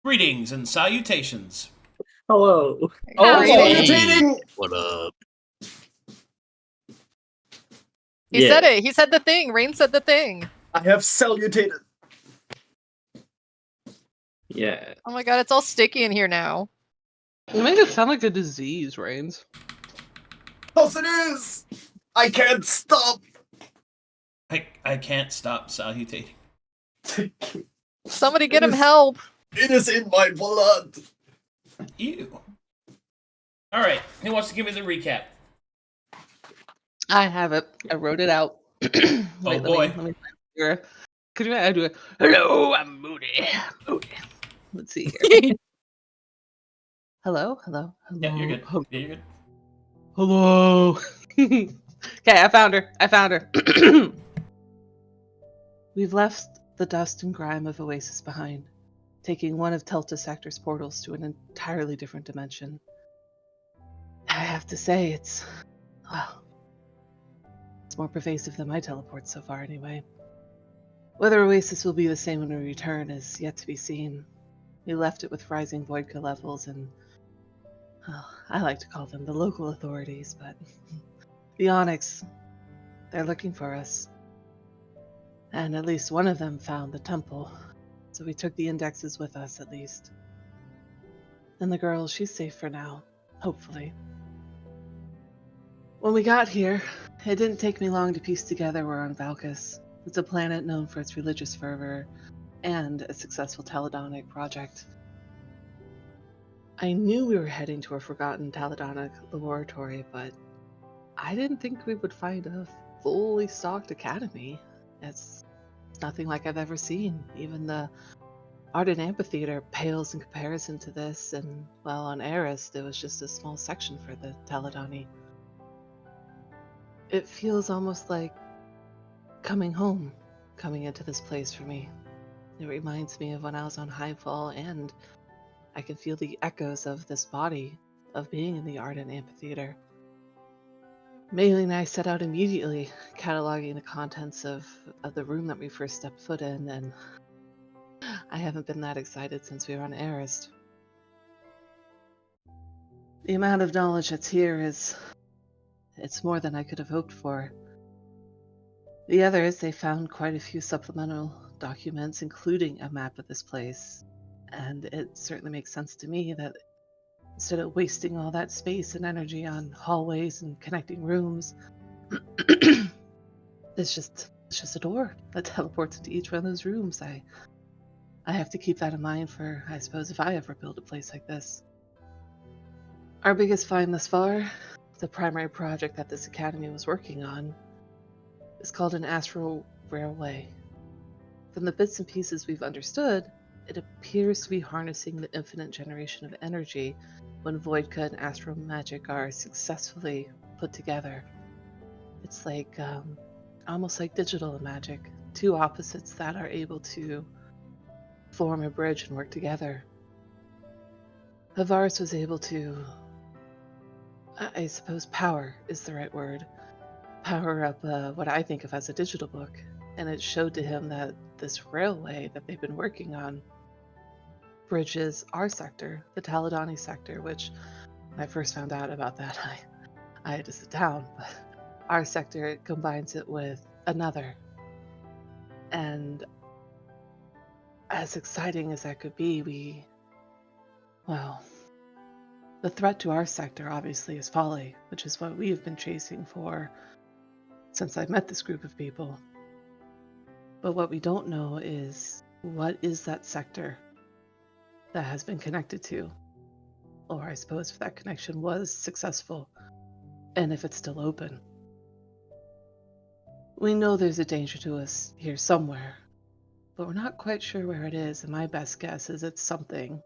Greetings and salutations. Hello. Oh, Salutating! What up? He said it. He said the thing. Rainzz said the thing. I have salutated. Yeah. Oh my god, it's all sticky in here now. You make it sound like a disease, Rainzz. Yes, it is! I can't stop! I can't stop salutating. Somebody get him help. It is in my blood! Ew. Alright, who wants to give me the recap? I have it. I wrote it out. Wait, Oh boy. Let me could you I do it? Hello, I'm Moody. Let's see here. Hello. Yeah, you're good. Hello. Yeah, you're good. Hello. Okay, I found her. We've left the dust and grime of Oasis behind, taking one of Telta Sector's portals to an entirely different dimension. I have to say, it's more pervasive than my teleports so far anyway. Whether Oasis will be the same when we return is yet to be seen. We left it with rising vodka levels and, I like to call them the local authorities, but the Onyx, they're looking for us. And at least one of them found the temple, so we took the indexes with us at least. And the girl, she's safe for now, hopefully. When we got here, it didn't take me long to piece together we're on Valkus. It's a planet known for its religious fervor and a successful teledonic project. I knew we were heading to a forgotten teledonic laboratory, but I didn't think we would find a fully stocked academy. It's nothing like I've ever seen. Even the Ardent Amphitheater pales in comparison to this, and, well, on Eris, there was just a small section for the teledony. It feels almost like coming home, coming into this place for me. It reminds me of when I was on Highfall, and I can feel the echoes of this body, of being in the Ardent Amphitheater. Maelie and I set out immediately, cataloging the contents of the room that we first stepped foot in, and I haven't been that excited since we were on Eris. The amount of knowledge that's here it's more than I could have hoped for. The others, they found quite a few supplemental documents, including a map of this place, and it certainly makes sense to me that instead of wasting all that space and energy on hallways and connecting rooms, it's just a door that teleports into each one of those rooms. I have to keep that in mind for, I suppose, if I ever build a place like this. Our biggest find thus far, the primary project that this academy was working on, is called an astral railway. From the bits and pieces we've understood, it appears to be harnessing the infinite generation of energy when Vodka and astral magic are successfully put together. It's like, almost like digital magic, two opposites that are able to form a bridge and work together. Harvaris was able to, I suppose power is the right word, power up what I think of as a digital book, and it showed to him that this railway that they've been working on bridges our sector, the Taladani sector, which when I first found out about that, I had to sit down, but our sector, it combines it with another. And as exciting as that could be, the threat to our sector obviously is folly, which is what we have been chasing for since I met this group of people. But what we don't know is, what is that sector that has been connected to? Or I suppose if that connection was successful, and if it's still open. We know there's a danger to us here somewhere, but we're not quite sure where it is, and my best guess is it's something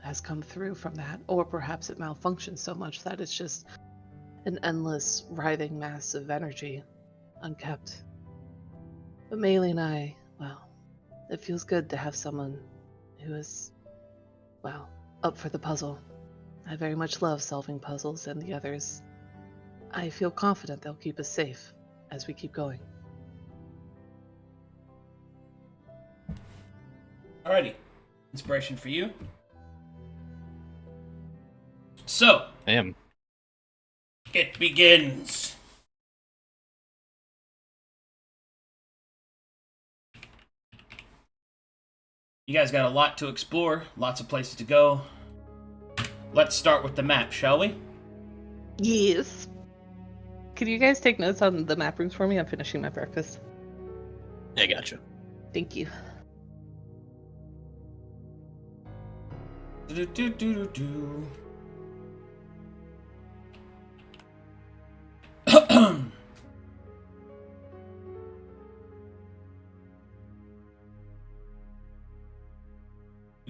has come through from that, or perhaps it malfunctions so much that it's just an endless, writhing mass of energy, unkept. But Maelie and I, it feels good to have someone who is, up for the puzzle. I very much love solving puzzles, and the others, I feel confident they'll keep us safe as we keep going. Alrighty. Inspiration for you. So, Damn. it begins. You guys got a lot to explore, lots of places to go. Let's start with the map, shall we? Yes. Could you guys take notes on the map rooms for me? I'm finishing my breakfast. I gotcha. Thank you. Do-do-do-do-do.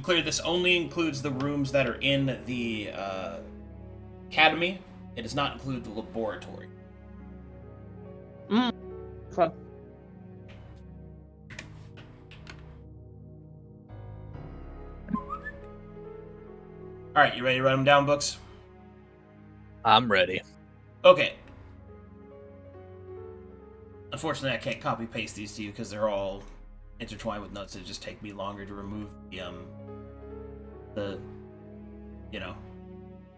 Clear, this only includes the rooms that are in the academy. It does not include the laboratory. Fun. Alright, you ready to write them down, Books? I'm ready. Okay. Unfortunately, I can't copy-paste these to you because they're all intertwined with notes. It'd just take me longer to remove the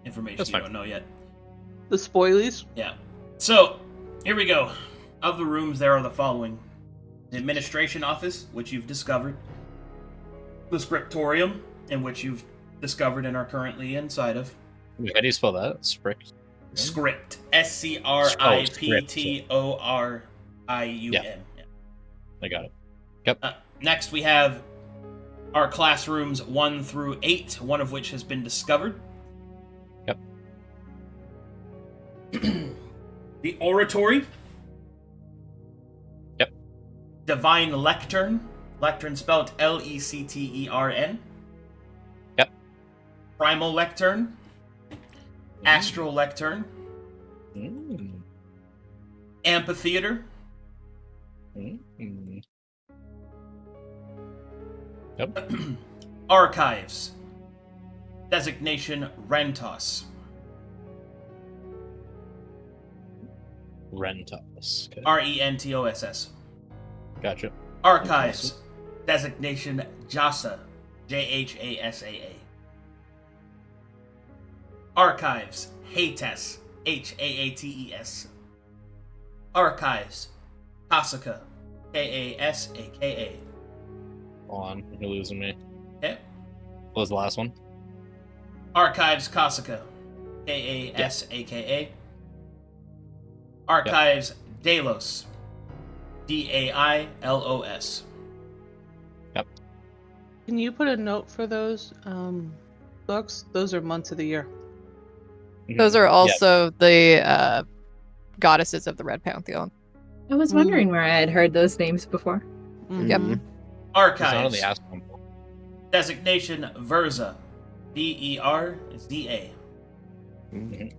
information That's you fine. don't know yet. The spoilies? Yeah. So, here we go. Of the rooms, there are the following. The administration office, which you've discovered. The scriptorium, in which you've discovered and are currently inside of. Wait, how do you spell that? Sprict? Script. SCRIPTORIUM. Yeah. I got it. Yep. Next, we have our classrooms 1 through 8, one of which has been discovered. Yep. The oratory. Yep. Divine lectern. Lectern spelled Lectern. Yep. Primal lectern. Astral lectern. Mm. Amphitheater. Mm. Yep. Archives. Designation Rentos. Rentos. Okay. Rentoss. Gotcha. Archives. Designation JASA. JHASAA. Archives. HATES. HAATES. Archives. Kasaka. KASAKA. Hold on, you're losing me. Okay. What was the last one? Archives Kasaka. KASAKA. Archives Delos. DAILOS. Yep. Can you put a note for those books? Those are months of the year. Those are also the goddesses of the Red Pantheon. I was wondering where I had heard those names before. Yep. It's not on Archives. the ask one. Designation Verza. VERZA. Mhm.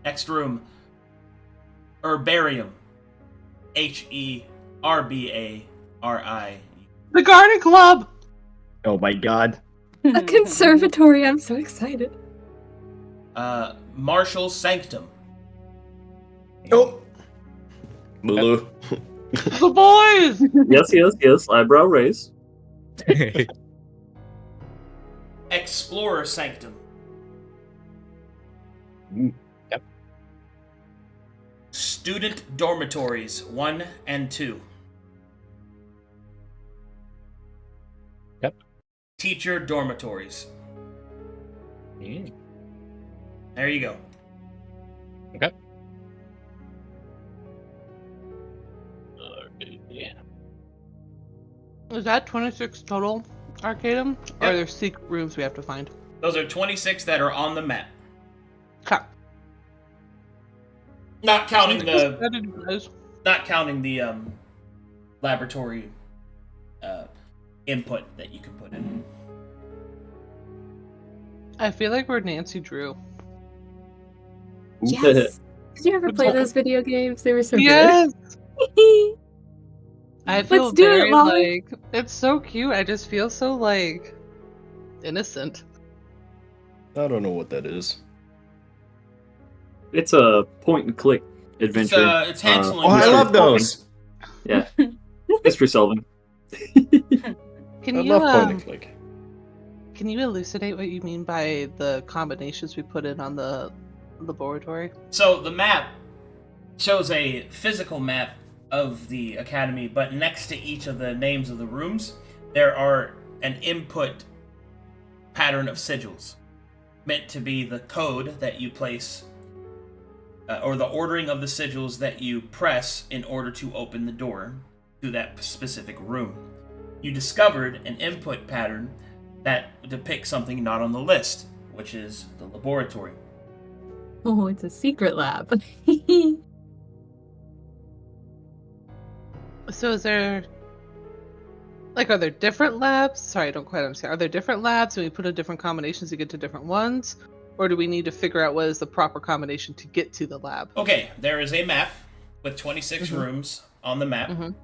Next room. Herbarium. HERBARI. The Garden Club! Oh my god. A conservatory, I'm so excited. Martial Sanctum. Oh! Mulu. The boys! Yes. Eyebrow raise. Explorer Sanctum. Yep. Student Dormitories 1 and 2. Yep. Teacher Dormitories. Mm. There you go. Okay. Yeah. Is that 26 total, Arcadum? Or are there secret rooms we have to find? Those are 26 that are on the map. Okay. Not counting the Guys. laboratory input that you can put in. I feel like we're Nancy Drew. Yes. Did you ever play those video games? They were so Yes! good. I feel Let's do it, very Molly. like it's so cute. I just feel so like innocent. I don't know what that is. It's a point and click adventure. It's Hansel Oh, I and love Gretel. those. Yeah, mystery solving. Can I you love point and click. can you elucidate what you mean by the combinations we put in on the laboratory? So the map shows a physical map of the academy, but next to each of the names of the rooms, there are an input pattern of sigils meant to be the code that you place, or the ordering of the sigils that you press in order to open the door to that specific room. You discovered an input pattern that depicts something not on the list, which is the laboratory. Oh, it's a secret lab. So is there are there different labs? Sorry, I don't quite understand. Are there different labs and we put in different combinations to get to different ones? Or do we need to figure out what is the proper combination to get to the lab? Okay, there is a map with 26 rooms on the map. Mhm.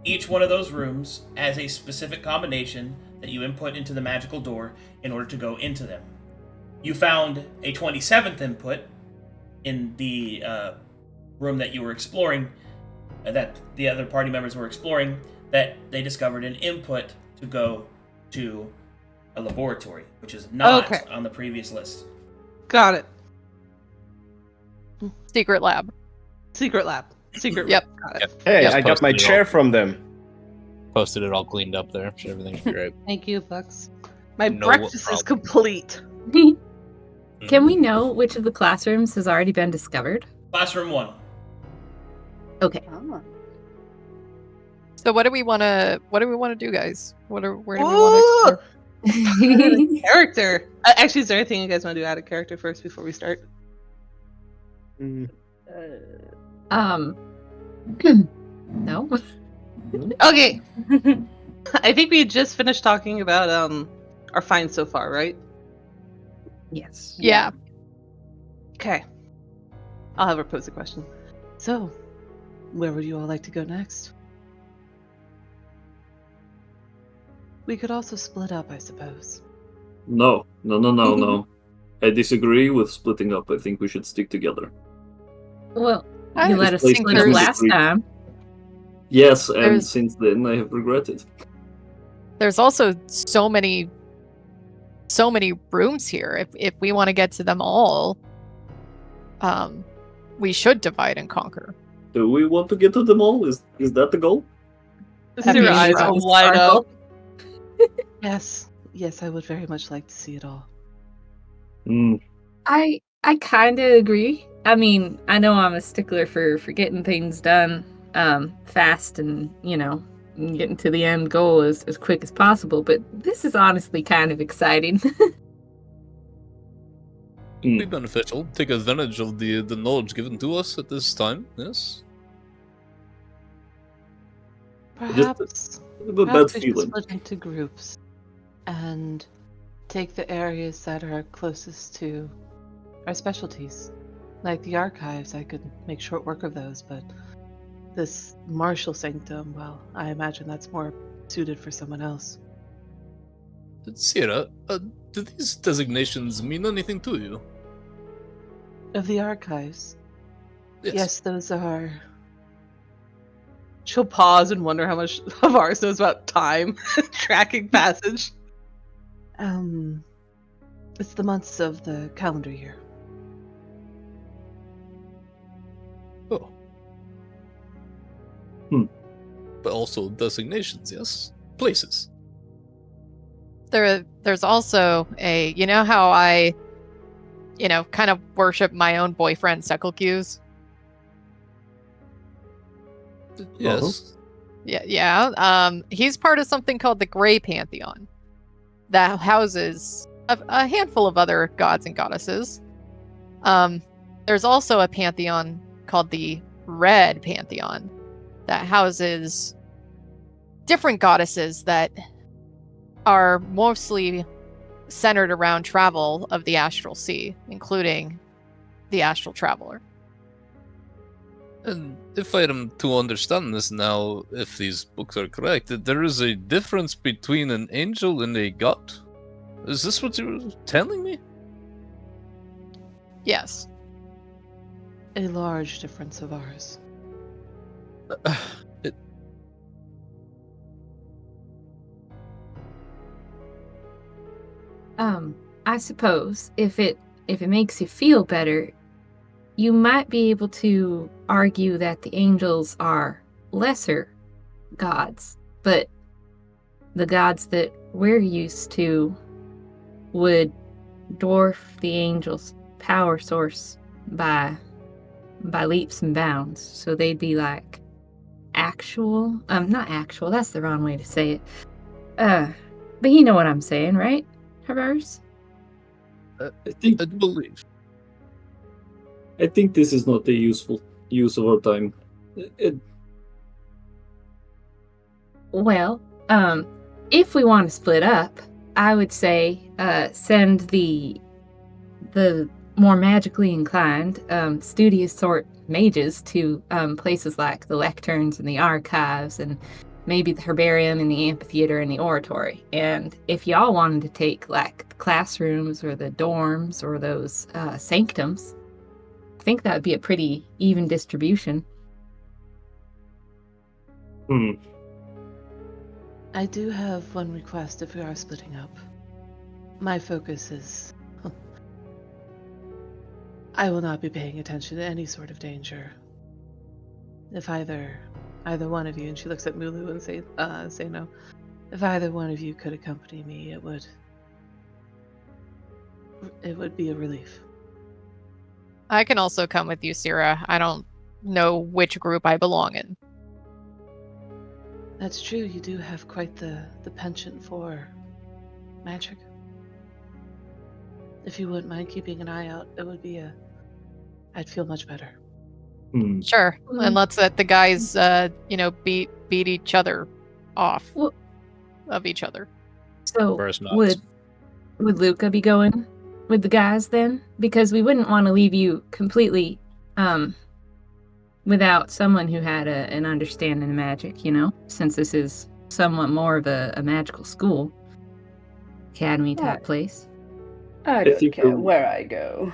Each one of those rooms has a specific combination that you input into the magical door in order to go into them. You found a 27th input in the room that you were exploring, that the other party members were exploring, that they discovered an input to go to a laboratory, which is not on the previous list. Got it. Secret lab. Secret lab. Secret Yep. room. Got it. Hey, Just I got my posted it chair all. from them. Posted it all cleaned up there. Everything's great. Thank you, Bucks. My No breakfast is problem. complete. Can we know which of the classrooms has already been discovered? Classroom 1. Okay. So what do we want to do, guys? Where do we Ooh! want to explore? Character. Actually, is there anything you guys want to do out of character first before we start? No. Okay. I think we had just finished talking about our finds so far, right? Yes. Yeah. Okay. I'll have her pose a question. So, where would you all like to go next? We could also split up, I suppose. No. I disagree with splitting up. I think we should stick together. Well, I you let us think split up there's- last time. Yes, and There's- since then I have regretted. There's also so many rooms here. If we want to get to them all, we should divide and conquer. Do we want to get to them all? Is that the goal? Have Your you eyes tried are this wide sparkle? up. Yes, I would very much like to see it all. I kind of agree. I mean, I know I'm a stickler for getting things done fast and, getting to the end goal as quick as possible, but this is honestly kind of exciting. Be beneficial. Take advantage of the knowledge given to us at this time. Yes. Perhaps, I have a bad perhaps we should feeling. split into groups and take the areas that are closest to our specialties. Like the archives, I could make short work of those, but this martial sanctum, well, I imagine that's more suited for someone else. Sera, do these designations mean anything to you? Of the archives, yes, those are. She'll pause and wonder how much of ours knows about time, tracking passage. It's the months of the calendar year. Oh. But also designations, yes? Places. There's also a, how I, kind of worship my own boyfriend, Sekulcuse? Yes. Yeah. He's part of something called the Grey Pantheon that houses a handful of other gods and goddesses. There's also a pantheon called the Red Pantheon that houses different goddesses that are mostly centered around travel of the astral sea, including the astral traveler. And if I am to understand this now, if these books are correct, there is a difference between an angel and a god? Is this what you're telling me? Yes. a large difference of ours. It, I suppose if it makes you feel better, you might be able to argue that the angels are lesser gods, but the gods that we're used to would dwarf the angels' power source by leaps and bounds. So they'd be like not actual, that's the wrong way to say it. But you know what I'm saying, right, Harvaris? I believe. I think this is not a useful use of our time. Well, if we want to split up, I would say send the more magically inclined, studious sort mages to places like the lecterns and the archives and maybe the herbarium and the amphitheater and the oratory. And if y'all wanted to take like the classrooms or the dorms or those sanctums, I think that would be a pretty even distribution. I do have one request if we are splitting up. My focus is... I will not be paying attention to any sort of danger. If either one of you, and she looks at Mulu and Seino, if either one of you could accompany me, it would be a relief. I can also come with you, Sera. I don't know which group I belong in. That's true, you do have quite the penchant for magic. If you wouldn't mind keeping an eye out, I'd feel much better. Sure, and let's let the guys, beat each other off of each other. So First knots. would Luka be going with the guys then? Because we wouldn't want to leave you completely without someone who had an understanding of magic, since this is somewhat more of a magical school, academy type place. I don't care where I go.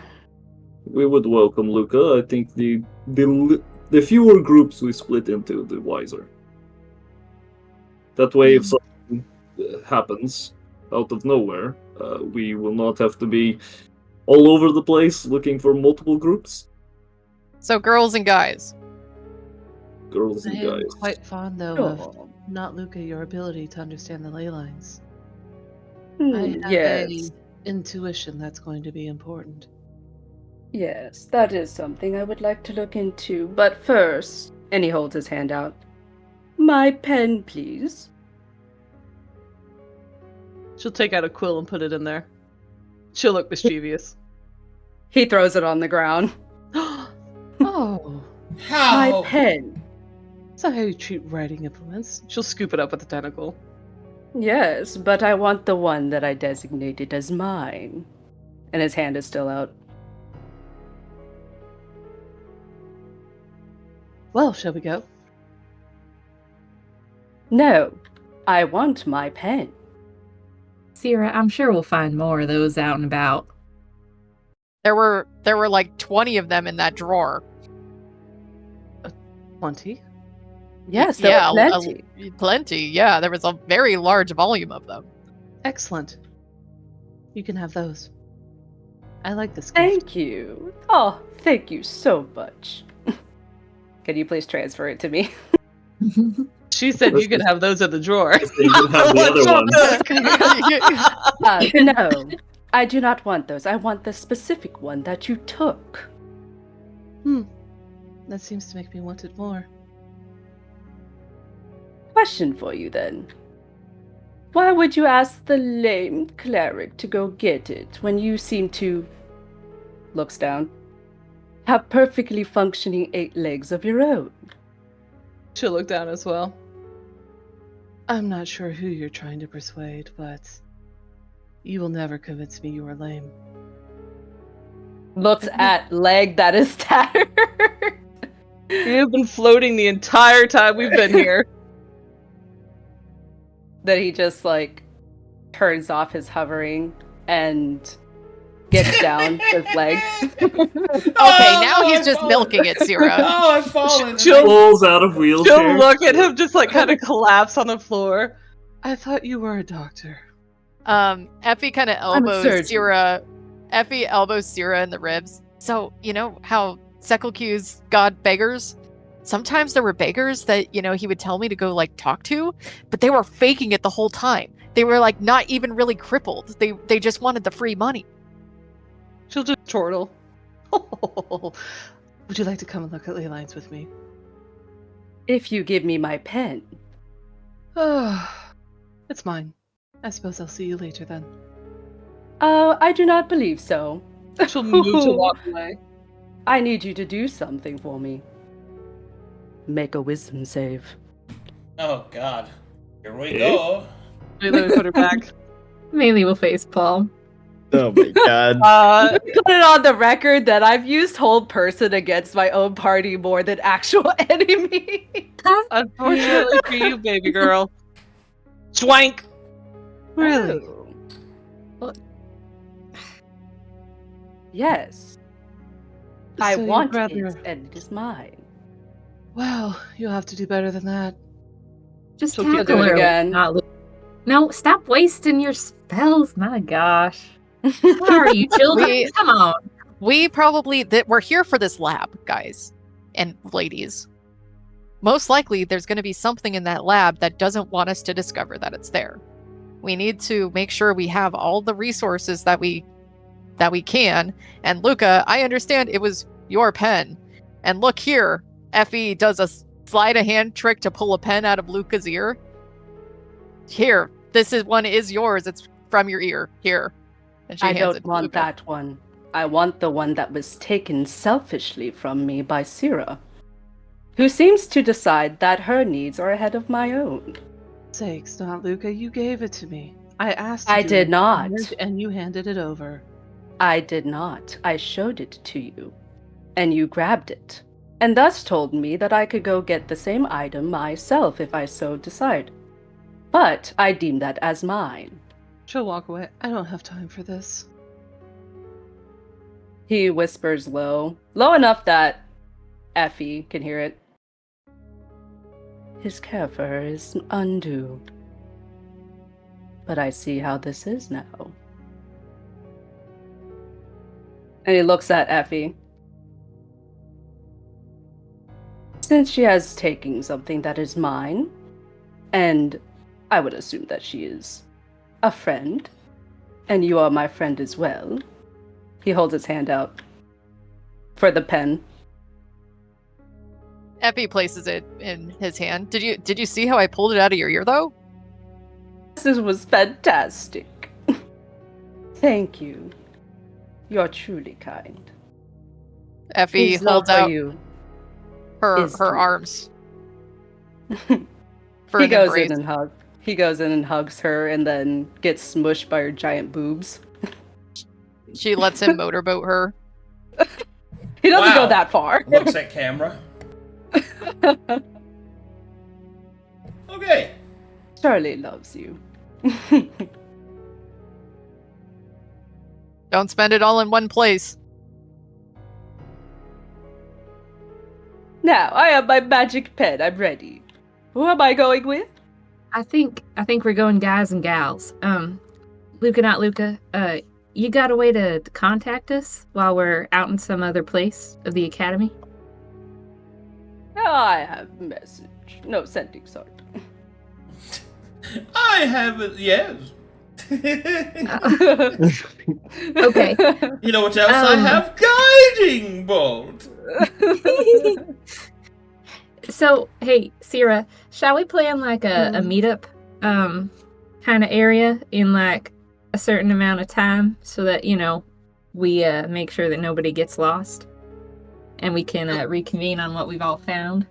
We would welcome Luka. I think the fewer groups we split into, the wiser. That way, if something happens out of nowhere, we will not have to be all over the place looking for multiple groups. So girls and guys. Girls I and am guys. quite fond, though, of not Luka, your ability to understand the ley lines. I have Yes. a intuition that's going to be important. Yes, that is something I would like to look into. But first, and he holds his hand out. My pen, please. She'll take out a quill and put it in there. She'll look mischievous. He throws it on the ground. Oh, How? My pen. is that how you treat writing implements? She'll scoop it up with a tentacle. Yes, but I want the one that I designated as mine. And his hand is still out. Well, shall we go? No, I want my pen. Sera, I'm sure we'll find more of those out and about. There were like 20 of them in that drawer. 20? Yes, there were plenty. Plenty, yeah. There was a very large volume of them. Excellent. You can have those. I like this gift. Thank you. Oh, thank you so much. Can you please transfer it to me? She said you can have those in the drawer. You can have the other one. No, I do not want those. I want the specific one that you took. That seems to make me want it more. Question for you then. Why would you ask the lame cleric to go get it when you seem to, looks down, have perfectly functioning 8 legs of your own? She'll look down as well. I'm not sure who you're trying to persuade, but you will never convince me you are lame. Looks at leg that is tattered. You've been floating the entire time we've been here. Then he just turns off his hovering and Gets down his leg. Okay, now he's just milking it, Sera. Oh, I've fallen. She'll- Falls out of She'll wheelchair. look at him just like kind of collapse on the floor. I thought you were a doctor. Effie kind of I'm a elbows surgeon. Sera. Effie elbows Sera in the ribs. So, you know how Sekulku's god beggars? Sometimes there were beggars that, you know, he would tell me to go, like, talk to, but they were faking it the whole time. They were, like, not even really crippled. They just wanted the free money. She'll just chortle. Would you like to come and look at ley lines with me? If you give me my pen. Oh, it's mine. I suppose I'll see you later then. I do not believe so. She'll move to walk away. I need you to do something for me. Make a wisdom save. Oh God. Here we Eh? go. Let me put her back. Maelie will face palm. Oh my god. Put it on the record that I've used hold person against my own party more than actual enemy. Unfortunately for you, baby girl. Swank! Really? Oh. Yes. I So you'd want rather- it, and it is mine. Well, you'll have to do better than that. Just She'll keep tackle doing it her. again. Not Luka. No, stop wasting your spells. My gosh. What are you, children? We- Come on. We probably we're here for this lab, guys and ladies. Most likely there's going to be something in that lab that doesn't want us to discover that it's there. We need to make sure we have all the resources that we can. And Luka, I understand it was your pen. And look here, Effie does a sleight of hand trick to pull a pen out of Luka's ear. Here, this one is yours. It's from your ear. Here. And she I hands don't it to want Luka. that one. I want the one that was taken selfishly from me by Sera, who seems to decide that her needs are ahead of my own. Sakes, not Luka, you gave it to me. I asked I you did to, not. And you handed it over. I did not. I showed it to you, and you grabbed it, and thus told me that I could go get the same item myself if I so decide. But I deemed that as mine. She'll walk away. I don't have time for this. He whispers low enough that Effie can hear it. His care for her is undue. But I see how this is now. And he looks at Effie. Since she has taken something that is mine, and I would assume that she is a friend, and you are my friend as well. He holds his hand out for the pen. Effie places it in his hand. Did you see how I pulled it out of your ear though? This was fantastic. Thank you. You're truly kind. Effie His love holds for out you. her is her true. arms for He an goes embrace. in and hugs. He goes in and hugs her, and then gets smushed by her giant boobs. She lets him motorboat her. He doesn't Wow. go that far. Looks at camera. Okay. Charlie loves you. Don't spend it all in one place. Now I have my magic pen. I'm ready. Who am I going with? I think we're going guys and gals. Luka, not Luka. You got a way to contact us while we're out in some other place of the academy? I have message. No sending, sorry. I have it. Yes. Okay. You know what else I have? Guiding bolt. So, hey, Sera, shall we plan like a meetup kind of area in like a certain amount of time so that, you know, we make sure that nobody gets lost and we can reconvene on what we've all found?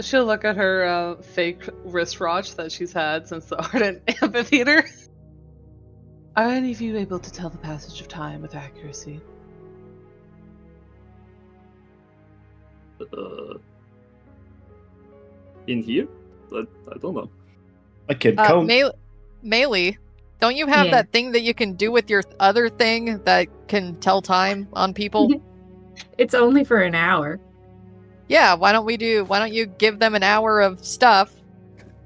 She'll look at her fake wristwatch that she's had since the Ardent Amphitheater. Are any of you able to tell the passage of time with accuracy? In here? I don't know. I can count. Maelie, Don't you have Yeah. that thing that you can do with your other thing that can tell time on people? It's only for an hour. Yeah, why don't you give them an hour of stuff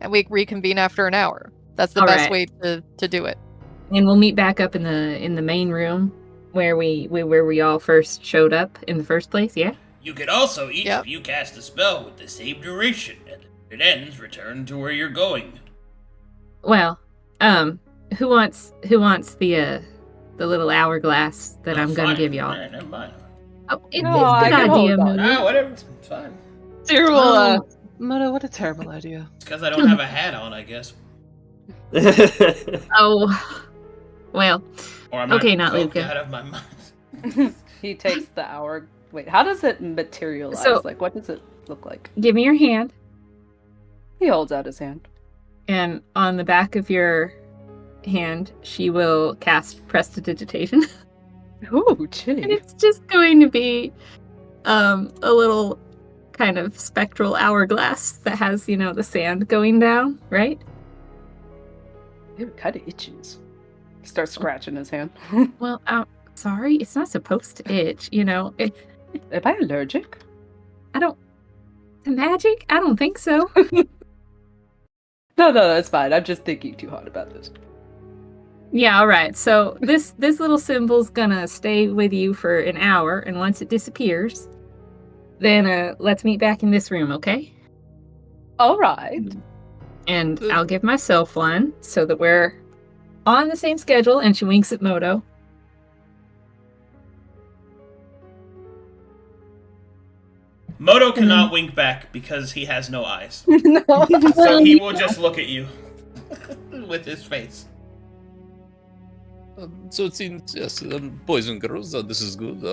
and we reconvene after an hour? That's the All best right. way to do it. And we'll meet back up in the main room where we all first showed up in the first place, yeah? You could also each Yep. of you cast a spell with the same duration, and if it ends, return to where you're going. Well, who wants the little hourglass that I'm gonna Fine. give y'all? Alright, never mind. Oh, it's No, a I good can hold idea, on. Mulu. Whatever. It's fine. Zero, Oh. Moto, what a terrible idea. It's because I don't have a hat on, I guess. Oh, well, Or I'm Okay, not not coked Luka. out of my mind. He takes the hour. Wait, how does it materialize? So- Like, what does it look like? give me your hand, He holds out his hand. and on the back of your hand, she will cast Prestidigitation. Ooh, And gee. it's just going to be a little kind of spectral hourglass that has, the sand going down, right? It kind of itches. He starts scratching his hand. Well, sorry, it's not supposed to itch, It, Am I allergic? I don't... The magic? I don't think so. No, that's fine. I'm just thinking too hard about this. Yeah, all right. So this little symbol's gonna stay with you for an hour, and once it disappears, then let's meet back in this room, okay? All right. And I'll give myself one so that we're on the same schedule. And she winks at Moto. Moto cannot wink back because he has no eyes. No. So he will just look at you with his face. So it seems, yes, boys and girls, this is good.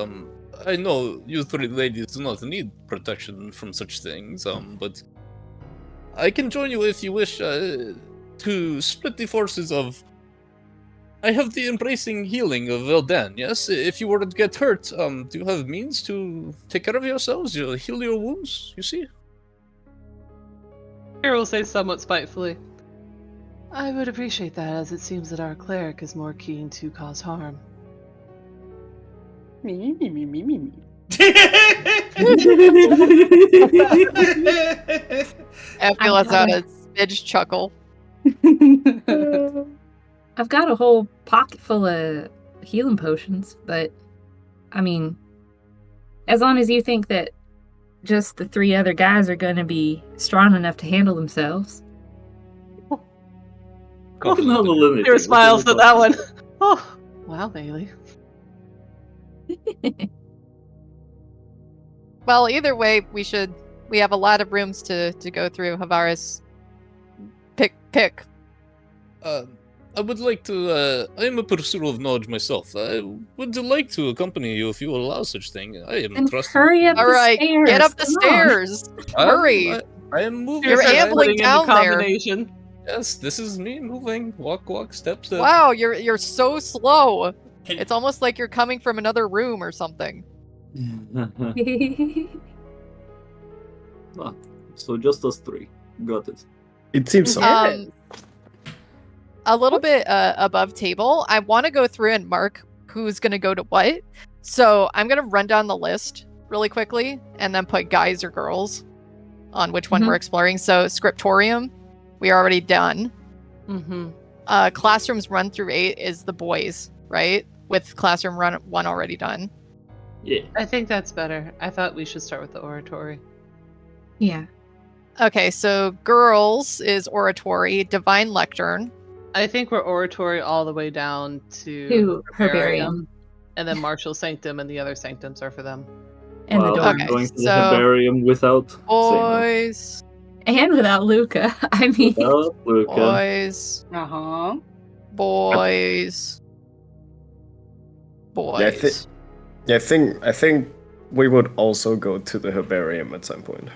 I know you three ladies do not need protection from such things, but I can join you if you wish to split the forces of. I have the embracing healing of Eldan, yes? If you were to get hurt, do you have means to take care of yourselves? You heal your wounds, you see? Hero will say somewhat spitefully, I would appreciate that, as it seems that our cleric is more keen to cause harm. Me. Effie lets out a smidge chuckle. I've got a whole pocket full of healing potions, but I mean, as long as you think that just the 3 other guys are going to be strong enough to handle themselves. I can handle anything. Hero smiles at that one. Oh, wow, Maelie. Well, either way, we have a lot of rooms to go through. Harvaris, pick. I would like to, I am a pursuer of knowledge myself. I would like to accompany you if you will allow such thing. I am And trusted. hurry up All the right, stairs. get up the come on. stairs. Hurry. I am moving. You're Hero starts ambling putting in down the there. combination. Yes, this is me moving. Walk, step. Wow, you're so slow. Can- It's almost like you're coming from another room or something. So just us 3. Got it. It seems so. A little bit above table, I want to go through and mark who's going to go to what. So I'm going to run down the list really quickly and then put guys or girls on which one Mhm. we're exploring. So scriptorium, we already done. Mm-hmm. Classrooms run through 8 is the boys, right? With classroom run 1 already done. Yeah. I think that's better. I thought we should start with the oratory. Yeah. Okay, so girls is oratory, divine lectern. I think we're oratory all the way down To herbarium. and then martial sanctum, and the other sanctums are for them. And Well, the I'm door. Okay, going to the so- herbarium without Boys, And without Luka. I mean, Seino. Without Luka. boys, Uh-huh. boys, boys. Yeah, I think we would also go to the herbarium at some point.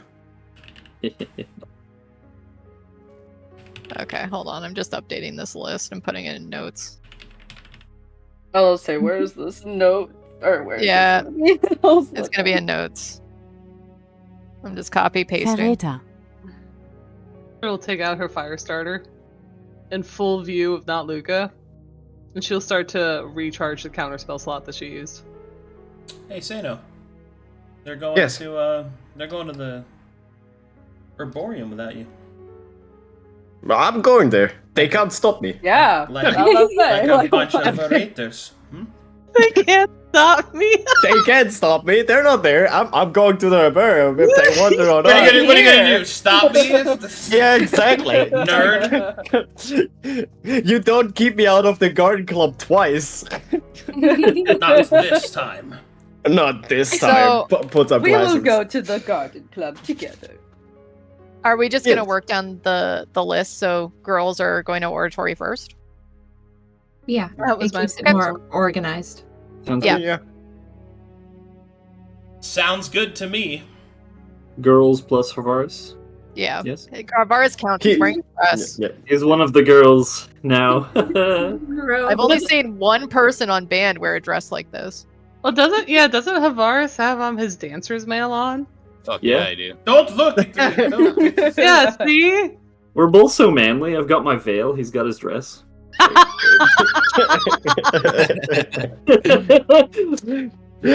Okay, hold on. I'm just updating this list and putting it in notes. I'll say, where's this note? Or where's Yeah, this? It's gonna be in notes. I'm just copy pasting. Her will take out her fire starter in full view of not Luka And she'll start to recharge the counterspell slot that she used. Hey, Seino. They're going Yes. to the Herbarium without you. I'm going there. They can't stop me. Yeah. Like, I was gonna say, like a bunch of raiders. They can't stop me! They can't stop me. They're not there. I'm going to the herbarium if they wander on. What are you gonna do? Stop me? Yeah, exactly. Nerd. You don't keep me out of the garden club twice. Not this time. Not this So- time. Put up we will glasses. go to the garden club together. Are we just gonna Yes. work down the list? So girls are going to oratory first. Yeah, That was it my keeps it Okay. more organized. Sounds Yeah. good. Yeah. Sounds good to me. Girls plus Harvaris. Yeah. Yes. Harvaris counts. He's wearing a dress. Yeah. He's one of the girls now. I've only seen one person on band wear a dress like this. Well, doesn't Harvaris have his dancer's mail on? Fuck Yeah. yeah, I do. Don't look at me. Don't. Yeah, see? We're both so manly. I've got my veil. He's got his dress.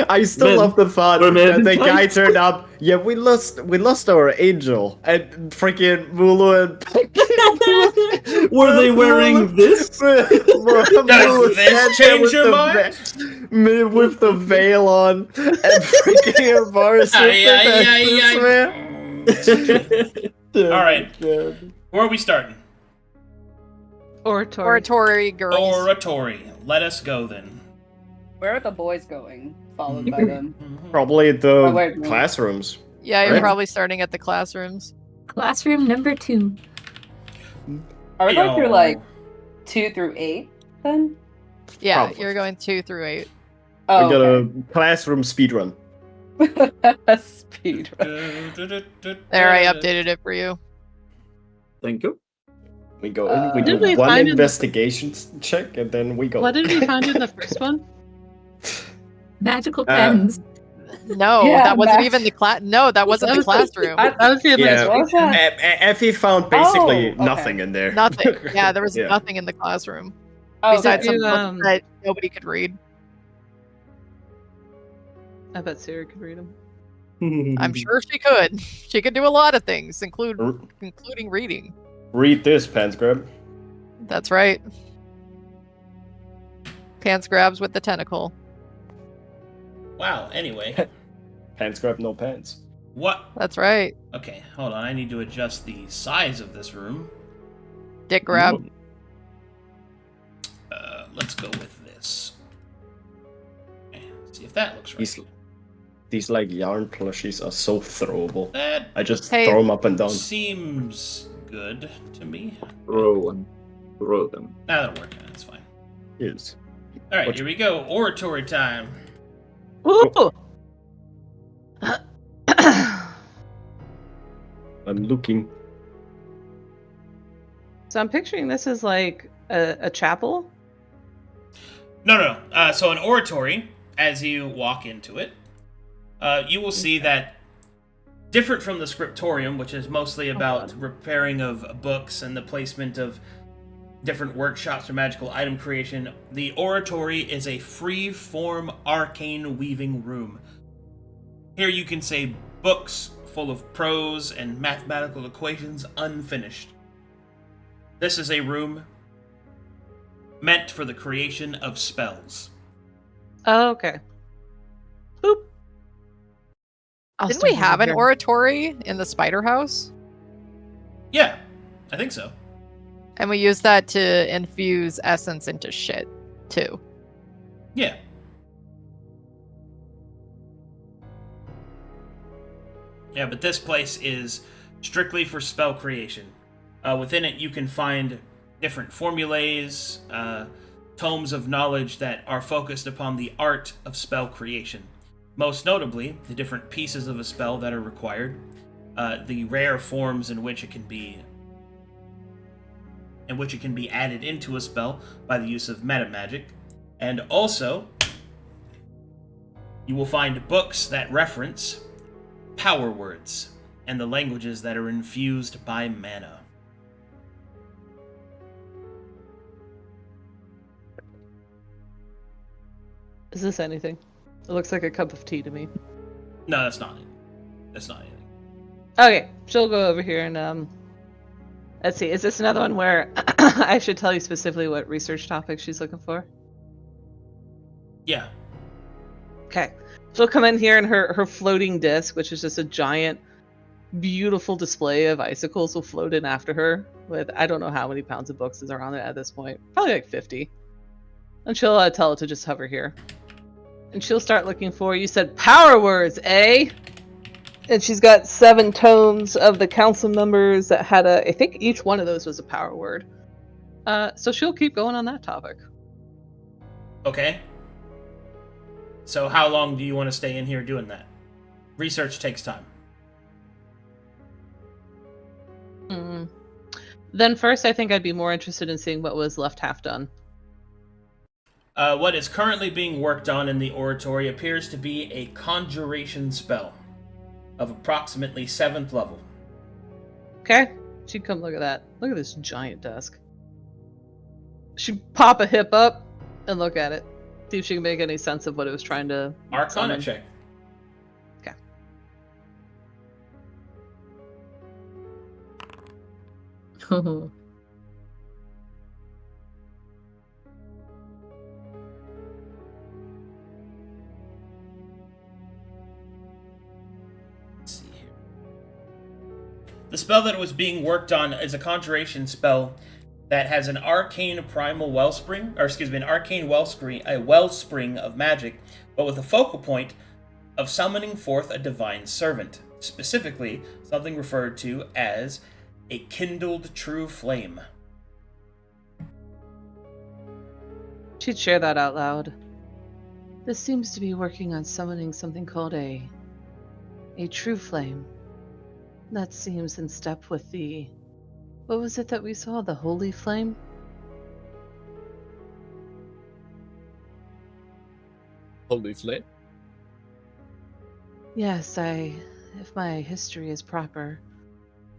I still Men. love the thought We're men that the in guy tights. turned up. Yeah, we lost our angel, and freaking Mulu and Were they wearing this? Does this change your mind? With the veil on, and freaking Harvaris All right. Where are we starting? Oratory. Oratory girls. Oratory. Let us go then. Where are the boys going? Followed by them. Probably the Oh, wait, no. classrooms. Yeah, you're Right. probably starting at the classrooms. Classroom number 2. Are we going through Yo. like 2 through 8 then? Yeah, Probably. you're going 2 through 8. Oh, We got a classroom speedrun. okay. Speed run. There, I updated it for you. Thank you. We go in, we What do did we one find in the- investigation check, and then we go. What did we find in the first one? Magical pens. No, Yeah, that wasn't Max. even the class. No, that wasn't the classroom. I- That was the Yeah. What was that? Effie found basically Oh, okay. nothing in there. Nothing. Yeah, there was Yeah. nothing in the classroom Oh, besides okay. some books that nobody could read. I bet Sera could read them. I'm sure she could. She could do a lot of things, including reading. Read this, Pants Grab. That's right. Pants grabs with the tentacle. Wow, anyway. Pants Grab, no pants. What? That's right. Okay, hold on. I need to adjust the size of this room. Dick grab. Let's go with this. Okay, see if that looks right. These like yarn plushies are so throwable. That I just Hey. throw them up and down. seems good to me. Throw them. Throw them. Now that'll work. That's fine. Yes. All right, What- here we go. Oratory time. Ooh! I'm looking. So I'm picturing this as like a chapel. No. So an oratory, as you walk into it, you will see that different from the scriptorium, which is mostly about repairing of books and the placement of different workshops for magical item creation, the oratory is a free-form arcane weaving room. Here you can say books full of prose and mathematical equations unfinished. This is a room meant for the creation of spells. Oh, okay. Boop. Didn't we have an oratory in the spider house? Yeah, I think so. And we used that to infuse essence into shit, too. Yeah. Yeah, but this place is strictly for spell creation. Within it, you can find different formulae, tomes of knowledge that are focused upon the art of spell creation. Most notably, the different pieces of a spell that are required, the rare forms in which it can be added into a spell by the use of meta magic, and also you will find books that reference power words and the languages that are infused by mana. Is this anything? It looks like a cup of tea to me. No, that's not it. That's not anything. Okay, she'll go over here and let's see. Is this another one where I should tell you specifically what research topic she's looking for? Yeah. Okay. She'll come in here and her floating disc, which is just a giant, beautiful display of icicles, will float in after her with I don't know how many pounds of books are on it at this point. Probably like 50. And she'll tell it to just hover here. And she'll start looking for, you said power words, eh? And she's got 7 tomes of the council members that had I think each one of those was a power word. So she'll keep going on that topic. Okay. So how long do you want to stay in here doing that? Research takes time. Then first, I think I'd be more interested in seeing what was left half done. What is currently being worked on in the oratory appears to be a conjuration spell of approximately 7th level. Okay, she'd come look at that. Look at this giant desk. She'd pop a hip up and look at it. See if she can make any sense of what it was trying to Arcana summon. check. Okay. Let's see here. The spell that was being worked on is a conjuration spell that has an arcane primal wellspring, or excuse me, an arcane wellspring of magic, but with a focal point of summoning forth a divine servant, specifically something referred to as a kindled true flame. She'd share that out loud. This seems to be working on summoning something called a true flame. That seems in step with the... What was it that we saw? The holy flame? Holy flame? Yes, if my history is proper,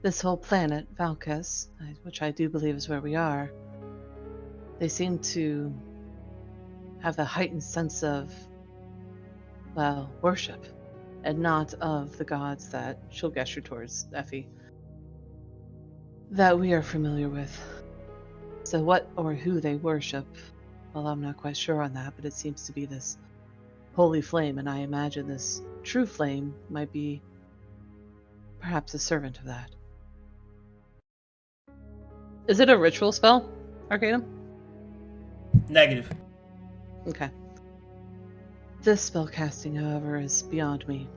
this whole planet, Valkas, which I do believe is where we are, they seem to have a heightened sense of, well, worship, and not of the gods that she'll gesture towards Effie, that we are familiar with. So what or who they worship, well, I'm not quite sure on that, but it seems to be this holy flame, and I imagine this true flame might be perhaps a servant of that. Is it a ritual spell, Arcadum? Negative. Okay. This spell casting, however, is beyond me.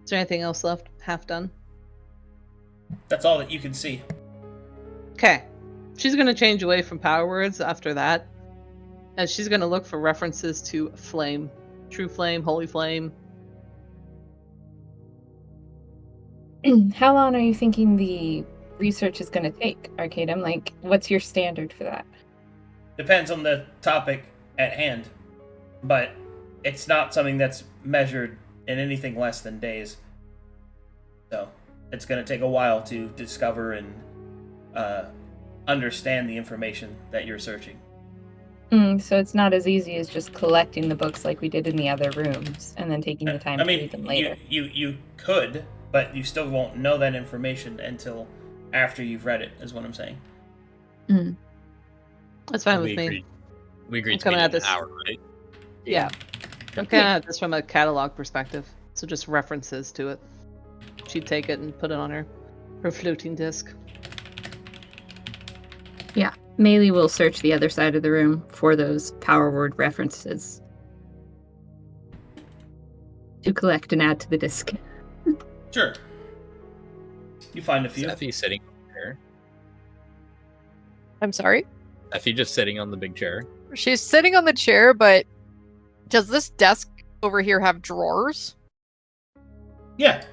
Is there anything else left? Half done? That's all that you can see. Okay. She's going to change away from power words after that. And she's going to look for references to flame. True flame, holy flame. How long are you thinking the research is going to take, Arcadum? Like, what's your standard for that? Depends on the topic at hand, but it's not something that's measured in anything less than days. So it's going to take a while to discover and understand the information that you're searching. So it's not as easy as just collecting the books like we did in the other rooms and then taking the time to read them later. You could, but you still won't know that information until after you've read it, is what I'm saying. That's fine with me. We agreed to coming meet at in an this- hour, right? Yeah. I'm kind of at this from a catalog perspective, so just references to it. She'd take it and put it on her floating disc. Yeah. Maelie will search the other side of the room for those power word references to collect and add to the disc. Sure. You find a Is few. Effie sitting on the chair? I'm sorry? Effie just sitting on the big chair? She's sitting on the chair, but does this desk over here have drawers? Yeah.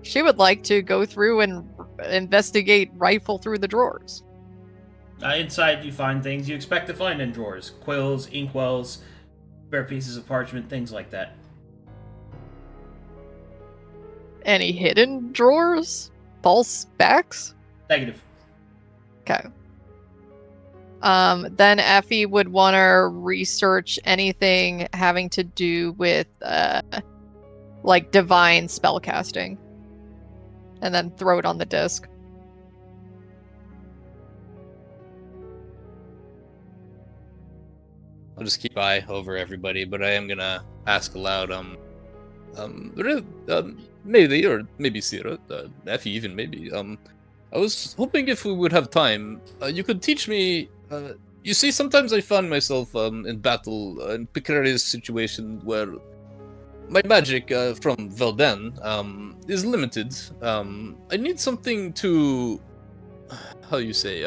She would like to go through and investigate, rifle through the drawers. Inside you find things you expect to find in drawers. Quills, inkwells, spare pieces of parchment, things like that. Any hidden drawers? False backs? Negative. Okay. Then Effie would want to research anything having to do with, like, divine spellcasting. And then throw it on the disc. I'll just keep eye over everybody, but I am gonna ask aloud, Maelie, or maybe Sera, Effie even, maybe, I was hoping if we would have time, you could teach me, you see, sometimes I find myself, in battle, in precarious situation where my magic, from Wildglen, is limited. I need something to, how you say,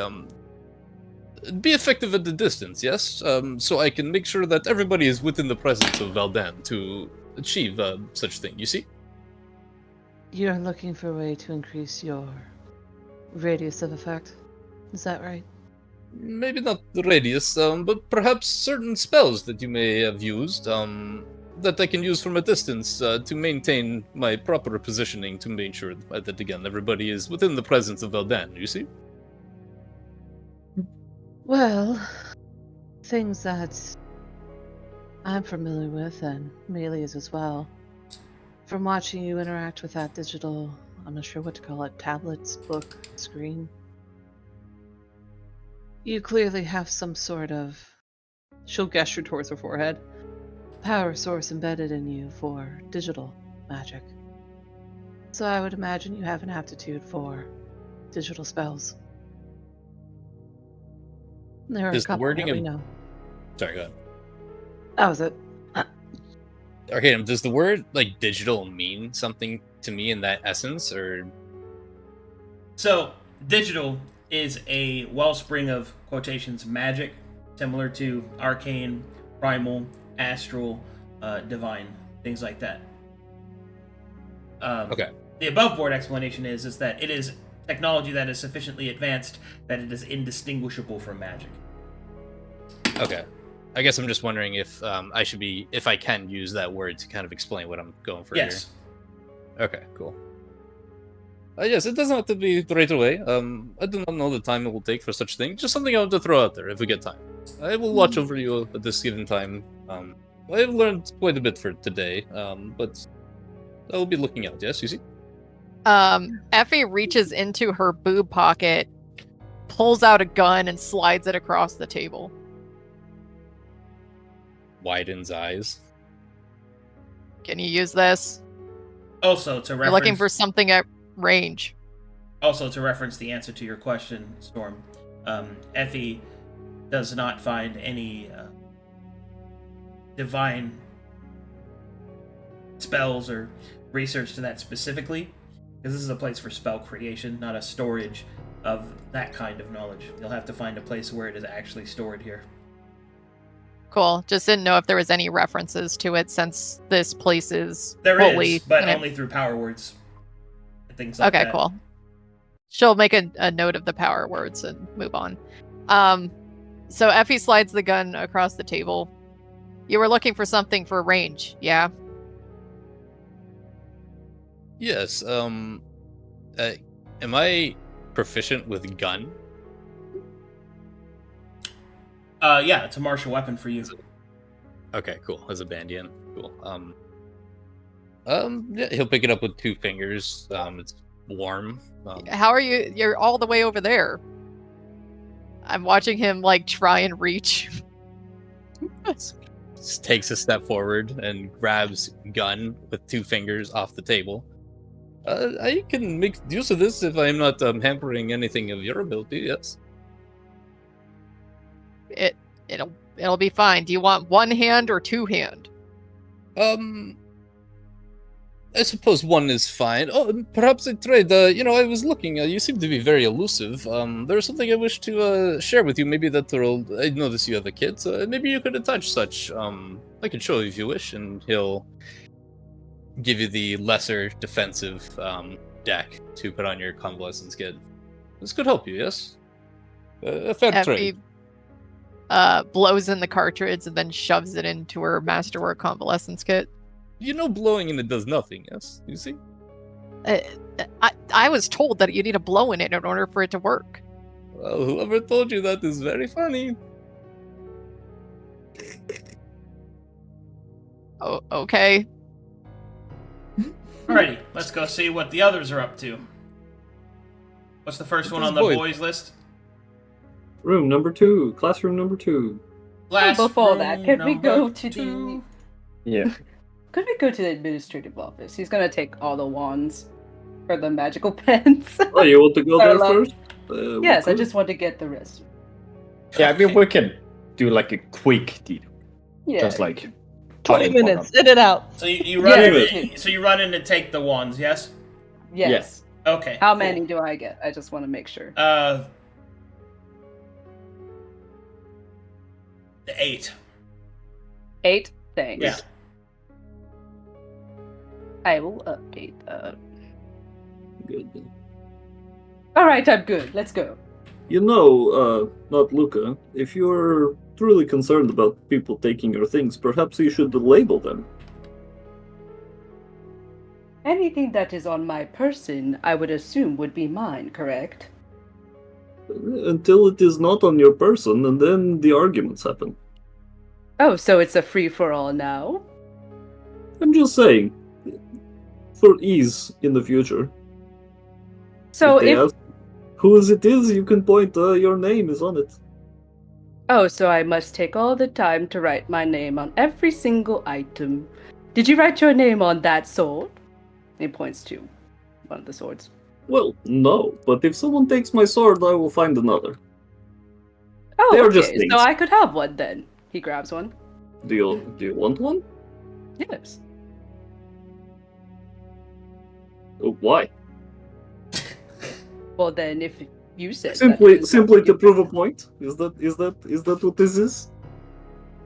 be effective at the distance, yes? So I can make sure that everybody is within the presence of Wildglen to achieve such thing, you see? You're looking for a way to increase your radius of effect. Is that right? Maybe not the radius, but perhaps certain spells that you may have used, that I can use from a distance to maintain my proper positioning to make sure that, again, everybody is within the presence of Wildglen, you see? Well, things that I'm familiar with, and Maelie is as well. From watching you interact with that digital, I'm not sure what to call it, tablets, book, screen. You clearly have some sort of, she'll gesture towards her forehead, power source embedded in you for digital magic. So I would imagine you have an aptitude for digital spells. There are Is a the couple wording that we of- know. Sorry, go ahead. That was it. Arcadum, does the word, like, digital mean something to me in that essence, or... So, digital is a wellspring of quotations magic, similar to arcane, primal, astral, divine, things like that. Okay. The above-board explanation is that it is technology that is sufficiently advanced that it is indistinguishable from magic. Okay. I guess I'm just wondering if if I can use that word to kind of explain what I'm going for Yes. here. Okay, cool. Yes, it doesn't have to be right away. I do not know the time it will take for such thing. Just something I want to throw out there if we get time. I will watch over you at this given time. I've learned quite a bit for today, but I will be looking out, yes, you see? Effie reaches into her boob pocket, pulls out a gun, and slides it across the table. Widens eyes. Can you use this? Also, to You're reference... looking for something at range. Also, to reference the answer to your question, Storm, Effie does not find any divine spells or research to that specifically, because this is a place for spell creation, not a storage of that kind of knowledge. You'll have to find a place where it is actually stored here. Cool. Just didn't know if there was any references to it since this place is There fully... is, but only through power words and things like Okay, that. cool. She'll make a note of the power words and move on. So Effie slides the gun across the table. You were looking for something for range, yeah? Yes, am I proficient with gun? Yeah, it's a martial weapon for you. Okay, cool. As a bandian, cool. Yeah, he'll pick it up with 2 fingers. It's warm. How are you? You're all the way over there. I'm watching him, like, try and reach. Just takes a step forward and grabs gun with 2 fingers off the table. I can make use of this if I'm not hampering anything of your ability, yes. It'll be fine. Do you want 1 hand or 2 hand? I suppose 1 is fine. Oh, perhaps I trade. I was looking. You seem to be very elusive. There's something I wish to share with you. Maybe that will. I notice you have a kid, so maybe you could attach such. I can show you if you wish, and he'll give you the lesser defensive deck to put on your convalescence kit. This could help you, yes. A fair trade. blows in the cartridge and then shoves it into her Masterwork convalescence kit. You know, blowing in it does nothing. Yes, you see. I was told that you need a blow in it in order for it to work. Well, whoever told you that is very funny. Oh, okay. Alrighty, let's go see what the others are up to. What's the first one on the boys list? Room number 2. Classroom number 2. Before that, could we go to two. Yeah. Could we go to the administrative office? He's gonna take all the wands for the magical pens. Oh, you want to go there Hello. first? Yes, I just want to get the rest. Yeah, I mean, we can do like a quick deal. Yeah. Just like 20 minutes, in and out. So you run Yeah. in. So you run in to take the wands, yes? Yes. Okay. How cool. many do I get? I just want to make sure. 8. 8? Thanks. Yeah. I will update that. Good. Alright, I'm good. Let's go. You know, not Luka, if you're truly concerned about people taking your things, perhaps you should label them. Anything that is on my person, I would assume would be mine, correct? Until it is not on your person, and then the arguments happen. Oh, so it's a free-for-all now? I'm just saying, for ease in the future. So they if... ask whose it is, you can point, your name is on it. Oh, so I must take all the time to write my name on every single item. Did you write your name on that sword? He points to one of the swords. Well, no, but if someone takes my sword, I will find another. Oh, They are okay, just things. so I could have one then. He grabs one. Do you want one? Yes. Why? Well then, if you said Simply that, to prove a point. Is that what this is?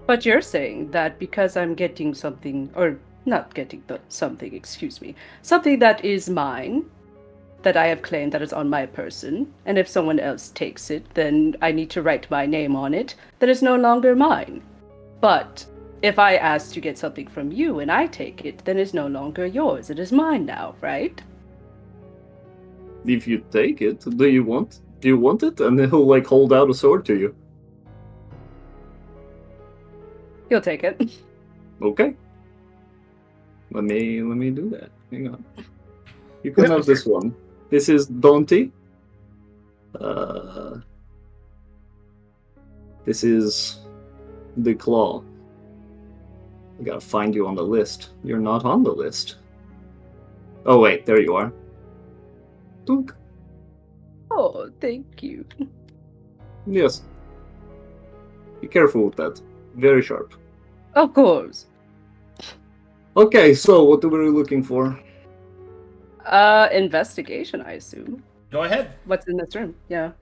But you're saying that because I'm getting something, or not getting something, excuse me, something that is mine, that I have claimed that is on my person, and if someone else takes it, then I need to write my name on it, that is no longer mine. But if I ask to get something from you and I take it, then it's no longer yours. It is mine now, right? If you take it, do you want it? And he'll like hold out a sword to you. You'll take it. Okay. Let me do that. Hang on. You can have this one. This is Dante. This is the Claw. I gotta find you on the list. You're not on the list. Oh wait, there you are. Dunk. Oh, thank you. Yes. Be careful with that. Very sharp. Of course. Okay, so what were we looking for? Investigation, I assume. Go ahead. What's in this room? Yeah.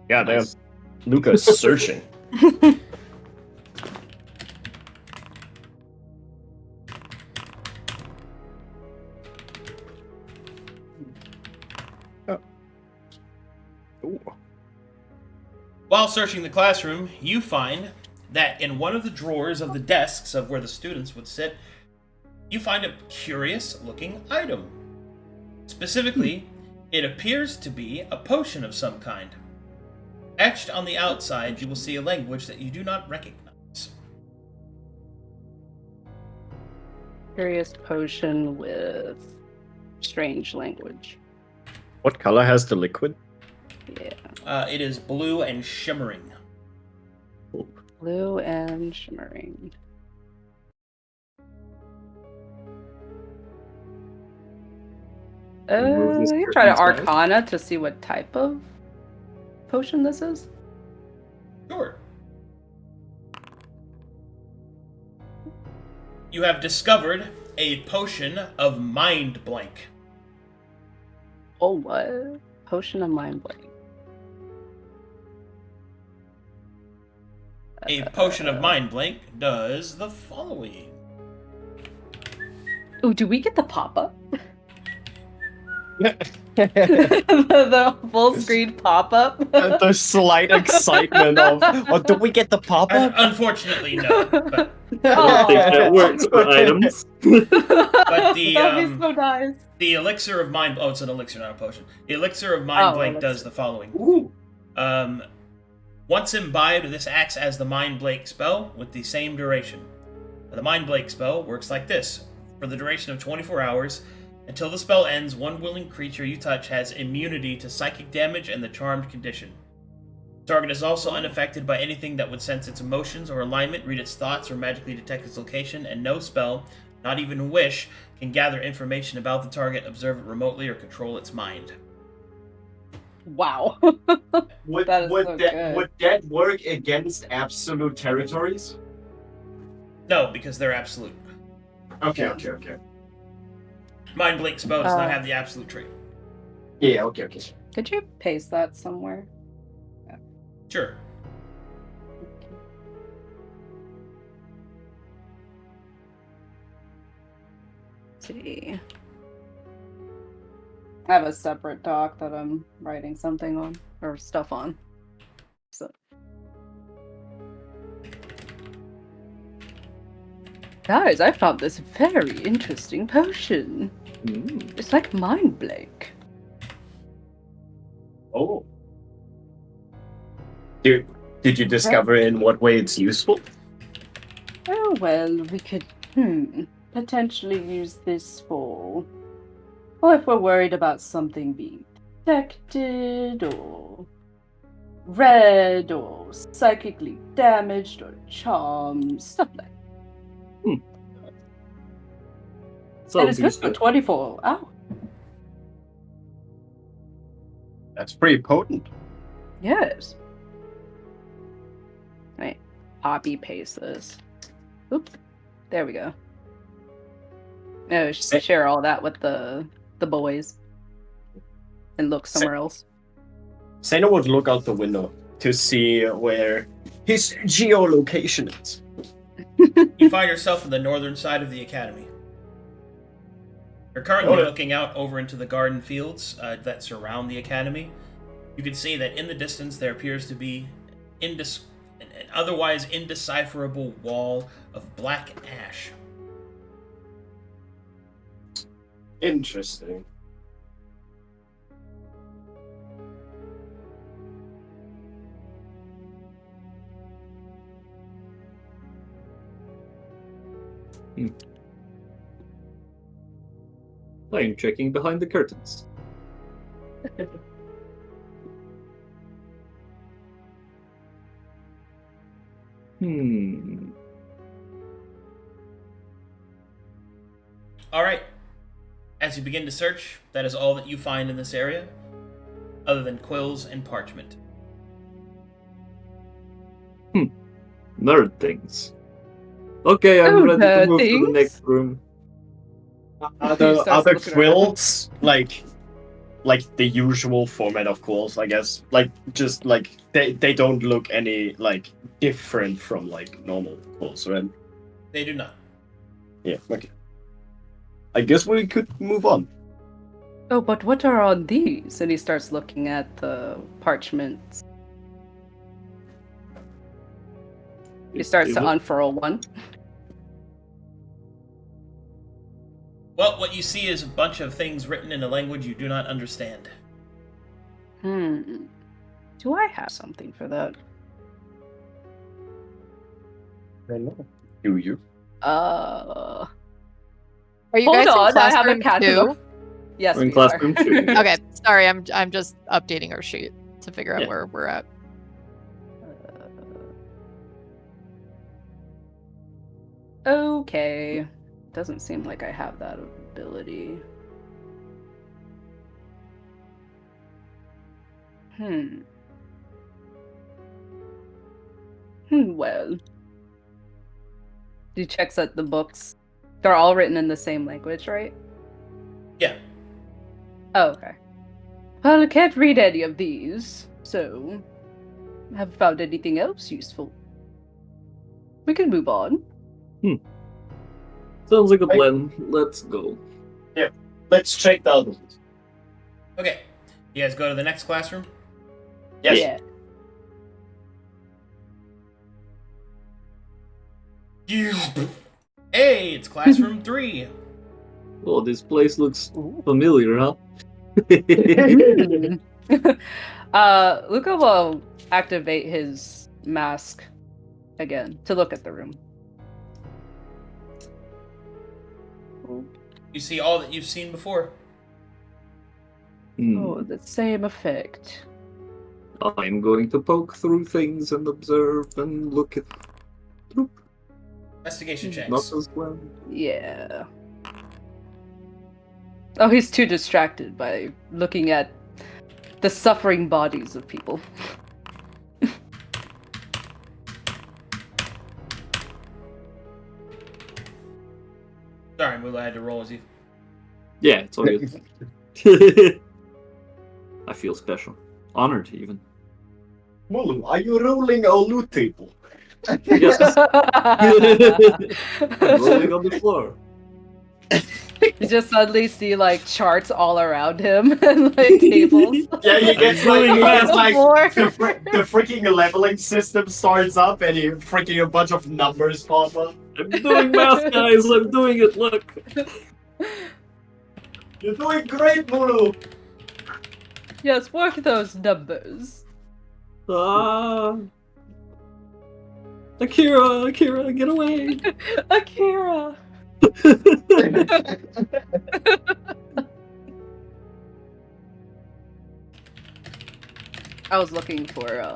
Goddamn. Luka's searching. Ooh. While searching the classroom, you find that in one of the drawers of the desks of where the students would sit, you find a curious-looking item. Specifically, it appears to be a potion of some kind. Etched on the outside, you will see a language that you do not recognize. Curious potion with strange language. What color has the liquid? Yeah. It is blue and shimmering. Blue and shimmering. Remove this You try to curtain's guys. Arcana to see what type of potion this is? Sure. You have discovered a potion of mind blank. Oh, what? Potion of mind blank. A potion of mind blank does the following. Oh, do we get the pop-up? the full screen pop up. The slight excitement of, oh, do we get the pop-up? Unfortunately, no. But, I don't think that works for items. but the That'd be so nice. the elixir of mind. Oh, it's an elixir, not a potion. The elixir of mind blank elixir. does the following. Ooh. Once imbibed, this acts as the mind blank spell with the same duration. The mind blank spell works like this: for the duration of 24 hours. Until the spell ends, one willing creature you touch has immunity to psychic damage and the charmed condition. The target is also unaffected by anything that would sense its emotions or alignment, read its thoughts, or magically detect its location, and no spell, not even wish, can gather information about the target, observe it remotely, or control its mind. Wow. Would That is so good. would that work against absolute territories? No, because they're absolute. Okay. Mind Blink spell does not have the absolute trait. Yeah, okay. Could you paste that somewhere? Sure. Let's see. I have a separate doc that I'm writing something on, or stuff on. So. Guys, I found this very interesting potion. It's like mind blank. Oh. Did you discover in what way it's useful? Oh, well, we could, potentially use this for... Or if we're worried about something being detected, or read, or psychically damaged, or charmed, stuff like that. And it's good for 24 hours. That's pretty potent. Yes. Right. Copy paste this. Oops. There we go. No, share all that with the boys. And look somewhere else. Seino would look out the window to see where his geolocation is. You find yourself on the northern side of the academy. You're currently looking out over into the garden fields that surround the academy. You can see that in the distance there appears to be an otherwise indecipherable wall of black ash. Interesting. I'm checking behind the curtains. Alright. As you begin to search, that is all that you find in this area, other than quills and parchment. Nerd things. Okay, I'm ready to move to the next room. Are the quills like the usual format of quills, I guess? Like just like they don't look any like different from like normal quills, right? They do not. Yeah, okay. I guess we could move on. Oh, but what are on these? And he starts looking at the parchments. He starts to unfurl one. Well, what you see is a bunch of things written in a language you do not understand. Do I have something for that? I know. Do you? Are you Hold guys on, in I have a classroom cat. too? Yes, We're in we classroom are. 2. Okay, sorry, I'm just updating our sheet to figure out where we're at. Okay. Doesn't seem like I have that ability. Well. He checks at the books. They're all written in the same language, right? Yeah. Oh, okay. Well, I can't read any of these, so haven't found anything else useful. We can move on. Sounds like a plan. Let's go. Yeah, let's check the others. Okay. You guys go to the next classroom? Yes. Yeah. Hey, it's classroom 3. Oh, this place looks familiar, huh? Luka will activate his mask again to look at the room. You see all that you've seen before. Oh, the same effect. I'm going to poke through things and observe and look at. Investigation checks. Not as well. Yeah. Oh, he's too distracted by looking at the suffering bodies of people. Sorry, Mulu, I had to roll as you. Yeah, it's all good. I feel special. Honored, even. Mulu, are you rolling a loot table? Yes. I'm rolling on the floor. You just suddenly see like charts all around him and like tables. Yeah, you get Floor. the freaking leveling system starts up and you freaking a bunch of numbers pop up. I'm doing math, guys. I'm doing it. Look. You're doing great, Mulu. Yes, work those numbers. Akira, get away. Akira. I was looking for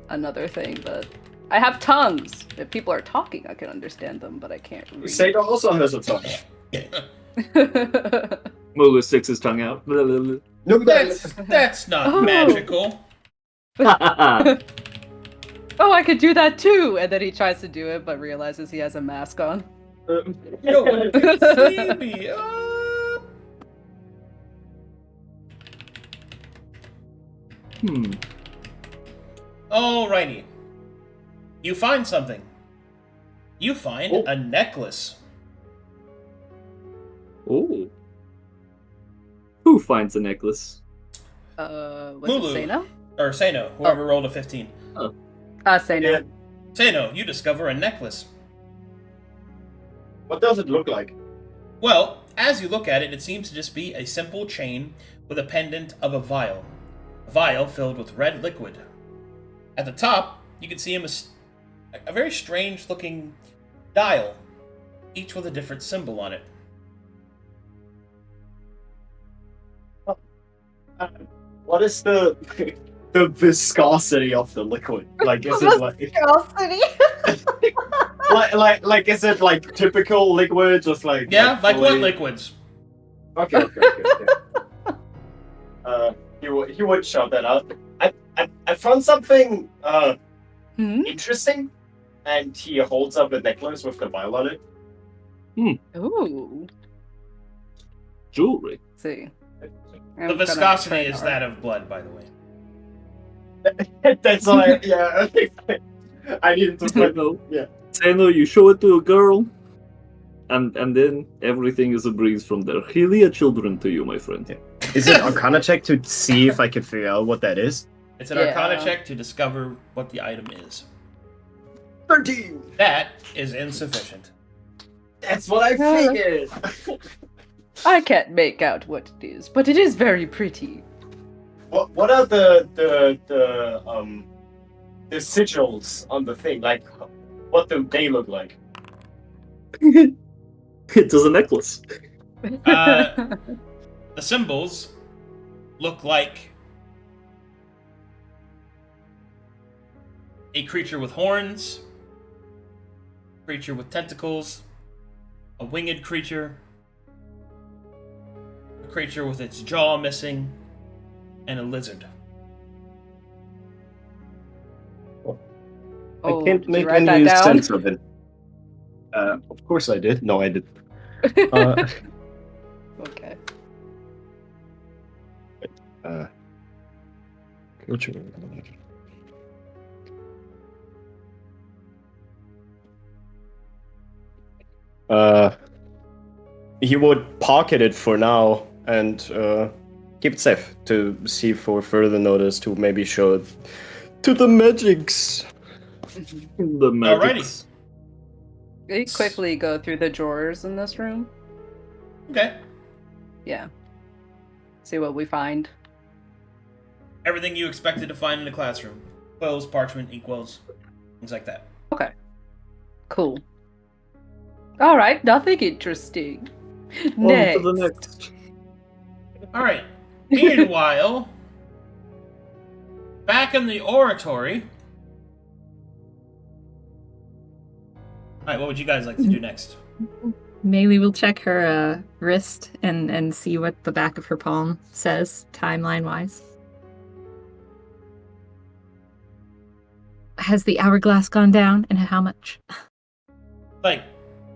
another thing, but I have tongues. If people are talking, I can understand them, but I can't read. Seino also has a tongue. Mulu sticks his tongue out. No, That's not magical. Oh, I could do that too! And then he tries to do it, but realizes he has a mask on. No one can see me. Alrighty. You find something. You find a necklace. Oh. Who finds a necklace? Was Mulu. it Seino? Or Seino, whoever rolled a 15. Seino. Yeah. Seino, you discover a necklace. What does it look like? Well, as you look at it, it seems to just be a simple chain with a pendant of a vial. A vial filled with red liquid. At the top, you can see a very strange looking dial, each with a different symbol on it. What is the viscosity of the liquid? Like, is it like like is it like typical liquid, just like Yeah, like what fully- liquids? Okay. He would shout that out. I found something interesting, and he holds up a necklace with the vial on it. Ooh. Jewelry. Let's see. The viscosity is that of blood, by the way. That's like, yeah. I needed to put, yeah. Seino, you show it to a girl, and then everything is a breeze from there. Helia children to you, my friend. Yeah. Is it Arcana check to see if I can figure out what that is? It's an Arcana check to discover what the item is. 13! That is insufficient. That's what I figured! I can't make out what it is, but it is very pretty. What are the sigils on the thing? Like, what do they look like? It is a necklace. The symbols look like a creature with horns, a creature with tentacles, a winged creature, a creature with its jaw missing, and a lizard. Oh, I can't did you make write that any down? sense of it. Of course I did. No, I didn't. Okay. He would pocket it for now and keep it safe to see for further notice to maybe show it to the magics. The magics. We quickly go through the drawers in this room. Okay. Yeah. See what we find. Everything you expected to find in the classroom. Quills, parchment, inkwells, things like that. Okay. Cool. Alright, nothing interesting. Next. On to the next. Alright. Meanwhile, back in the oratory. Alright, what would you guys like to do next? Maelie will check her wrist and see what the back of her palm says, timeline-wise. Has the hourglass gone down, and how much? Like,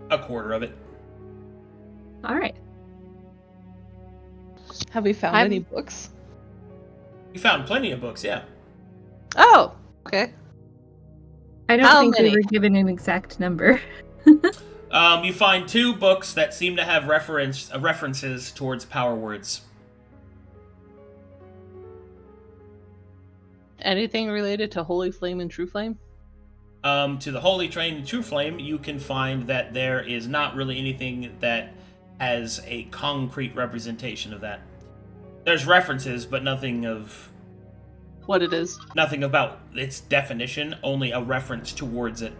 a quarter of it. All right. Have we found any books? You found plenty of books, yeah. Oh, okay. I don't How think many? we were given an exact number. You find 2 books that seem to have references towards power words. Anything related to Holy Flame and True Flame? To the Holy Train and True Flame, you can find that there is not really anything that has a concrete representation of that. There's references, but nothing of What it is? nothing about its definition, only a reference towards it.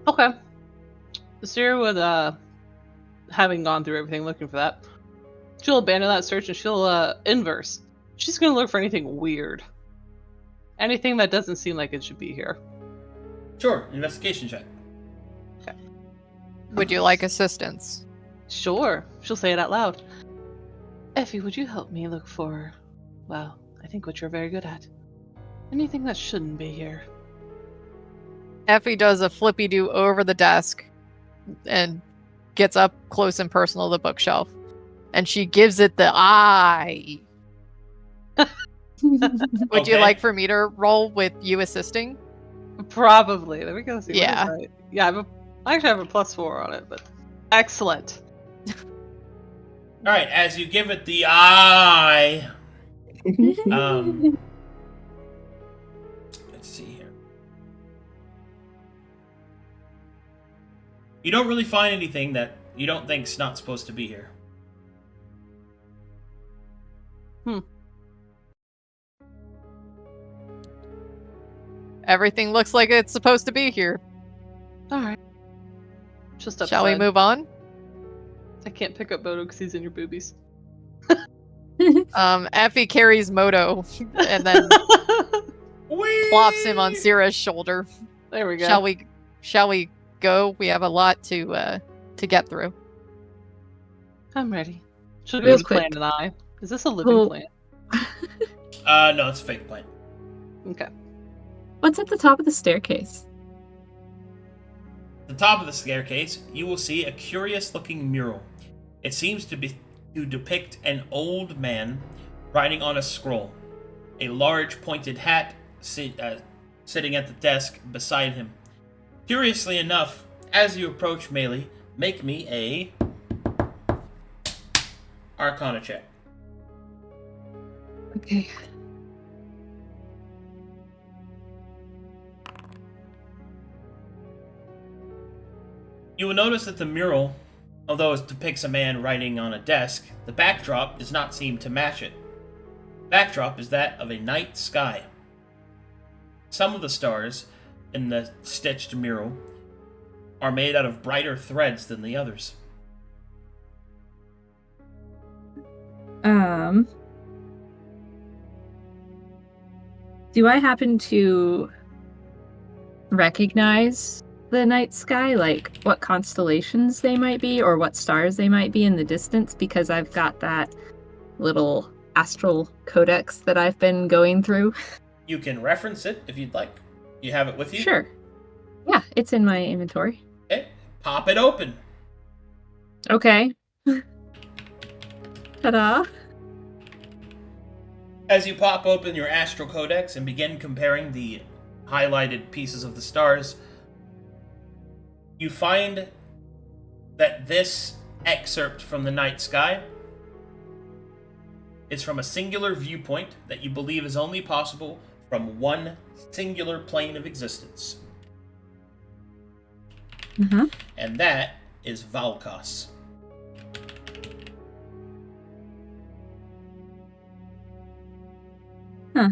Okay. Sera would, having gone through everything looking for that, she'll abandon that search and she'll, inverse. She's gonna look for anything weird. Anything that doesn't seem like it should be here. Sure, investigation check. Would you like assistance? Sure. She'll say it out loud. Effie, would you help me look for, well, I think what you're very good at. Anything that shouldn't be here. Effie does a flippy-do over the desk and gets up close and personal to the bookshelf. And she gives it the eye. Would you Okay. like for me to roll with you assisting? Probably. Let me go see. Yeah. What is that? Yeah, I actually have a +4 on it, but excellent. Alright, as you give it the eye, let's see here. You don't really find anything that you don't think's not supposed to be here. Everything looks like it's supposed to be here. Alright. Just upset. Shall we move on? I can't pick up Bodo because he's in your boobies. Effie carries Moto and then plops him on Sera's shoulder. There we go. Shall we go? We have a lot to get through. I'm ready. Should Real we quick. plant an eye? Is this a living Oh. plant? No, it's a fake plant. Okay. What's at the top of the staircase? At the top of the staircase, you will see a curious-looking mural. It seems to depict an old man writing on a scroll. A large pointed hat sitting at the desk beside him. Curiously enough, as you approach Maelie, make me a Arcana check. Okay. You will notice that the mural, although it depicts a man writing on a desk, the backdrop does not seem to match it. The backdrop is that of a night sky. Some of the stars in the stitched mural are made out of brighter threads than the others. Do I happen to recognize the night sky? Like what constellations they might be or what stars they might be in the distance? Because I've got that little astral codex that I've been going through. You can reference it if you'd like. You have it with you? Sure. Yeah, it's in my inventory. Okay. Pop it open. Okay. Ta-da. As you pop open your astral codex and begin comparing the highlighted pieces of the stars, you find that this excerpt from the night sky is from a singular viewpoint that you believe is only possible from one singular plane of existence. Mm-hmm. And that is Valkos. Huh.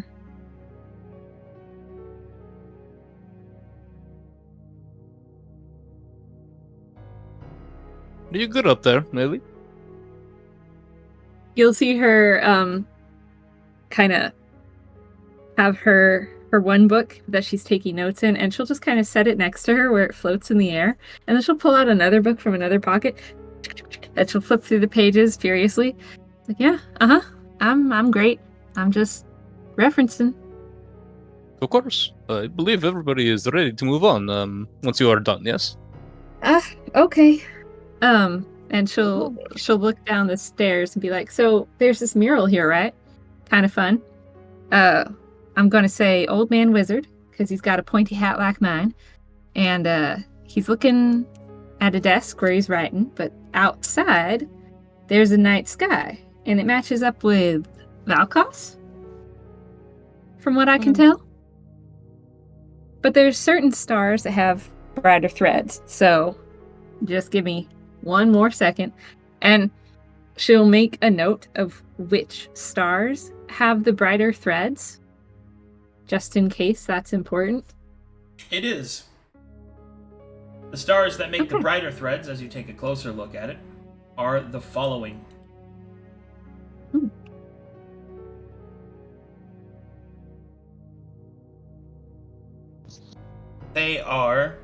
Are you good up there, Maelie? You'll see her kind of have her one book that she's taking notes in, and she'll just kind of set it next to her where it floats in the air, and then she'll pull out another book from another pocket, and she'll flip through the pages furiously. It's like, yeah, I'm great. I'm just referencing. Of course. I believe everybody is ready to move on. Once you are done, yes? Okay. And she'll look down the stairs and be like, so there's this mural here, right? Kind of fun. I'm gonna say old man wizard, because he's got a pointy hat like mine. And he's looking at a desk where he's writing, but outside there's a night sky, and it matches up with Valkos, from what I can tell. But there's certain stars that have brighter threads, so just give me one more second, and she'll make a note of which stars have the brighter threads, just in case that's important. It is. The stars that make the brighter threads, as you take a closer look at it, are the following. They are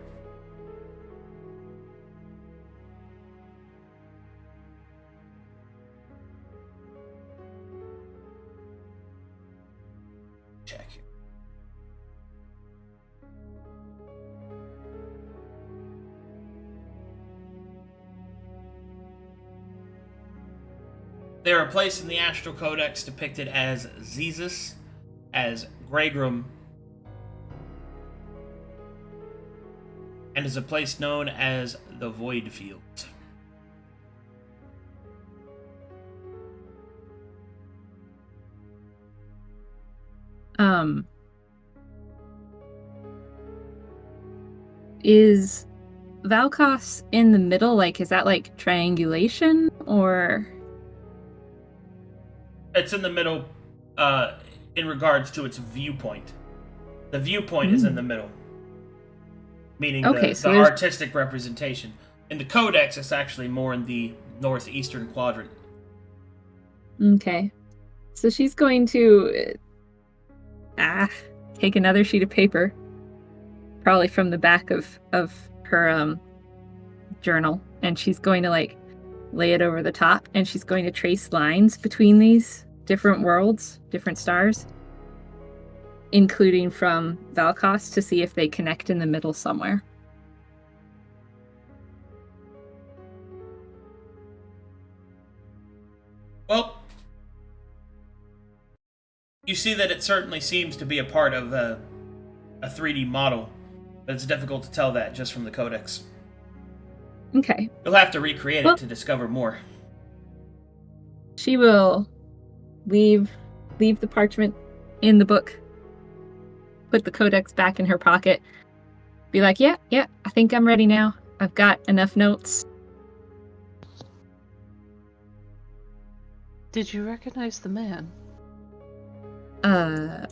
check here. They are placed in the Astral Codex depicted as Zezus, as Greygrim, and is a place known as the Void Field. Is Valkos in the middle? Like, is that like triangulation, or? It's in the middle, in regards to its viewpoint. The viewpoint is in the middle. Meaning the artistic representation. In the Codex, it's actually more in the northeastern quadrant. Okay. So she's going to take another sheet of paper, probably from the back of her journal, and she's going to like lay it over the top, and she's going to trace lines between these different worlds, different stars, including from Valkos, to see if they connect in the middle somewhere. Well, you see that it certainly seems to be a part of a 3D model, but it's difficult to tell that just from the Codex. Okay. You'll have to recreate it to discover more. She will leave the parchment in the book, put the Codex back in her pocket, be like, yeah, I think I'm ready now. I've got enough notes. Did you recognize the man?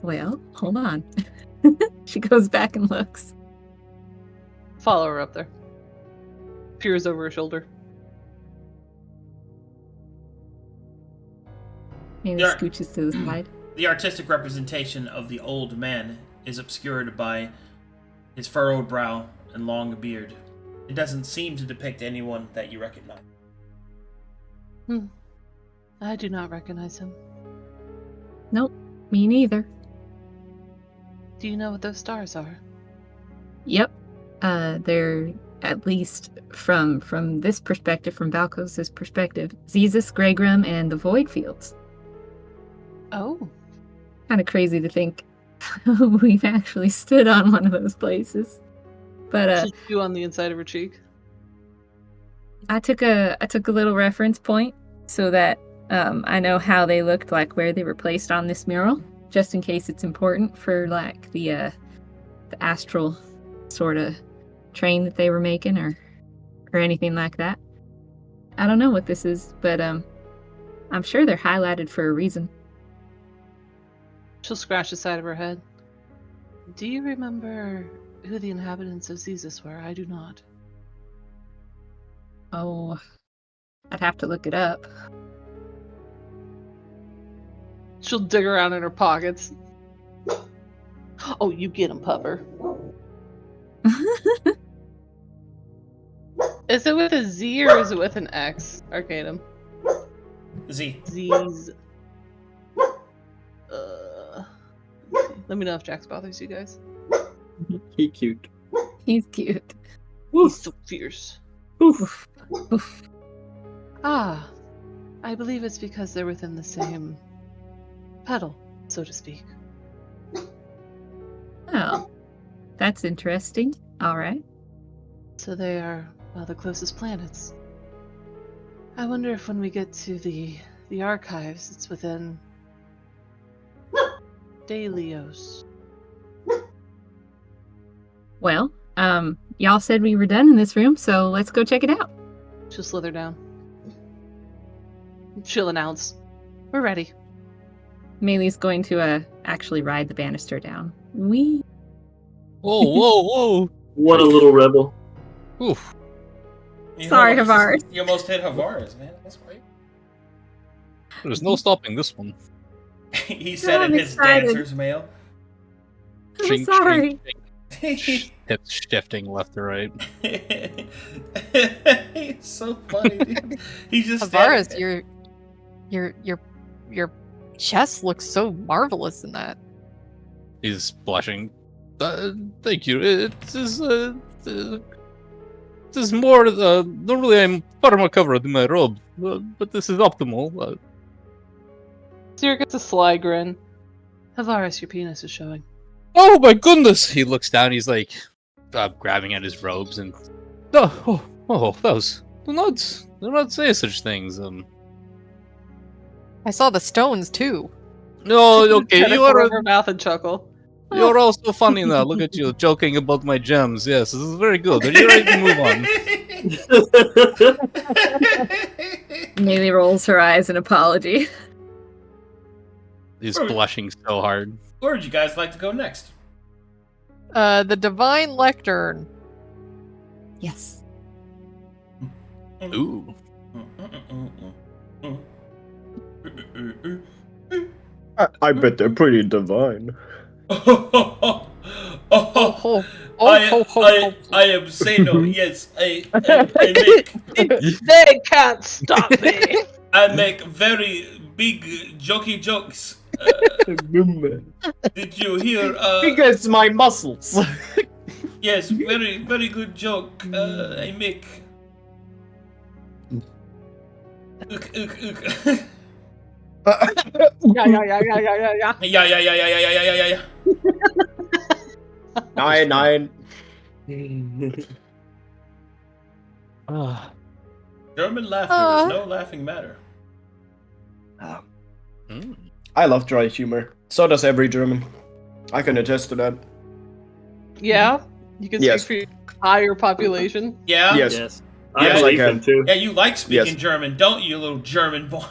Well, hold on. She goes back and looks. Follow her up there. Peers over her shoulder. And he scooches to the side. The artistic representation of the old man is obscured by his furrowed brow and long beard. It doesn't seem to depict anyone that you recognize. I do not recognize him. Nope, me neither. Do you know what those stars are? Yep. They're, at least from this perspective, from Valkos' perspective, Zezus, Greygrim, and the Void Fields. Oh. Kind of crazy to think we've actually stood on one of those places. But She'll chew on the inside of her cheek. I took a little reference point so that I know how they looked, like where they were placed on this mural, just in case it's important for like the astral sort of train that they were making, or anything like that. I don't know what this is, but I'm sure they're highlighted for a reason. She'll scratch the side of her head. Do you remember who the inhabitants of Xezus were? I do not. Oh, I'd have to look it up. She'll dig around in her pockets. Oh, you get him, Pupper. Is it with a Z or is it with an X, Arcadum? Z. Z's. Let me know if Jax bothers you guys. He cute. He's cute. He's so fierce. Oof. Oof. Ah, I believe it's because they're within the same petal, so to speak. Oh, that's interesting. All right. So they are, well, the closest planets. I wonder if when we get to the archives, it's within Delios. Well, y'all said we were done in this room, so let's go check it out. She'll slither down. She'll announce, "We're ready." Maelie's going to actually ride the banister down. Wee. Whoa, whoa, whoa! What a little rebel. Oof. Sorry, Harvaris. You almost hit Harvaris, man. That's great. There's no stopping this one. He said I'm in his excited. dancer's mail. I'm Chink, sorry. Hips shifting left to right. He's so funny, dude. He's just Harvaris, standing your chest looks so marvelous in that. He's blushing. Thank you. It is more. Normally, I'm far more covered in my robe, but this is optimal. Sera gets a sly grin. Harvaris, your penis is showing. Oh my goodness! He looks down. He's like grabbing at his robes and. Oh, that was. Do not say such things. I saw the stones too. No, okay. Tentacle in her mouth and chuckle. You're also funny now. Look at you joking about my gems. Yes, this is very good. Are you ready to move on? Maelie rolls her eyes in apology. He's blushing so hard. Where would you guys like to go next? The Divine Lectern. Yes. Ooh. I bet they're pretty divine. Oh, I am Seino. Yes, I make They can't stop me. I make very big jokey jokes. Did you hear? Because my muscles. Yes, very very good joke. I make. Yeah. Yeah. 9. German laughter is no laughing matter. I love dry humor. So does every German. I can attest to that. Yeah? You can Yes. speak for your entire population? Yeah. Yes. Yes. Yeah, I like believe him too. Yeah, you like speaking Yes. German, don't you, little German boy?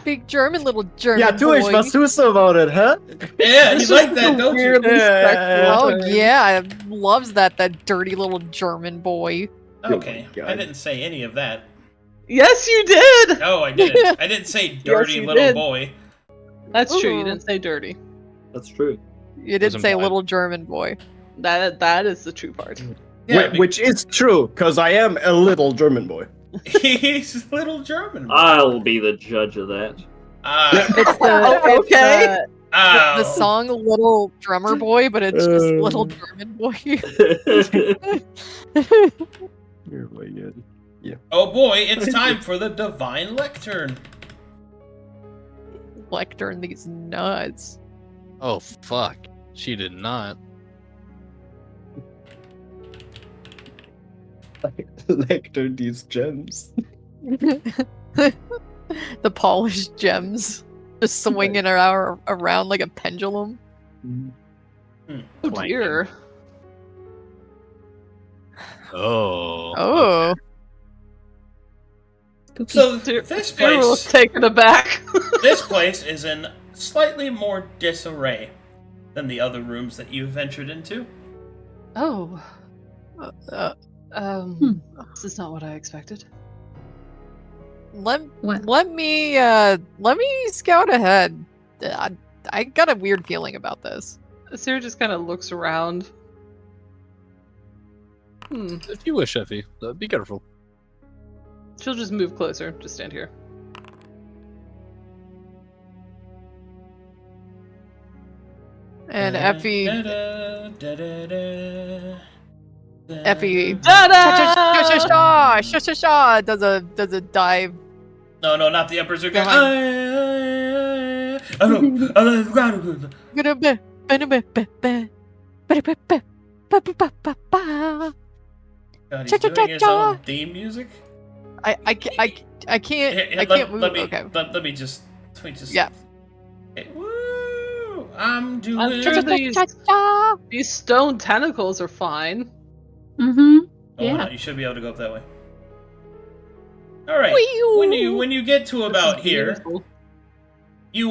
big German little German Yeah, du boy. ich was tust du about it, huh? Yeah, you like that, don't you? Weirdly sexual. Oh yeah, loves that dirty little German boy. Okay, Oh my God. I didn't say any of that. Yes, you did! No, I didn't. I didn't say dirty you little did. boy. That's true, you Ooh. didn't say dirty. That's true. You did Was say implied. little German boy. That is the true part. Yeah, Which is true, because I am a little German boy. he's a little German boy. I'll be the judge of that. It's Oh, okay. the song Little Drummer Boy, but it's just Little German Boy. Oh my God. Oh boy, it's time for the Divine Lectern. Lectern these nuts. Oh fuck! She did not. Lecter these gems. The polished gems just swinging around like a pendulum. Oh dear. Oh. Oh. So Dear- this Dear was place, taken aback. this place is in slightly more disarray than the other rooms that you've ventured into. Oh. Uh, This is not what I expected. let What? me scout ahead. I got a weird feeling about this. Sera just kind of looks around. If you wish, Effie, be careful. She'll just move closer. Just stand here. And Effie Ta-da! sha does a dive. No, not the Emperor's Return. God, he's doing his own theme music. I can't Here, move. Okay. Let me just. Yeah. Okay, woo! I'm doing. I'm sure these stone tentacles are fine. Mm-hmm. Oh, Yeah. no, you should be able to go up that way. All right. Whee-oo. When you get to about This is here, beautiful. you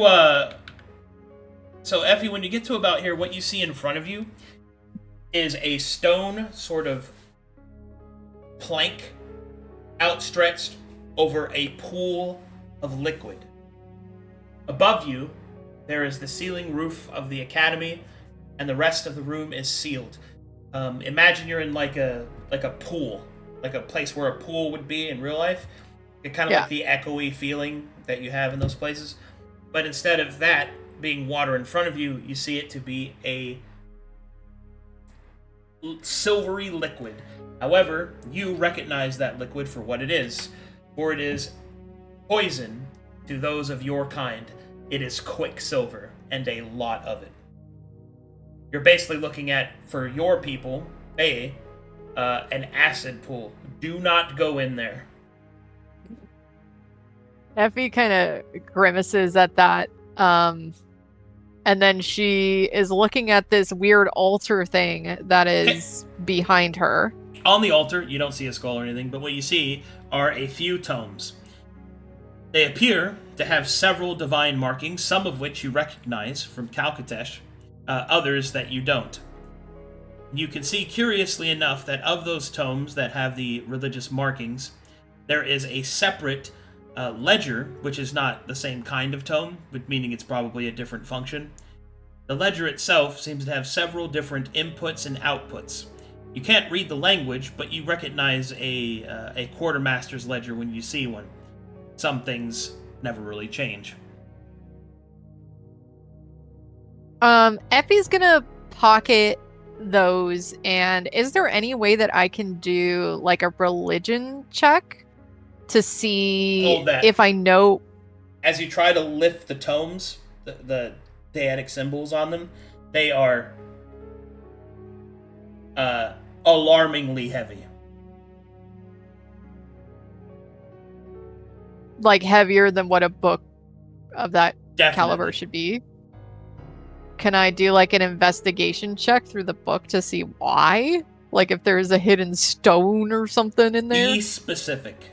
So Effie, when you get to about here, what you see in front of you is a stone sort of plank outstretched over a pool of liquid. Above you, there is the ceiling roof of the academy, and the rest of the room is sealed. Imagine you're in like a pool, like a place where a pool would be in real life. It's kind of like the echoey feeling that you have in those places. But instead of that being water in front of you, you see it to be a silvery liquid. However, you recognize that liquid for what it is, for it is poison to those of your kind. It is quicksilver, and a lot of it. You're basically looking at, for your people, an acid pool. Do not go in there. Effie kind of grimaces at that, and then she is looking at this weird altar thing that is behind her. On the altar, you don't see a skull or anything, but what you see are a few tomes. They appear to have several divine markings, some of which you recognize from Calcatesh, others that you don't. You can see, curiously enough, that of those tomes that have the religious markings, there is a separate ledger, which is not the same kind of tome, but meaning it's probably a different function. The ledger itself seems to have several different inputs and outputs. You can't read the language, but you recognize a quartermaster's ledger when you see one. Some things never really change. Effie's gonna pocket those, and is there any way that I can do like a religion check to see Hold that. if I know? As you try to lift the tomes, the deitic symbols on them, they are alarmingly heavy. Like heavier than what a book of that Definitely. caliber should be. Can I do like an investigation check through the book to see why? Like if there's a hidden stone or something in there? Be specific.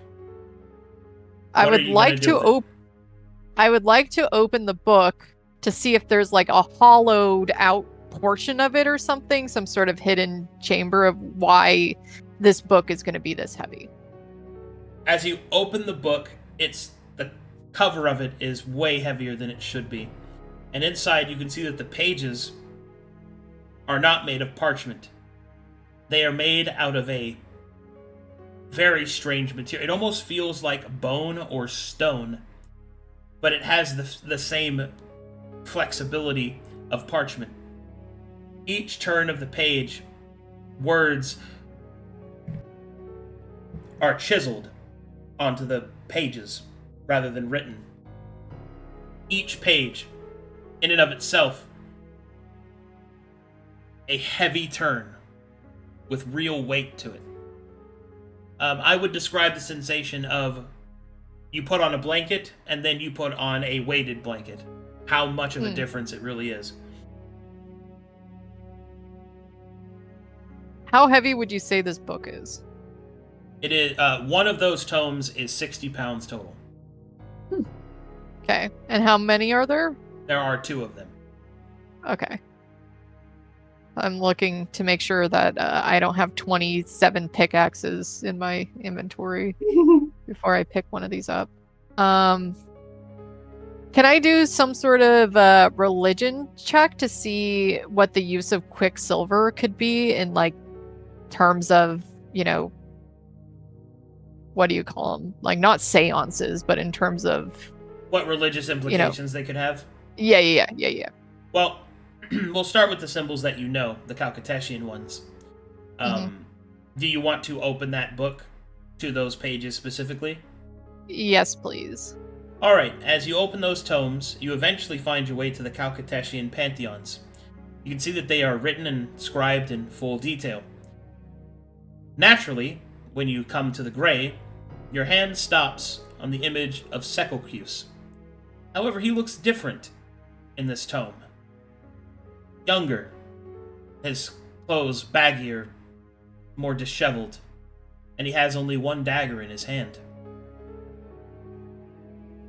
I What would are you like gonna do to with it? I would like to open the book to see if there's like a hollowed out portion of it or something, some sort of hidden chamber of why this book is going to be this heavy. As you open the book, the cover of it is way heavier than it should be. And inside you can see that the pages are not made of parchment. They are made out of a very strange material. It almost feels like bone or stone, but it has the same flexibility of parchment. Each turn of the page, words are chiseled onto the pages rather than written. Each page, in and of itself, a heavy turn with real weight to it. I would describe the sensation of You put on a blanket, and then you put on a weighted blanket. How much of a difference it really is. How heavy would you say this book is? It is one of those tomes is 60 pounds total. Okay. And how many are there? There are 2 of them. Okay. I'm looking to make sure that I don't have 27 pickaxes in my inventory before I pick one of these up. Can I do some sort of religion check to see what the use of quicksilver could be in, like, terms of, you know, what do you call them? Like, not seances, but in terms of... What religious implications they could have? Yeah. Well, we'll start with the symbols that you know, the Calcatessian ones. Do you want to open that book to those pages specifically? Yes, please. Alright, as you open those tomes, you eventually find your way to the Calcatessian pantheons. You can see that they are written and scribed in full detail. Naturally, when you come to the Grey, your hand stops on the image of Sreggop. However, he looks different in this tome. Younger, his clothes baggier, more disheveled, and he has only one dagger in his hand.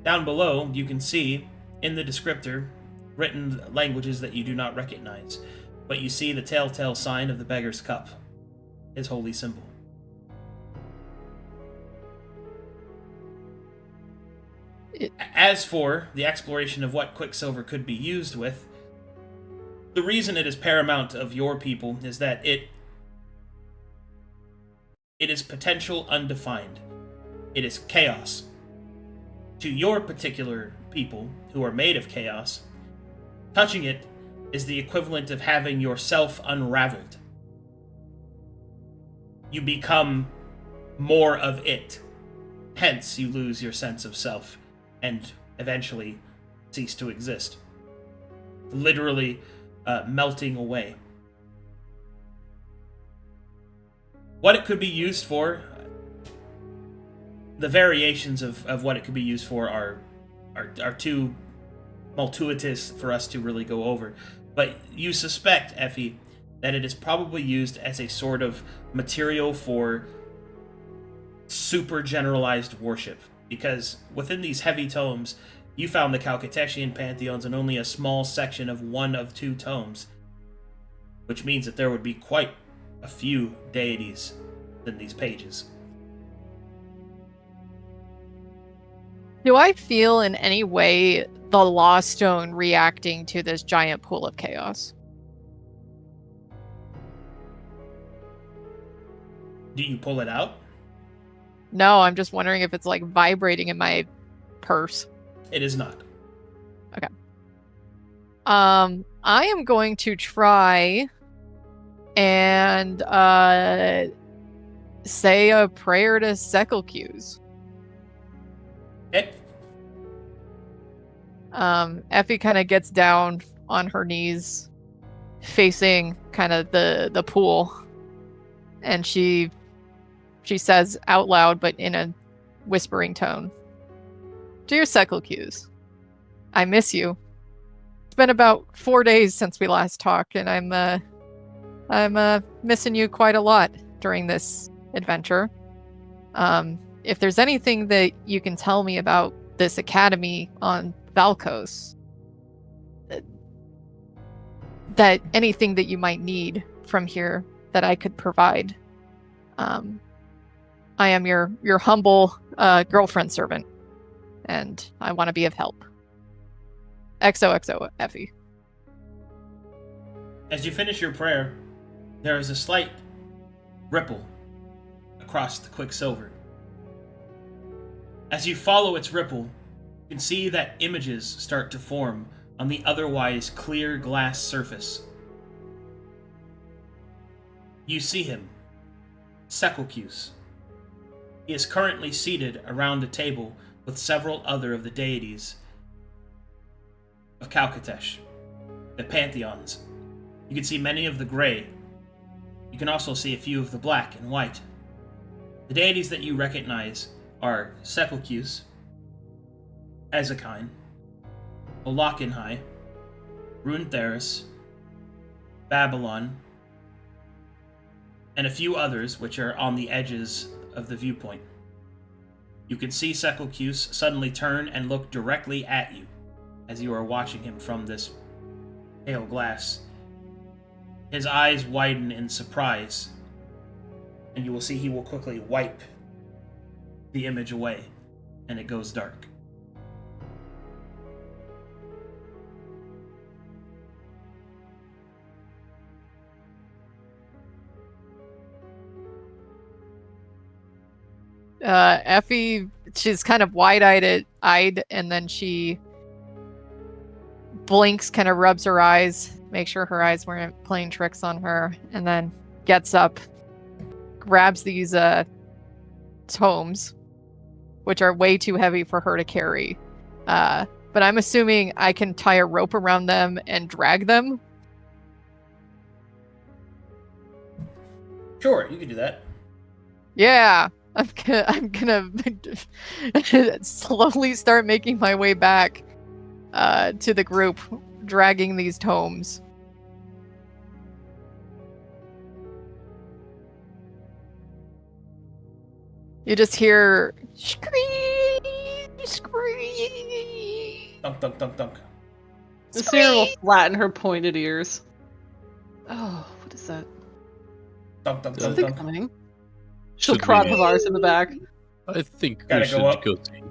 Down below, you can see, in the descriptor, written languages that you do not recognize, but you see the telltale sign of the Beggar's Cup, his holy symbol. As for the exploration of what Quicksilver could be used with, the reason it is paramount of your people is that it is potential undefined. It is chaos. To your particular people, who are made of chaos, touching it is the equivalent of having yourself unraveled. You become more of it. Hence, you lose your sense of self, and eventually cease to exist. Literally melting away. What it could be used for, the variations of what it could be used for are too multitudinous for us to really go over. But you suspect, Effie, that it is probably used as a sort of material for super generalized worship. Because within these heavy tomes, you found the Calcatessian pantheons in only a small section of one of 2 tomes, which means that there would be quite a few deities in these pages. Do I feel in any way the Lost Stone reacting to this giant pool of chaos? Do you pull it out? No, I'm just wondering if it's like vibrating in my purse. It is not. Okay. I am going to try and say a prayer to Sreggop. Okay. Effie kind of gets down on her knees, facing kind of the pool, and she says out loud, but in a whispering tone, "Dear Sreggop, I miss you. It's been about 4 days since we last talked, and I'm missing you quite a lot during this adventure. If there's anything that you can tell me about this academy on Valkos, that anything that you might need from here that I could provide, I am your humble girlfriend servant, and I want to be of help. XOXO, Effie." As you finish your prayer, there is a slight ripple across the Quicksilver. As you follow its ripple, you can see that images start to form on the otherwise clear glass surface. You see him, Sreggop. He is currently seated around a table with several other of the deities of Calcatesh, the pantheons. You can see many of the gray. You can also see a few of the black and white. The deities that you recognize are Sreggop, Ezekine, Olakinhai, Runetheris, Babylon, and a few others which are on the edges of the viewpoint. You can see Sekelcuse suddenly turn and look directly at you as you are watching him from this pale glass. His eyes widen in surprise, and you will see he will quickly wipe the image away, and it goes dark. Effie, she's kind of wide-eyed, and then she blinks, kind of rubs her eyes, make sure her eyes weren't playing tricks on her, and then gets up, grabs these tomes, which are way too heavy for her to carry. But I'm assuming I can tie a rope around them and drag them. Sure, you can do that. Yeah. I'm gonna slowly start making my way back to the group, dragging these tomes. You just hear scream, scream. Dunk, dunk, dunk, dunk. Sera will flatten her pointed ears. Oh, what is that? Dunk, dunk, dunk, Something dunk. coming. She'll Should prod we- Harvaris in the back. I think Gotta we should go up. go see.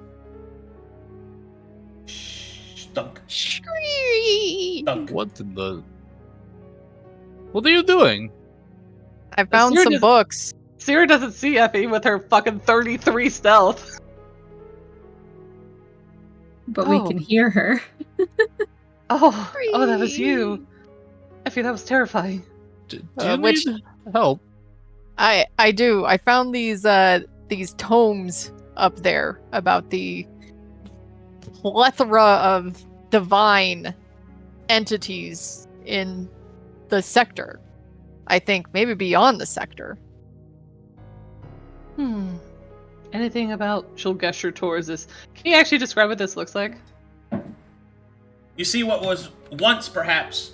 Shh, dunk, Scream. dunk. What in the... What are you doing? I found Sera some just- books. Sera doesn't see Effie with her fucking 33 stealth. But we Oh. can hear her. Oh, that was you. Effie, that was terrifying. Do you Which- need help? I do. I found these tomes up there about the plethora of divine entities in the sector. I think maybe beyond the sector. Anything about... She'll gesture towards this. Can you actually describe what this looks like? You see what was once perhaps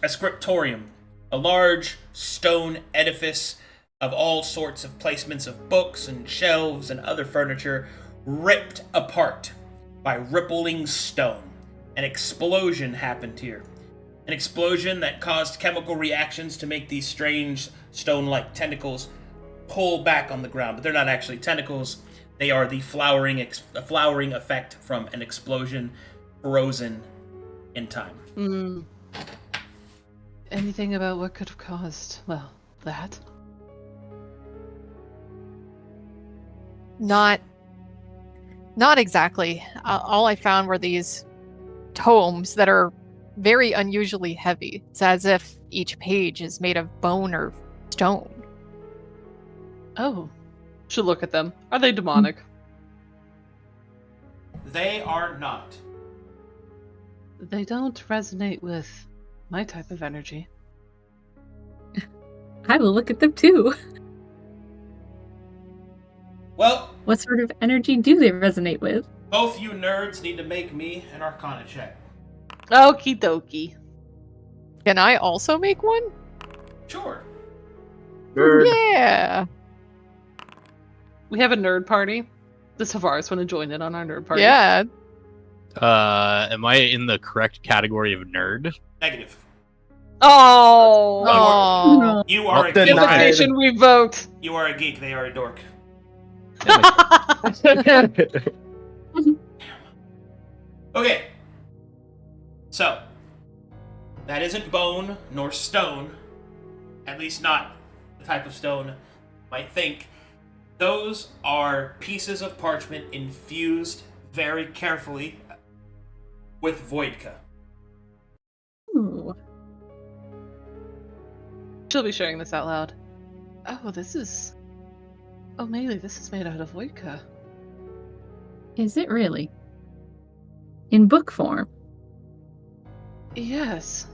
a scriptorium, a large stone edifice of all sorts of placements of books and shelves and other furniture ripped apart by rippling stone. An explosion happened here. An explosion that caused chemical reactions to make these strange stone-like tentacles pull back on the ground, but they're not actually tentacles. They are the flowering effect from an explosion frozen in time. Anything about what could have caused, well, that? Not exactly. All I found were these tomes that are very unusually heavy. It's as if each page is made of bone or stone. Oh. She'll look at them. Are they demonic? They are not. They don't resonate with my type of energy. I will look at them too. Well, What sort of energy do they resonate with? both you nerds need to make me an Arcana check. Okie dokie. Can I also make one? Sure. Nerd. Yeah. We have a nerd party. Does Harvaris want to join in on our nerd party? Yeah. Am I in the correct category of nerd? Negative. Oh! Oh. You are a Denied. geek. Invitation revoked. You are a geek. They are a dork. Okay. So, that isn't bone nor stone. At least not the type of stone you might think. Those are pieces of parchment infused very carefully with Voidka. Ooh. She'll be sharing this out loud. Oh, this is... Oh, Maelie, this is made out of Luka. Is it really? In book form? Yes.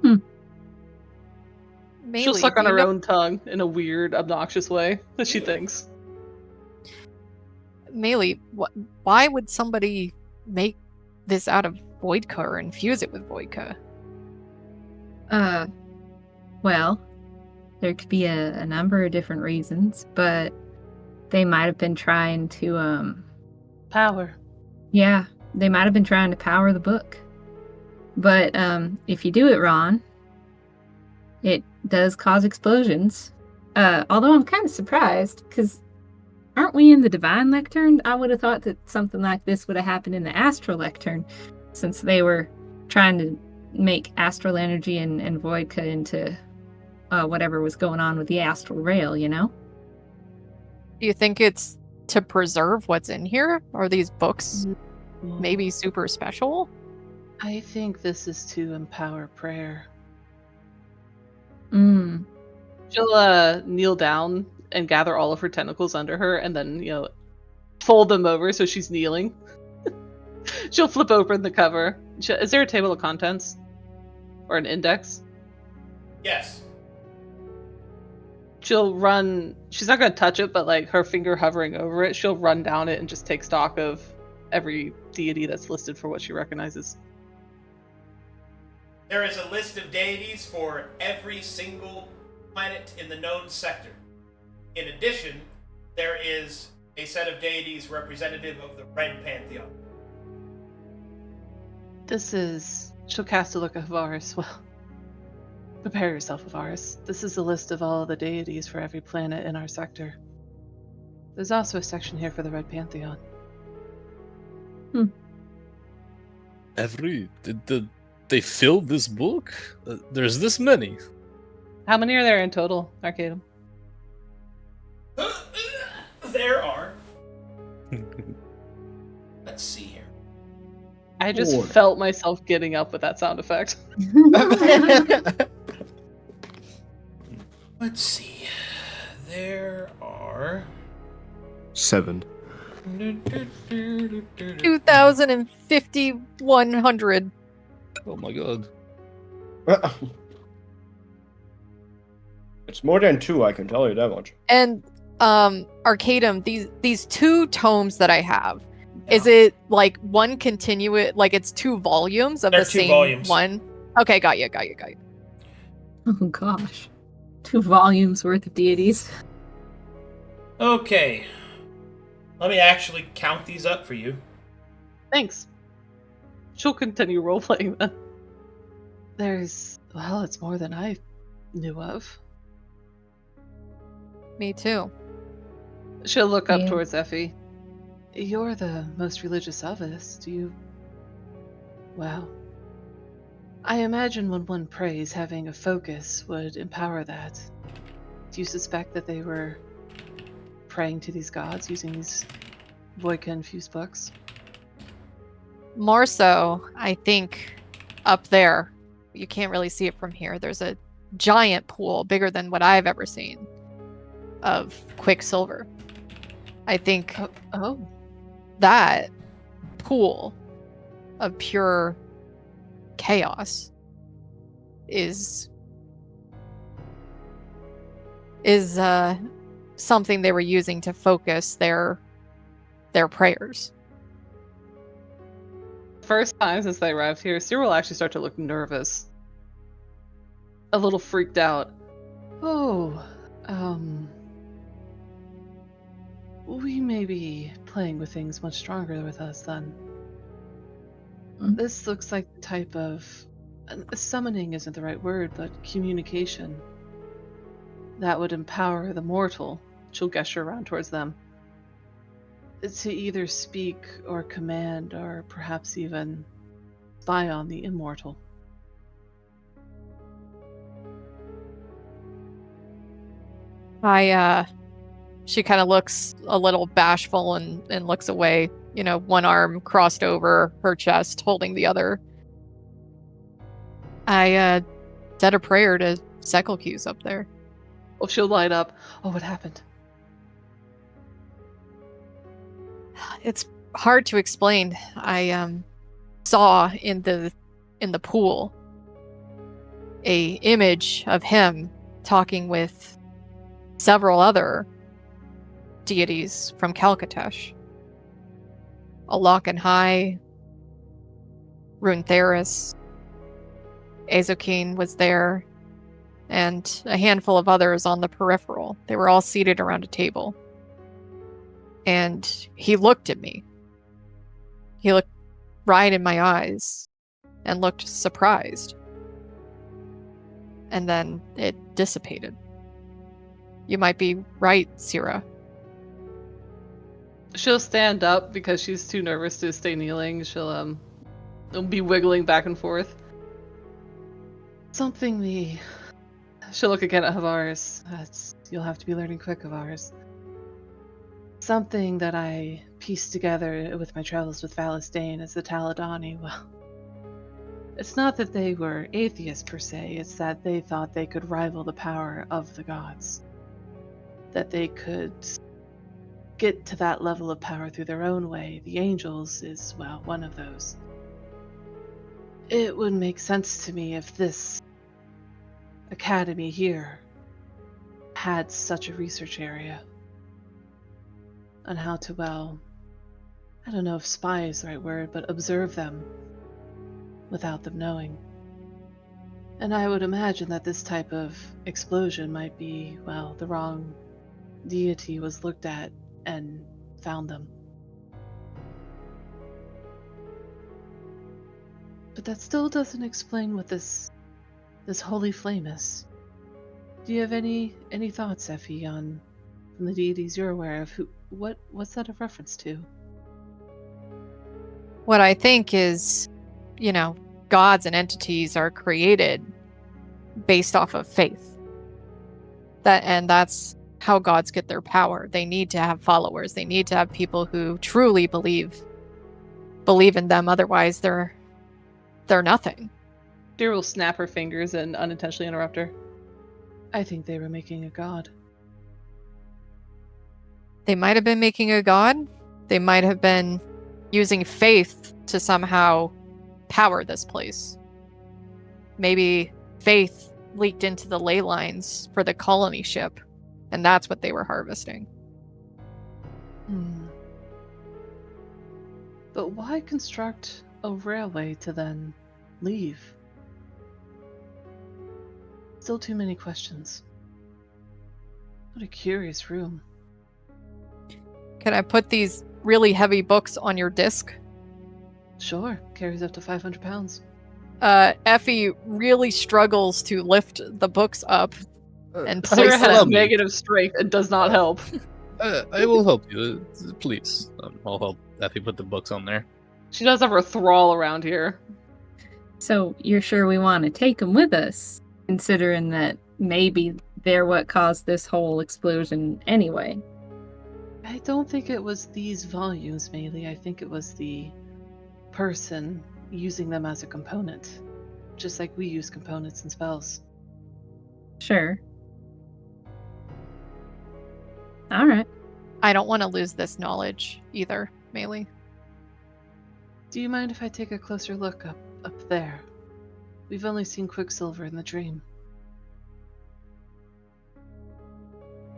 Maelie, She'll suck do on you her know- own tongue in a weird, obnoxious way that she thinks. Maelie, why would somebody make this out of Voidka or infuse it with Voidka? Well, there could be a number of different reasons, but they might have been trying to, Power. Yeah, they might have been trying to power the book. But, if you do it wrong, it does cause explosions. Although I'm kind of surprised, because aren't we in the Divine Lectern? I would have thought that something like this would have happened in the Astral Lectern, since they were trying to make astral energy and Voidka into whatever was going on with the astral rail, you know? Do you think it's to preserve what's in here? Are these books maybe super special? I think this is to empower prayer. She'll kneel down and gather all of her tentacles under her and then, fold them over so she's kneeling. She'll flip open the cover. Is there a table of contents? Or an index? Yes. She'll run... She's not going to touch it, but like her finger hovering over it, she'll run down it and just take stock of every deity that's listed for what she recognizes. There is a list of deities for every single planet in the known sector. In addition, there is a set of deities representative of the Red Pantheon. This is... She'll cast a look at Harvaris. Well, prepare yourself, Harvaris. This is a list of all the deities for every planet in our sector. There's also a section here for the Red Pantheon. Did they fill this book? There's this many. How many are there in total, Arcadum? There are. Let's see here. I just felt myself getting up with that sound effect. Let's see. There are 7. 2,100. Oh my god. It's more than 2, I can tell you that much. And Arcadum, these 2 tomes that I have, is it like one continuous, like it's 2 volumes of They're the 2 same volumes. one? Okay, got you. Oh gosh. 2 volumes worth of deities. Okay. Let me actually count these up for you. Thanks. She'll continue role-playing then. It's more than I knew of. Me too. She'll look up Yeah. towards Effie. You're the most religious of us. Do you... Well... I imagine when one prays, having a focus would empower that. Do you suspect that they were praying to these gods using these Voidka-infused books? More so, I think, up there. You can't really see it from here. There's a giant pool, bigger than what I've ever seen, of Quicksilver. I think that pool of pure chaos is something they were using to focus their prayers. First time since they arrived here, Sera will actually start to look nervous. A little freaked out. We may be playing with things much stronger with us then. This looks like the type of... summoning isn't the right word, but communication. That would empower the mortal. She'll gesture around towards them. To either speak or command or perhaps even spy on the immortal. She kind of looks a little bashful and looks away, one arm crossed over her chest, holding the other. I said a prayer to Sekelq's up there. Oh, she'll light up. Oh, what happened? It's hard to explain. I saw in the pool a image of him talking with several other deities from Kalkatesh. Alakan High, Runetheris, Azokine was there, and a handful of others on the peripheral. They were all seated around a table. And he looked at me. He looked right in my eyes and looked surprised. And then it dissipated. You might be right, Sera. She'll stand up because she's too nervous to stay kneeling. She'll be wiggling back and forth. She'll look again at Harvaris. You'll have to be learning quick, Harvaris. Something that I pieced together with my travels with Valisdane as the Taladani. Well, it's not that they were atheists per se, it's that they thought they could rival the power of the gods. That they could get to that level of power through their own way. The angels is, well, one of those. It would make sense to me if this academy here had such a research area on how to, well, I don't know if spy is the right word, but observe them without them knowing. And I would imagine that this type of explosion might be, well, the wrong deity was looked at and found them. But that still doesn't explain what this holy flame is. Do you have any thoughts, Effie, on from the deities you're aware of? What's that a reference to? What I think is, gods and entities are created based off of faith. That's how gods get their power. They need to have followers. They need to have people who truly believe in them. Otherwise, they're nothing. Deer will snap her fingers and unintentionally interrupt her. I think they were making a god. They might have been making a god. They might have been using faith to somehow power this place. Maybe faith leaked into the ley lines for the colony ship, and that's what they were harvesting. But why construct a railway to then leave? Still too many questions. What a curious room. Can I put these really heavy books on your disc? Sure, carries up to 500 pounds. Effie really struggles to lift the books up and place Sera has them. negative strength and does not help. I will help you, please. I'll help Effie put the books on there. She does have her thrall around here. So you're sure we want to take them with us, considering that maybe they're what caused this whole explosion anyway? I don't think it was these volumes, Maelie. I think it was the person using them as a component. Just like we use components and spells. Sure. Alright. I don't want to lose this knowledge either, Maelie. Do you mind if I take a closer look up there? We've only seen Quicksilver in the dream.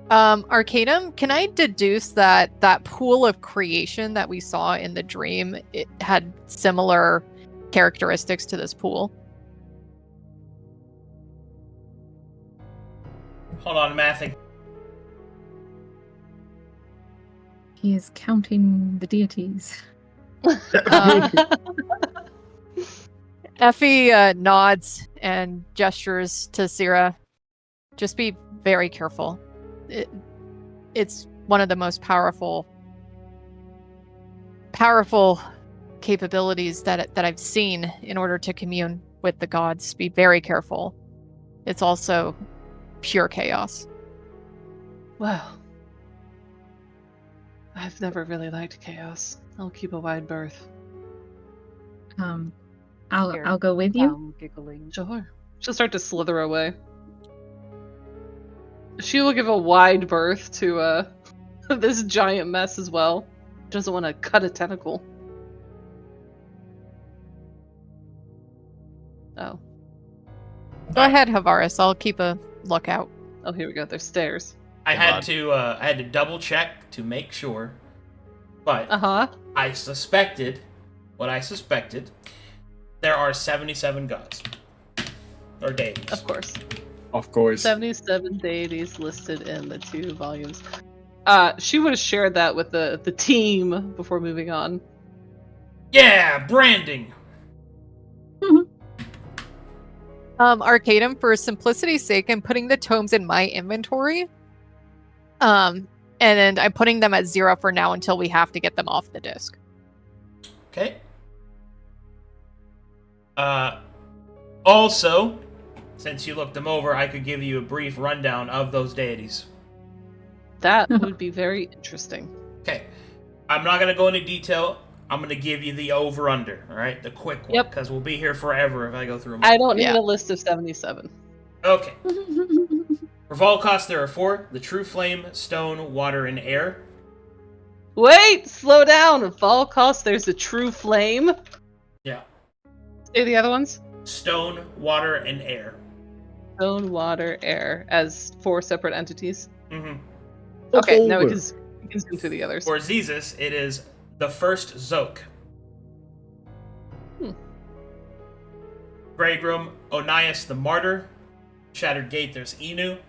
Arcadum, can I deduce that that pool of creation that we saw in the dream, it had similar characteristics to this pool? Hold on, mathing. He is counting the deities. Effie nods and gestures to Sera. Just be very careful. It's one of the most powerful capabilities that I've seen in order to commune with the gods. Be very careful. It's also pure chaos. Well, I've never really liked chaos. I'll keep a wide berth. I'll go with you. Giggling. Sure. She'll start to slither away. She will give a wide berth to this giant mess as well. Doesn't want to cut a tentacle. Oh. Go ahead, Harvaris. I'll keep a lookout. Oh, here we go. There's stairs. I had to double check to make sure, but I suspected what I suspected. There are 77 gods. Or deities. Of course. Of course. 77 deities listed in the 2 volumes. She would have shared that with the team before moving on. Yeah, branding. Arcadum, for simplicity's sake, I'm putting the tomes in my inventory. And then I'm putting them at 0 for now until we have to get them off the disc. Okay. Also, since you looked them over, I could give you a brief rundown of those deities. That would be very interesting. Okay. I'm not going to go into detail. I'm going to give you the over-under, all right? The quick one, because we'll be here forever if I go through them. I don't need a list of 77. Okay. For Volcos, there are 4. The True Flame, Stone, Water, and Air. Wait! Slow down! Volcos, there's a True Flame. Yeah. Say the other ones? Stone, Water, and Air. Stone, Water, Air, as 4 separate entities? Mm-hmm. Okay, now we can zoom through the others. For Zizis, it is the first Zoke. Greygroom, Onias the Martyr. Shattered Gate, there's Inu.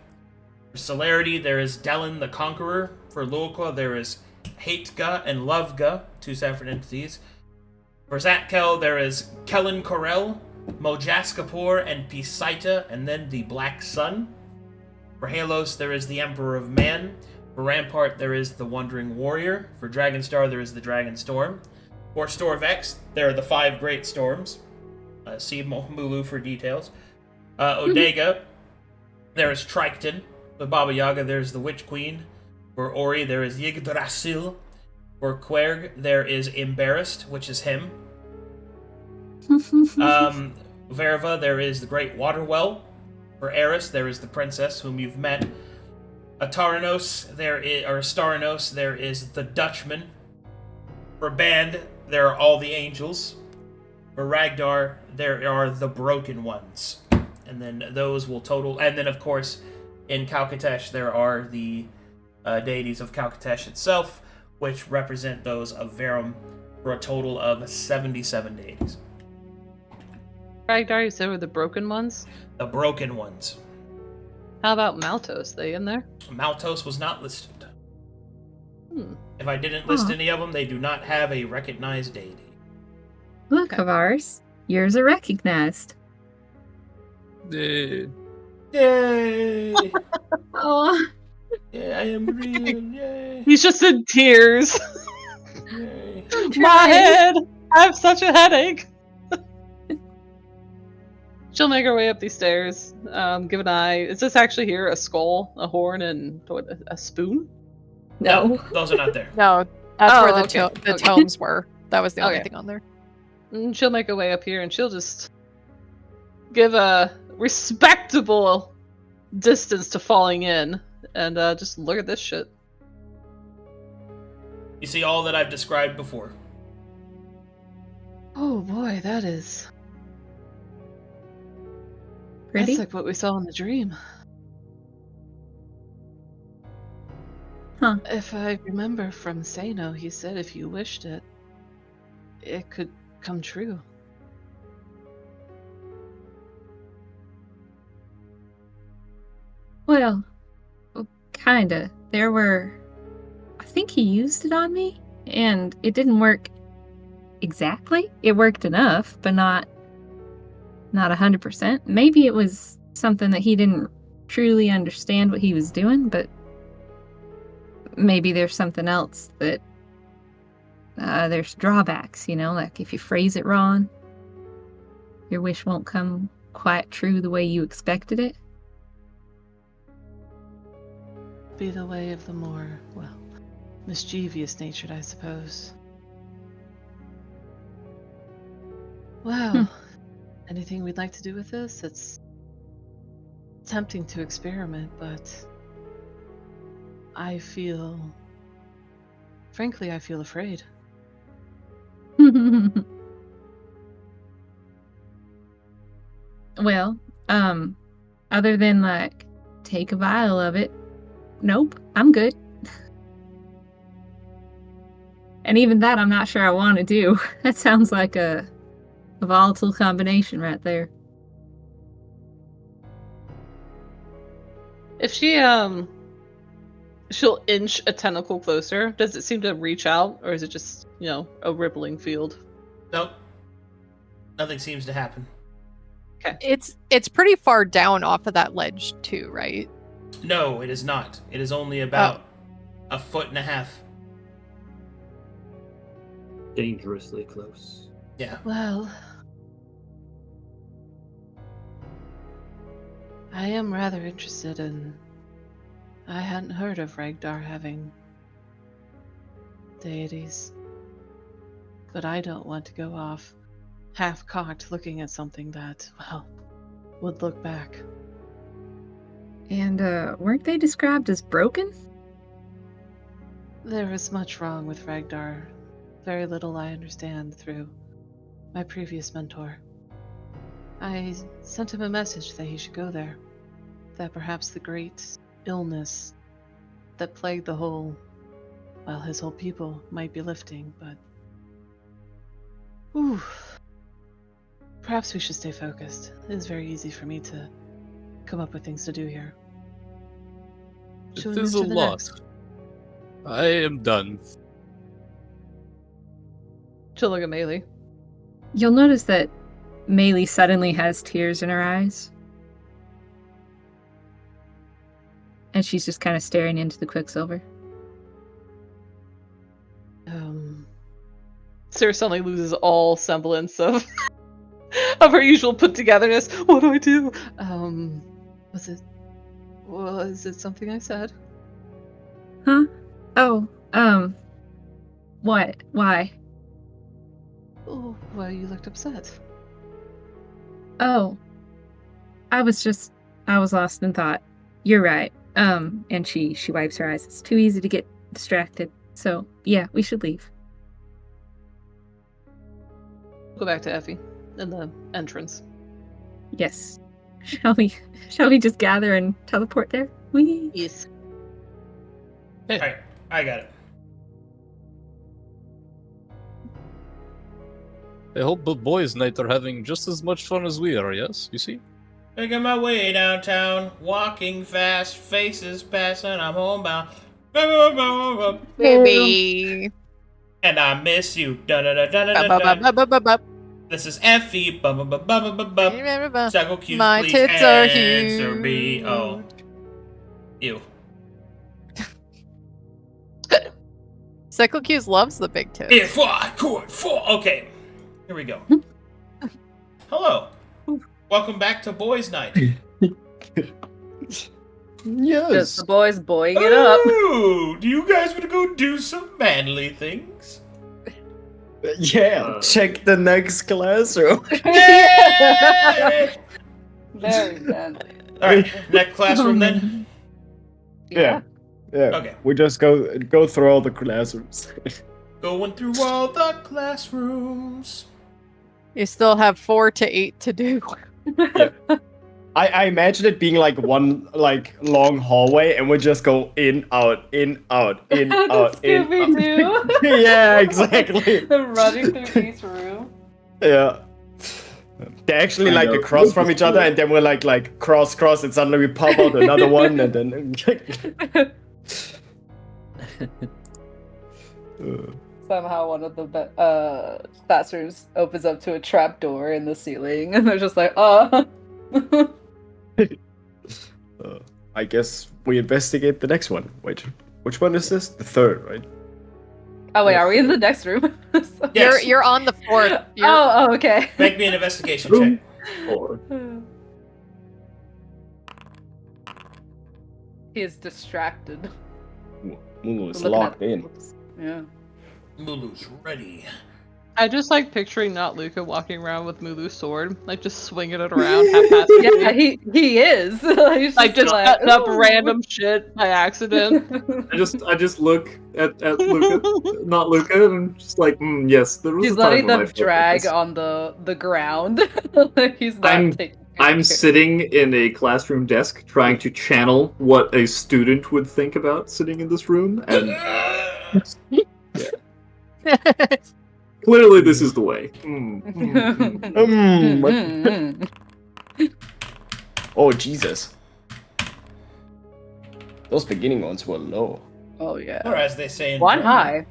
For Celerity, there is Delin the Conqueror. For Luka, there is Hatega and Lovega, 2 separate entities. For Zatkel, there is Kellen Corel, Mojaskapur, and Pisaita, and then the Black Sun. For Halos, there is the Emperor of Man. For Rampart, there is the Wandering Warrior. For Dragonstar, there is the Dragon Storm. For Storvex, there are the 5 Great Storms. See Mulu for details. Odega, there is Triton. For Baba Yaga, there is the Witch Queen. For Ori, there is Yggdrasil. For Querg, there is Embarrassed, which is him. Verva, there is the Great Waterwell. For Eris, there is the Princess, whom you've met. Ataranos, Staranos, there is the Dutchman. For Band, there are all the angels. For Ragdar, there are the Broken Ones. And then those will total... And then, of course, in Kalkatesh, there are the deities of Kalkatesh itself, which represent those of Verum, for a total of 77 deities. Ragdar, you said were the Broken Ones? The Broken Ones. How about Maltos? They in there? Maltos was not listed. If I didn't list any of them, they do not have a recognized deity. Look, Harvaris, yours are recognized. Yay. Yay! Oh, Yeah, I am real. Yay! He's just in tears. Yay! My head! I have such a headache. She'll make her way up these stairs. Give an eye. Is this actually here a skull, a horn, and a spoon? no. Those are not there. No, that's where okay. the tomes were. That was the only Okay. thing on there. And she'll make her way up here, and she'll just give a respectable distance to falling in, and just look at this shit. You see all that I've described before. Oh boy, that is... Pretty? That's like what we saw in the dream. Huh. If I remember from Seino, he said if you wished it, it could come true. Well, kinda. I think he used it on me, and it didn't work exactly. It worked enough, but not 100%. Maybe it was something that he didn't truly understand what he was doing, but maybe there's something else that there's drawbacks, like if you phrase it wrong, your wish won't come quite true the way you expected it. Be the way of the more, well, mischievous natured, I suppose. Well, anything we'd like to do with this? It's tempting to experiment, but frankly, I feel afraid. Well, other than take a vial of it, nope, I'm good. And even that I'm not sure I want to do. That sounds like a volatile combination right there. If she'll inch a tentacle closer, does it seem to reach out, or is it just, a rippling field? Nope. Nothing seems to happen. Okay. It's pretty far down off of that ledge too, right? No, it is not. It is only about a foot and a half. Dangerously close. Yeah. Well, I am rather interested in... I hadn't heard of Ragdar having deities. But I don't want to go off half-cocked looking at something that, well, would look back. And, weren't they described as broken? There is much wrong with Ragdar. Very little I understand through my previous mentor. I sent him a message that he should go there. That perhaps the great illness that plagued his whole people might be lifting, but... Ooh. Perhaps we should stay focused. It is very easy for me to come up with things to do here. It Should we is a move to the lot. next? I am done. She'll look at Maelie. You'll notice that Maelie suddenly has tears in her eyes. And she's just kind of staring into the quicksilver. Sera suddenly loses all semblance of of her usual put-togetherness. What do I do? Was it something I said? Huh? Oh, what? Why? Oh, well, you looked upset. Oh. I was lost in thought. You're right. And she wipes her eyes. It's too easy to get distracted. So, yeah, we should leave. Go back to Effie in the entrance. Yes. Shall we just gather and teleport there? Whee! Yes. Hey. Alright, I got it. I hope the boys' night are having just as much fun as we are, yes? You see? Making my way downtown, walking fast, faces passing, I'm homebound. Baby. And I miss you. Da-da-da-da-da-da. This is Effie. Several cues, My please tits are answer huge. me. Oh. Ew. Cyclocuse loves the big tits. If I could fall. Okay. Here we go. Hello. Welcome back to Boys' Night. Just Yes. the boys boying it up. Ooh, do you guys want to go do some manly things? Yeah, check the next classroom. Yay! Very manly. Alright, next classroom then? Yeah. Okay. We just go through all the classrooms. Going through all the classrooms. You still have 4 to 8 to do. I imagine it being like one long hallway, and we just go in, out, in, out, in, out, in. Scooby-Doo. Yeah, exactly. They're running through each room. Yeah. They're actually like across from each other, and then we're like cross, and suddenly we pop out another one, and then. Somehow one of the classrooms opens up to a trap door in the ceiling, and they're just like, I guess we investigate the next one. Wait, which one is this? The third, right? Oh wait, are we in the next room? Yes. You're on the 4th. Oh, okay. Make me an investigation check. Or He is distracted. Mulu is Looking locked at the in. books. Yeah. Mulu's ready. I just like picturing not Luka walking around with Mulu's sword, like just swinging it around haphazardly. Yeah, he is. He's Like just cutting up "Ooh." random shit by accident. I just look at Luka, not Luka, and I'm just like, yes, there was He's a time letting when I them felt drag like this. on the ground. Like, he's not I'm- taking I'm care. sitting in a classroom desk trying to channel what a student would think about sitting in this room, and Clearly, this is the way. Oh, Jesus. Those beginning ones were low. Oh yeah. Or as they say in One German, high.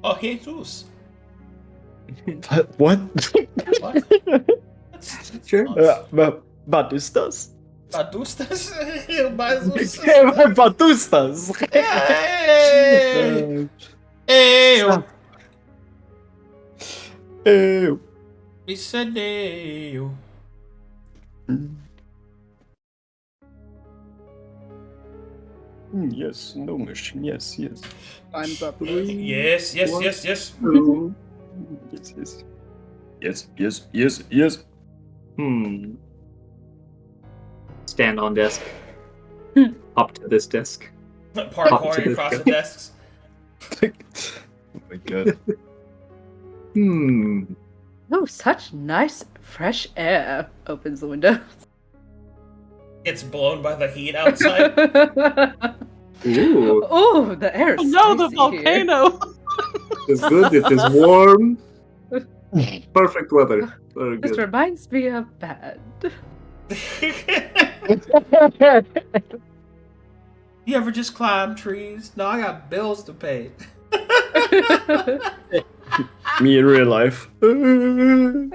Oh, Jesus. What? What? Sure. Batustas. Badustas? Batustas. Ew. Ew. We said ew. Yes, no mission. Yes. Time's up. Yes. Yes. Stand on desk. Up to this desk. Parkouring across the desks. Oh my god. Oh, such nice fresh air. Opens the window. Gets blown by the heat outside. Ooh, Oh, the air is No, the spicy here. volcano. it's good. It is warm. Perfect weather. Very This good. reminds me of bad. You ever just climb trees? No, I got bills to pay. Me in real life. I'm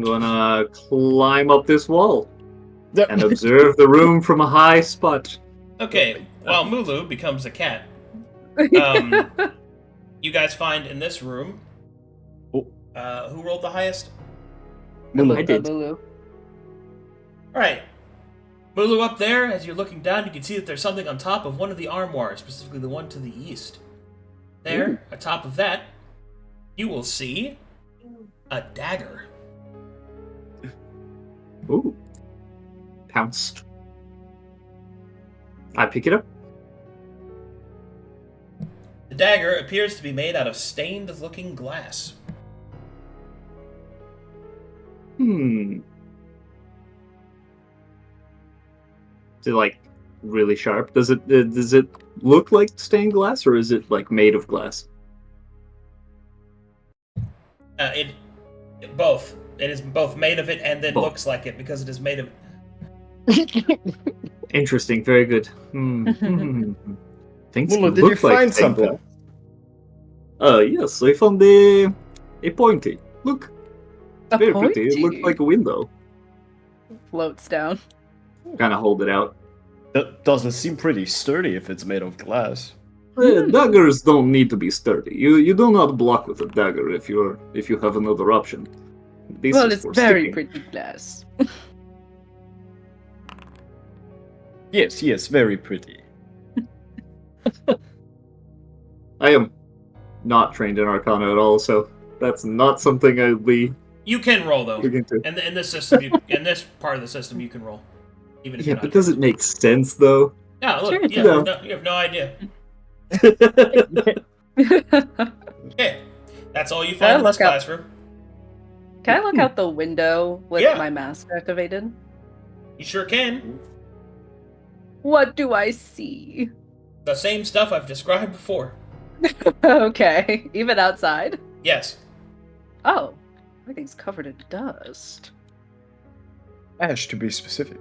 gonna climb up this wall and observe the room from a high spot. Okay, while Mulu becomes a cat, you guys find in this room. Who rolled the highest? I did. Mulu. Alright. Mulu up there, as you're looking down, you can see that there's something on top of one of the armoires, specifically the one to the east. There, atop of that, you will see a dagger. Ooh. Pounce. I pick it up. The dagger appears to be made out of stained-looking glass. Is it like really sharp? Does it look like stained glass, or is it like made of glass? Both. It is both made of it and then Both. looks like it because it is made of. Interesting. Very good. Things Mulu, can did look you find like stained something? glass. Yes, I found a pointy. Look, A very pretty. It looks pointy. like a window. Floats down. Kind of hold it out. That doesn't seem pretty sturdy if it's made of glass. Daggers don't need to be sturdy. You do not block with a dagger if you have another option. This Well, is it's for very sticking. pretty glass. Yes, very pretty. I am not trained in Arcana at all, so that's not something I'd be You can roll though. looking to. In this system, in this part of the system, you can roll, even if Yeah, you're not. but does it make sense though? Yeah, look, Sure, you have no idea. Okay, that's all you Can I find in this look up- classroom. Can I look out the window with Yeah. my mask activated? You sure can. What do I see? The same stuff I've described before. Okay, even outside? Yes. Oh, everything's covered in dust. Ash, to be specific.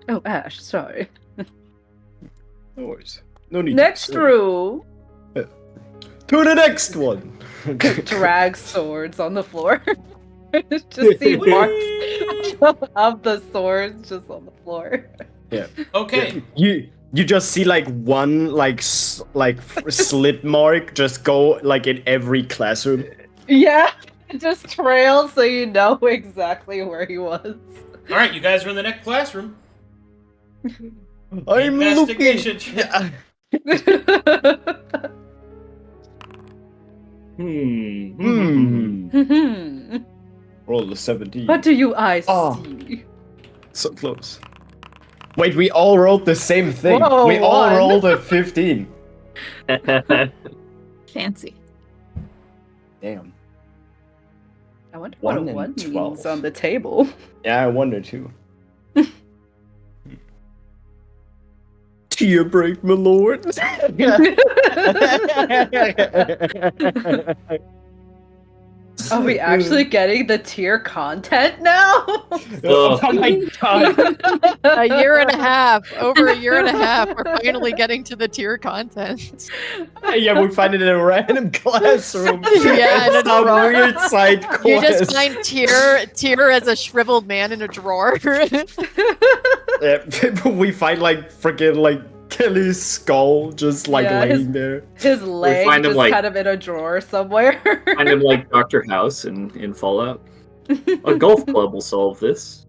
Oh, Ash, sorry. No worries. No need. Next to room, To the next one. drag swords on the floor. Just see marks of the swords just on the floor. Yeah. Okay. You just see like one slit mark just go like in every classroom. Yeah, it just trails so you know exactly where he was. All right, you guys are in the next classroom. I'm Investigation looking. check. Roll the 17. What do you eyes Oh. see? So close. Wait, we all rolled the same thing. Whoa, we all one. rolled a 15. Fancy. Damn. I wonder what a 1 and 1 12. means on the table. Yeah, I wonder too. Tear break, my lord. Are we actually getting the tier content now? Oh my god. A year and a half, over a year and a half, we're finally getting to the tier content. Yeah, we find it in a random classroom. Yeah, in a It's some drawer. weird side quest. You just find Tyr as a shriveled man in a drawer. Yeah, we find like freaking like Kelly's skull just like Yeah, laying there. His leg find him, just like- kind of in a drawer somewhere. Kind of like Dr. House in Fallout. A golf club will solve this.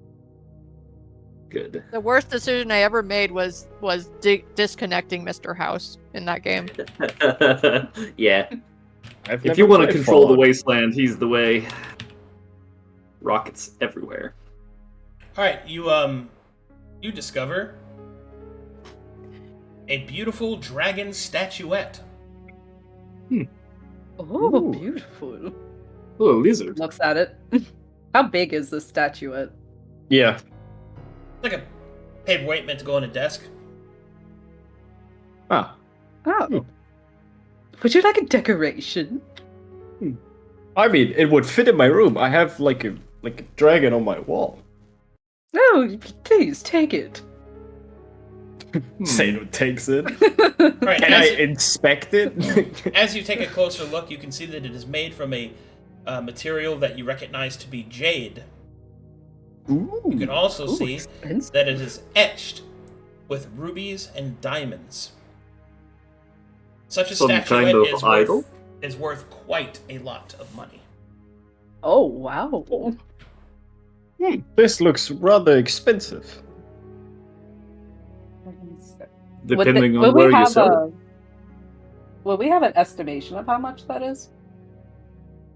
Good. The worst decision I ever made was disconnecting Mr. House in that game. Yeah. I've If never you want to played control the Fallout. wasteland, he's the way. Rockets everywhere. All right, you discover a beautiful dragon statuette. Oh, Ooh. beautiful. Oh, a lizard. Looks at it. How big is this statuette? Yeah. It's like a paperweight meant to go on a desk. Ah. Oh. Would you like a decoration? I mean, it would fit in my room. I have like a dragon on my wall. Oh, please take it. Seino takes it. Right, Can I inspect it? as you take a closer look, you can see that it is made from a material that you recognize to be jade. Ooh. You can also Ooh, see expensive. that it is etched with rubies and diamonds. Such a Some statuette kind of idol? is worth quite a lot of money. Oh, wow. This looks rather expensive. Depending Will on where we you have sell it. Will we have an estimation of how much that is?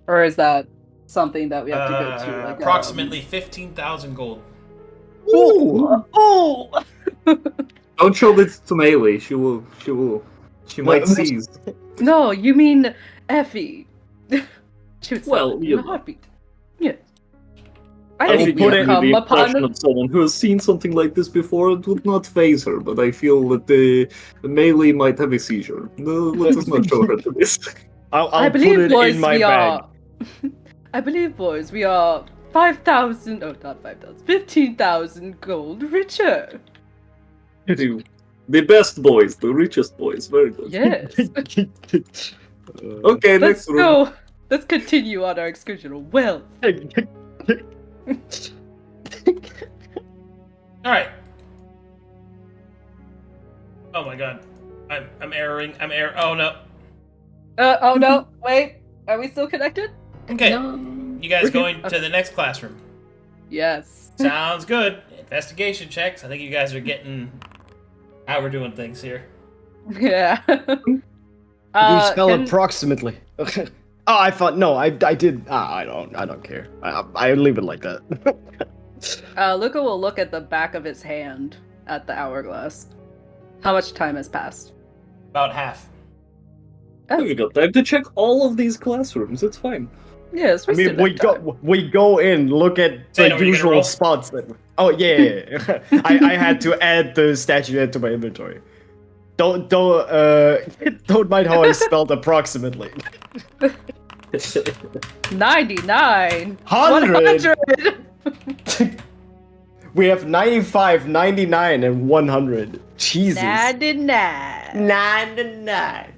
Or is that something that we have to go to? Like, Approximately 15,000 gold. Ooh. Oh! Don't show this to Maelie. She might seize. No, you mean Effie. She would Well, sell it you in a know. heartbeat. Yeah. I I think think put we it- come the upon impression of someone who has seen something like this before, it would not phase her, but I feel that the Maelie might have a seizure. No, let us not show her to this. I'll I put believe, it boys, in my we bag. are. I believe, boys, we are 5,000. Oh, not 5,000. 15,000 gold richer. The best boys, the richest boys. Very good. Yes. Okay, Let's next room. go. Let's continue on our excursion of wealth. All right. Oh my god, I'm erroring. Oh no. Oh no! Wait, are we still connected? Okay, No. you guys going to the next classroom? Yes. Sounds good. Investigation checks. I think you guys are getting how we're doing things here. Yeah. You spell approximately. Oh, I thought no. I did. I don't care. I leave it like that. Luka will look at the back of his hand at the hourglass. How much time has passed? About half. Oh, We got time to check all of these classrooms. It's fine. yes. I mean, we go in, look at Say the no, you're gonna usual roll? spots. Oh yeah. I had to add the statue to my inventory. Don't mind how I spelled approximately. 99. 100. 100. We have 95, 99, and 100. Jesus. 99. 99.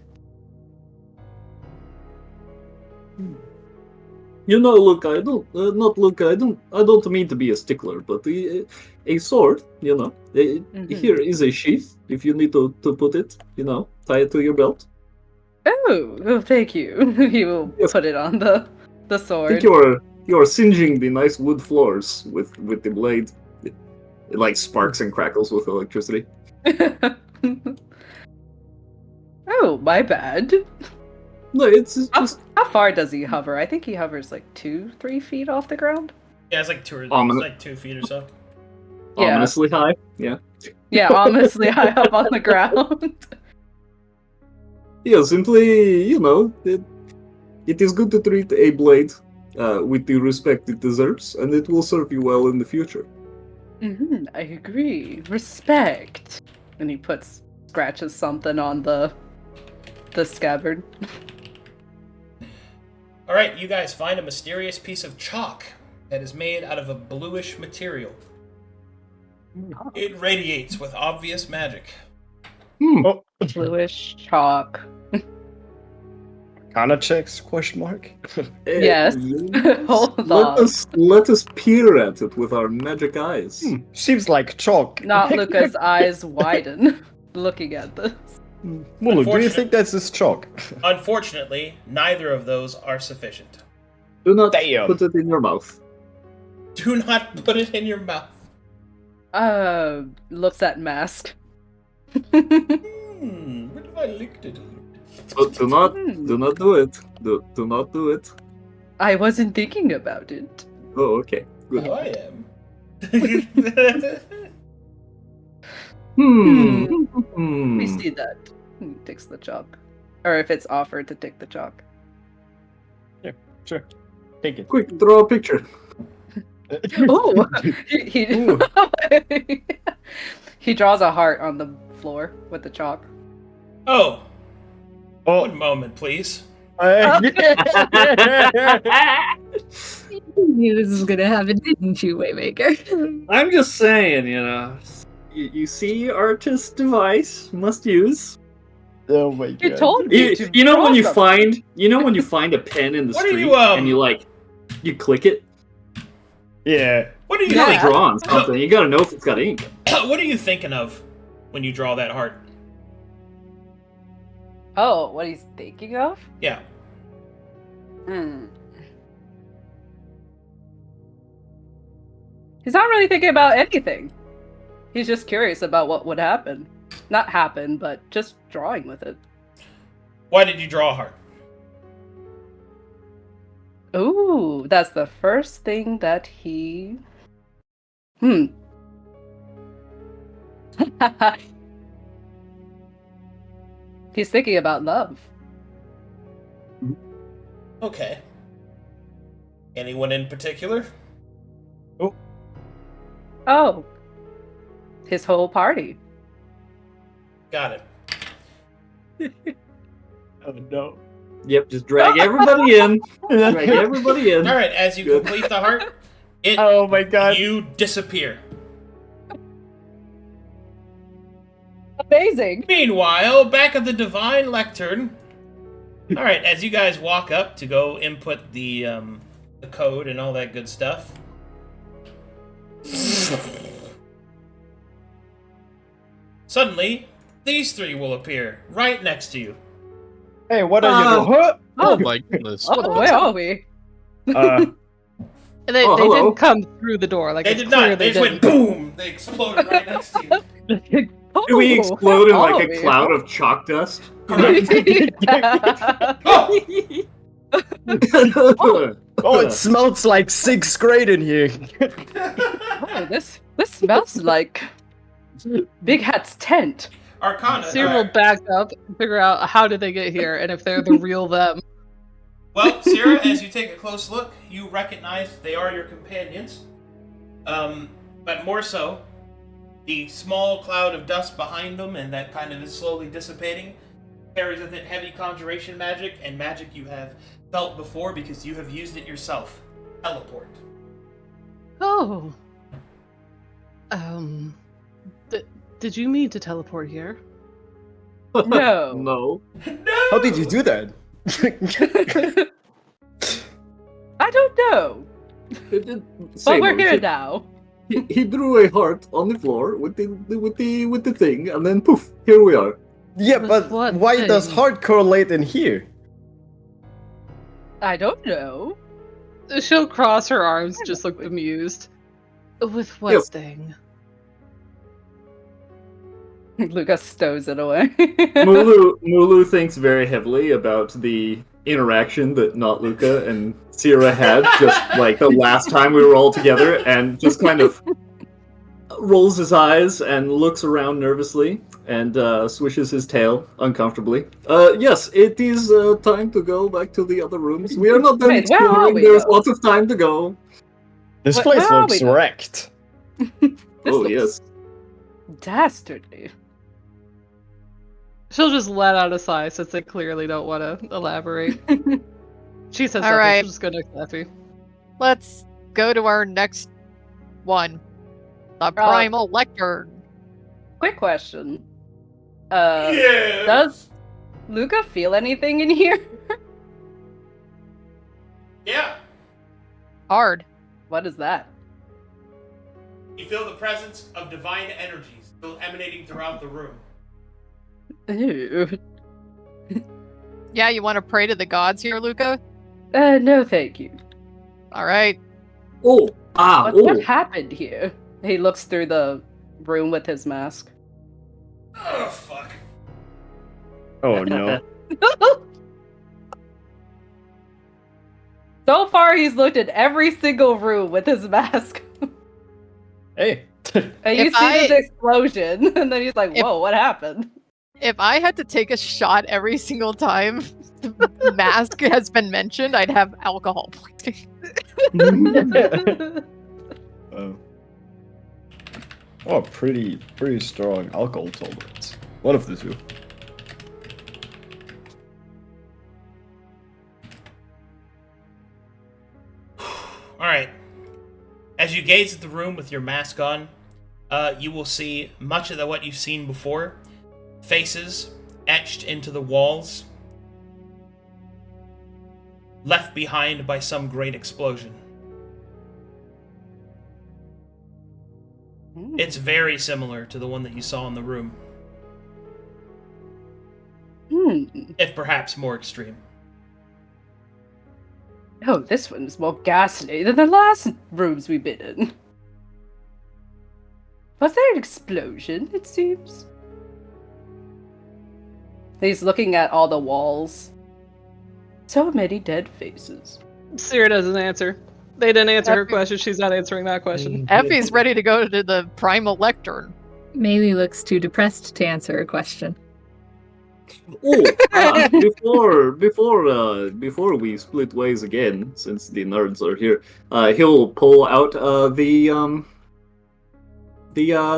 You know, look, I don't, not look, I don't mean to be a stickler, but a sword, you know, here is a sheath, if you need to put it, you know, tie it to your belt. Oh, thank you. He will Yes. put it on the I sword. think you're singeing the nice wood floors with the blade. It like sparks and crackles with electricity. Oh, my bad. No, it's just How far does he hover? I think he hovers like 2-3 feet off the ground. Yeah, it's like 2 Ominous. like 2 feet or so. Yeah. ominously high. Yeah. Yeah, ominously high up on the ground. Yeah, simply, you know, it is good to treat a blade with the respect it deserves, and it will serve you well in the future. I agree. Respect. And he scratches something on the the scabbard. All right, you guys find a mysterious piece of chalk that is made out of a bluish material. It radiates with obvious magic. Oh, Bluish chalk. Arcana checks? Question mark. Yes. Hold let on. let us peer at it with our magic eyes. Seems like chalk. Not Luka's eyes widen, looking at this. Mulu, do you think that's this chalk? Unfortunately, neither of those are sufficient. Do not Damn. put it in your mouth. Do not put it in your mouth. Looks at Mask. What if I licked it a little bit? But do not do it. Do not do it. I wasn't thinking about it. Oh, okay. Good. Oh, I am. We see that. He takes the chalk. Or if it's offered to take the chalk. Sure. Take it. Quick, draw a picture. Oh! He draws a heart on the floor with the chalk. Oh, Oh, one moment, please. You knew this was gonna happen, didn't you, Waymaker? I'm just saying, you see artist device must use. oh my god. You told me to You know draw when you something. find a pen in the What are street you, and you click it. Yeah. What are you You gotta thinking? draw on something. You gotta know if it's got ink. What are you thinking of when you draw that heart? Oh, what he's thinking of? Yeah. He's not really thinking about anything. He's just curious about what would happen. Not happen, but just drawing with it. Why did you draw a heart? Ooh, that's the first thing that he... He's thinking about love. Okay. Anyone in particular? Oh. His whole party. Got it. Oh no. Yep, just drag everybody in. Drag everybody in. All right, as you Good. complete the heart, Oh my god. you disappear. Amazing. Meanwhile, back at the Divine Lectern. All right, as you guys walk up to go input the code and all that good stuff. Suddenly, these three will appear right next to you. Hey, what are you doing? Oh my goodness. Oh, where are we? They hello. didn't come through the door. Like They it's did clear not. They just went didn't. boom. They exploded right next to you. Do we explode in all like of a you. cloud of chalk dust? Oh! Oh, it smells like 6th grade in here. Oh, this smells like Big Hat's tent. Arcana. Sera will back up and figure out how did they get here and if they're the real them. Well, Sera, as you take a close look, you recognize they are your companions. But more so, the small cloud of dust behind them and that kind of is slowly dissipating carries with it heavy conjuration magic and magic you have felt before because you have used it yourself. Teleport. Oh. Did you mean to teleport here? No. No. How did you do that? I don't know. But we're here now. He drew a heart on the floor with the thing, and then poof, here we are. Yeah, but what why does thing? heart correlate in here? I don't know. She'll cross her arms, just look amused. With what Yep. thing? Luka stows it away. Mulu thinks very heavily about the interaction that not Luka and Sera had just like the last time we were all together, and just kind of rolls his eyes and looks around nervously and swishes his tail uncomfortably. Yes, it is time to go back to the other rooms. We are not done Wait, where are exploring. we, There's though? lots of time to go. This Where place are looks we, though? wrecked. This Oh looks yes. dastardly. She'll just let out a sigh since they clearly don't want to elaborate. She says All nothing. right. She'll just go next to Effie. Let's go to our next one. The Primal Lectern. Quick question. Does Luka feel anything in here? Yeah. Hard. What is that? You feel the presence of divine energies still emanating throughout the room. Ew. Yeah, you want to pray to the gods here, Luka? No, thank you. All right. What happened here? He looks through the room with his mask. Oh, fuck. Oh no. So far, he's looked at every single room with his mask. Hey. And you see this explosion, and then he's like, whoa, what happened? If I had to take a shot every single time the mask has been mentioned, I'd have alcohol poisoning. Oh, pretty strong alcohol tolerance. One of the two. Alright. As you gaze at the room with your mask on, you will see much of what you've seen before. Faces etched into the walls, left behind by some great explosion. It's very similar to the one that you saw in the room. If perhaps more extreme. Oh, this one's more ghastly than the last rooms we've been in. Was there an explosion, it seems? He's looking at all the walls. So many dead faces. Sera doesn't answer. They didn't answer her question. She's not answering that question. Effie's ready to go to the Primal Lectern. Maelie looks too depressed to answer a question. Before we split ways again, since the nerds are here, he'll pull out the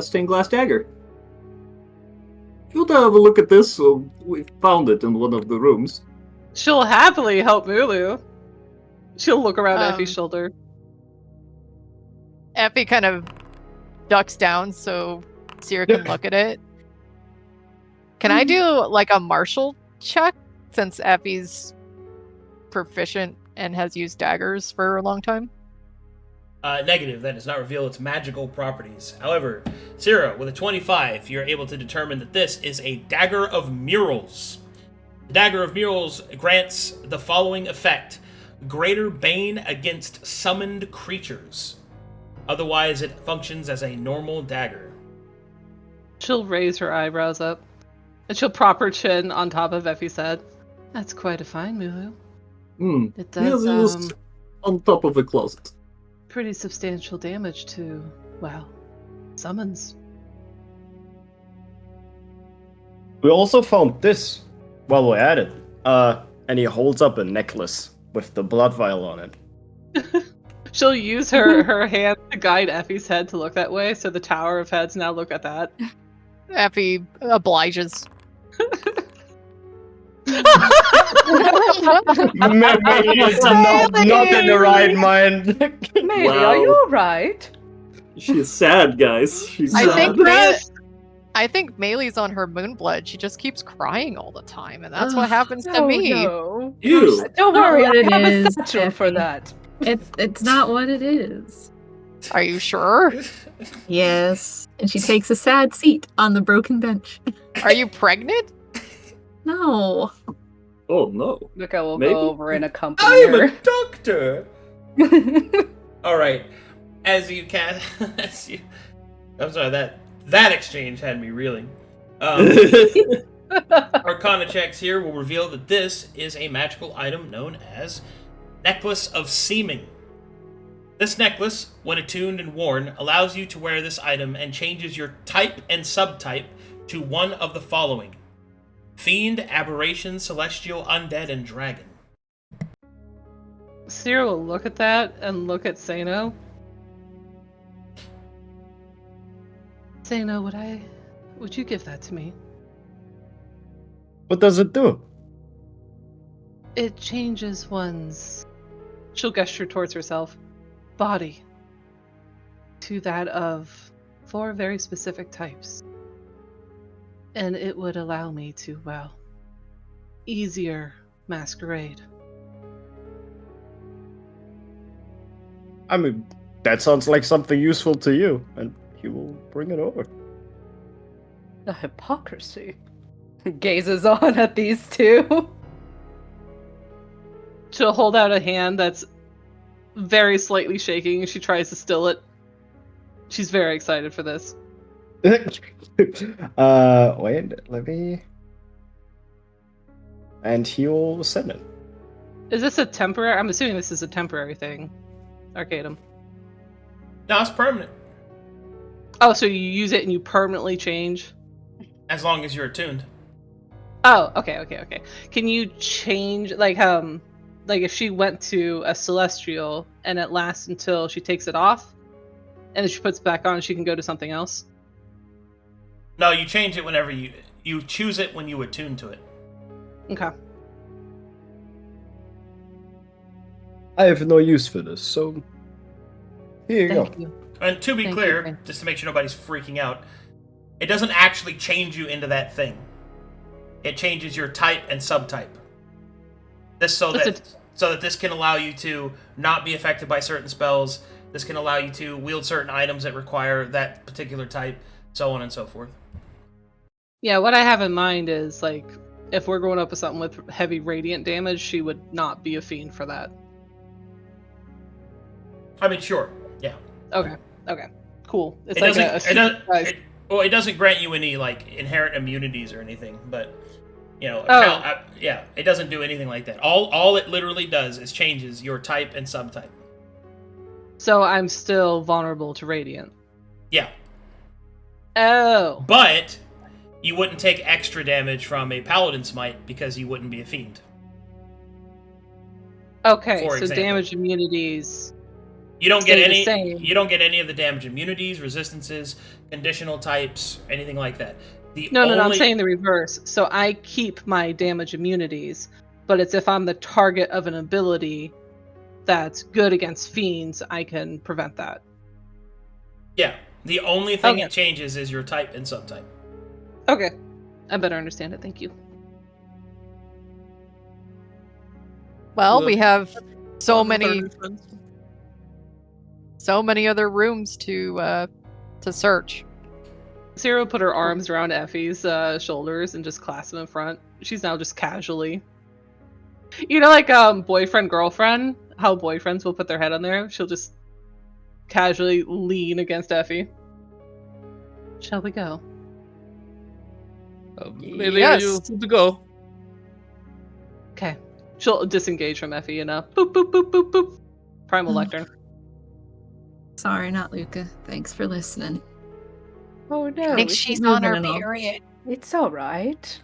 stained glass dagger. You'll have a look at this. So we found it in one of the rooms. She'll happily help Mulu. She'll look around Effie's shoulder. Effie kind of ducks down so Sera can look at it. Can I do like a martial check since Effie's proficient and has used daggers for a long time? Negative. That does not reveal its magical properties. However, Sera, with a 25, you're able to determine that this is a Dagger of Murals. The Dagger of Murals grants the following effect. Greater bane against summoned creatures. Otherwise, it functions as a normal dagger. She'll raise her eyebrows up, and she'll prop her chin on top of Effie's head. That's quite a find, Mulu. It does, it was on top of a closet. Pretty substantial damage to, well, summons. We also found this while we're at it. And he holds up a necklace with the blood vial on it. She'll use her hand to guide Effie's head to look that way, so the Tower of Heads now look at that. Effie obliges. Maybe it's not in the right mind. Maelie, are you alright? She's sad, guys. She's sad. I think Maelie's on her moonblood. She just keeps crying all the time, and that's what happens to me. No. Ew. Don't worry, Not what I have it a is, satchel for Effie. that. It's not what it is. Are you sure? Yes. And she takes a sad seat on the broken bench. Are you pregnant? No. Oh no. Luka will Maybe. go over and accompany I'm her. a doctor! Alright. As you can... I'm sorry, that exchange had me reeling. Arcana checks here will reveal that this is a magical item known as Necklace of Seeming. This necklace, when attuned and worn, allows you to wear this item and changes your type and subtype to one of the following. Fiend, Aberration, Celestial, Undead, and Dragon. Sera will look at that and look at Seino. Seino, would you give that to me? What does it do? It changes one's. She'll gesture towards herself. Body. To that of 4 very specific types. And it would allow me to, well, easier masquerade. I mean, that sounds like something useful to you, and he will bring it over. The hypocrisy. Gazes on at these two. She'll hold out a hand that's very slightly shaking. She tries to still it. She's very excited for this. Wait, let me... And he'll send it. Is this a temporary? I'm assuming this is a temporary thing. Arcadum. No, it's permanent. Oh, so you use it and you permanently change? As long as you're attuned. Oh, okay. Can you change, like if she went to a celestial and it lasts until she takes it off, and then she puts it back on, she can go to something else? No, you change it whenever you choose it when you attune to it. Okay. I have no use for this, so here you Thank go. you. And to be Thank clear, you. just to make sure nobody's freaking out, it doesn't actually change you into that thing. It changes your type and subtype. This so that this can allow you to not be affected by certain spells. This can allow you to wield certain items that require that particular type, so on and so forth. Yeah, what I have in mind is, like, if we're going up with something with heavy radiant damage, she would not be a fiend for that. I mean, sure, yeah. Okay, cool. It's It like doesn't. It doesn't grant you any like inherent immunities or anything, but you know, it doesn't do anything like that. All it literally does is changes your type and subtype. So I'm still vulnerable to radiant. Yeah. Oh. But you wouldn't take extra damage from a paladin smite because you wouldn't be a fiend. Okay, For so example. damage immunities. You don't get Stay the any. same. You don't get any of the damage immunities, resistances, conditional types, anything like that. No, I'm saying the reverse. So I keep my damage immunities, but it's if I'm the target of an ability that's good against fiends, I can prevent that. Yeah. The only thing Okay. it changes is your type and subtype. Okay. I better understand it. Thank you. Well, we have so Other many other rooms to search. Sera put her arms around Effie's shoulders and just clasped them in front. She's now just casually. You know, like boyfriend, girlfriend? How boyfriends will put their head on there? She'll just casually lean against Effie. Shall we go? Maybe Yes. you good to go. Okay. She'll disengage from Effie and boop, boop, boop, boop, boop. Primal Lectern. Sorry, not Luka. Thanks for listening. Oh no. I think it's- she's on her moving along. period. It's alright.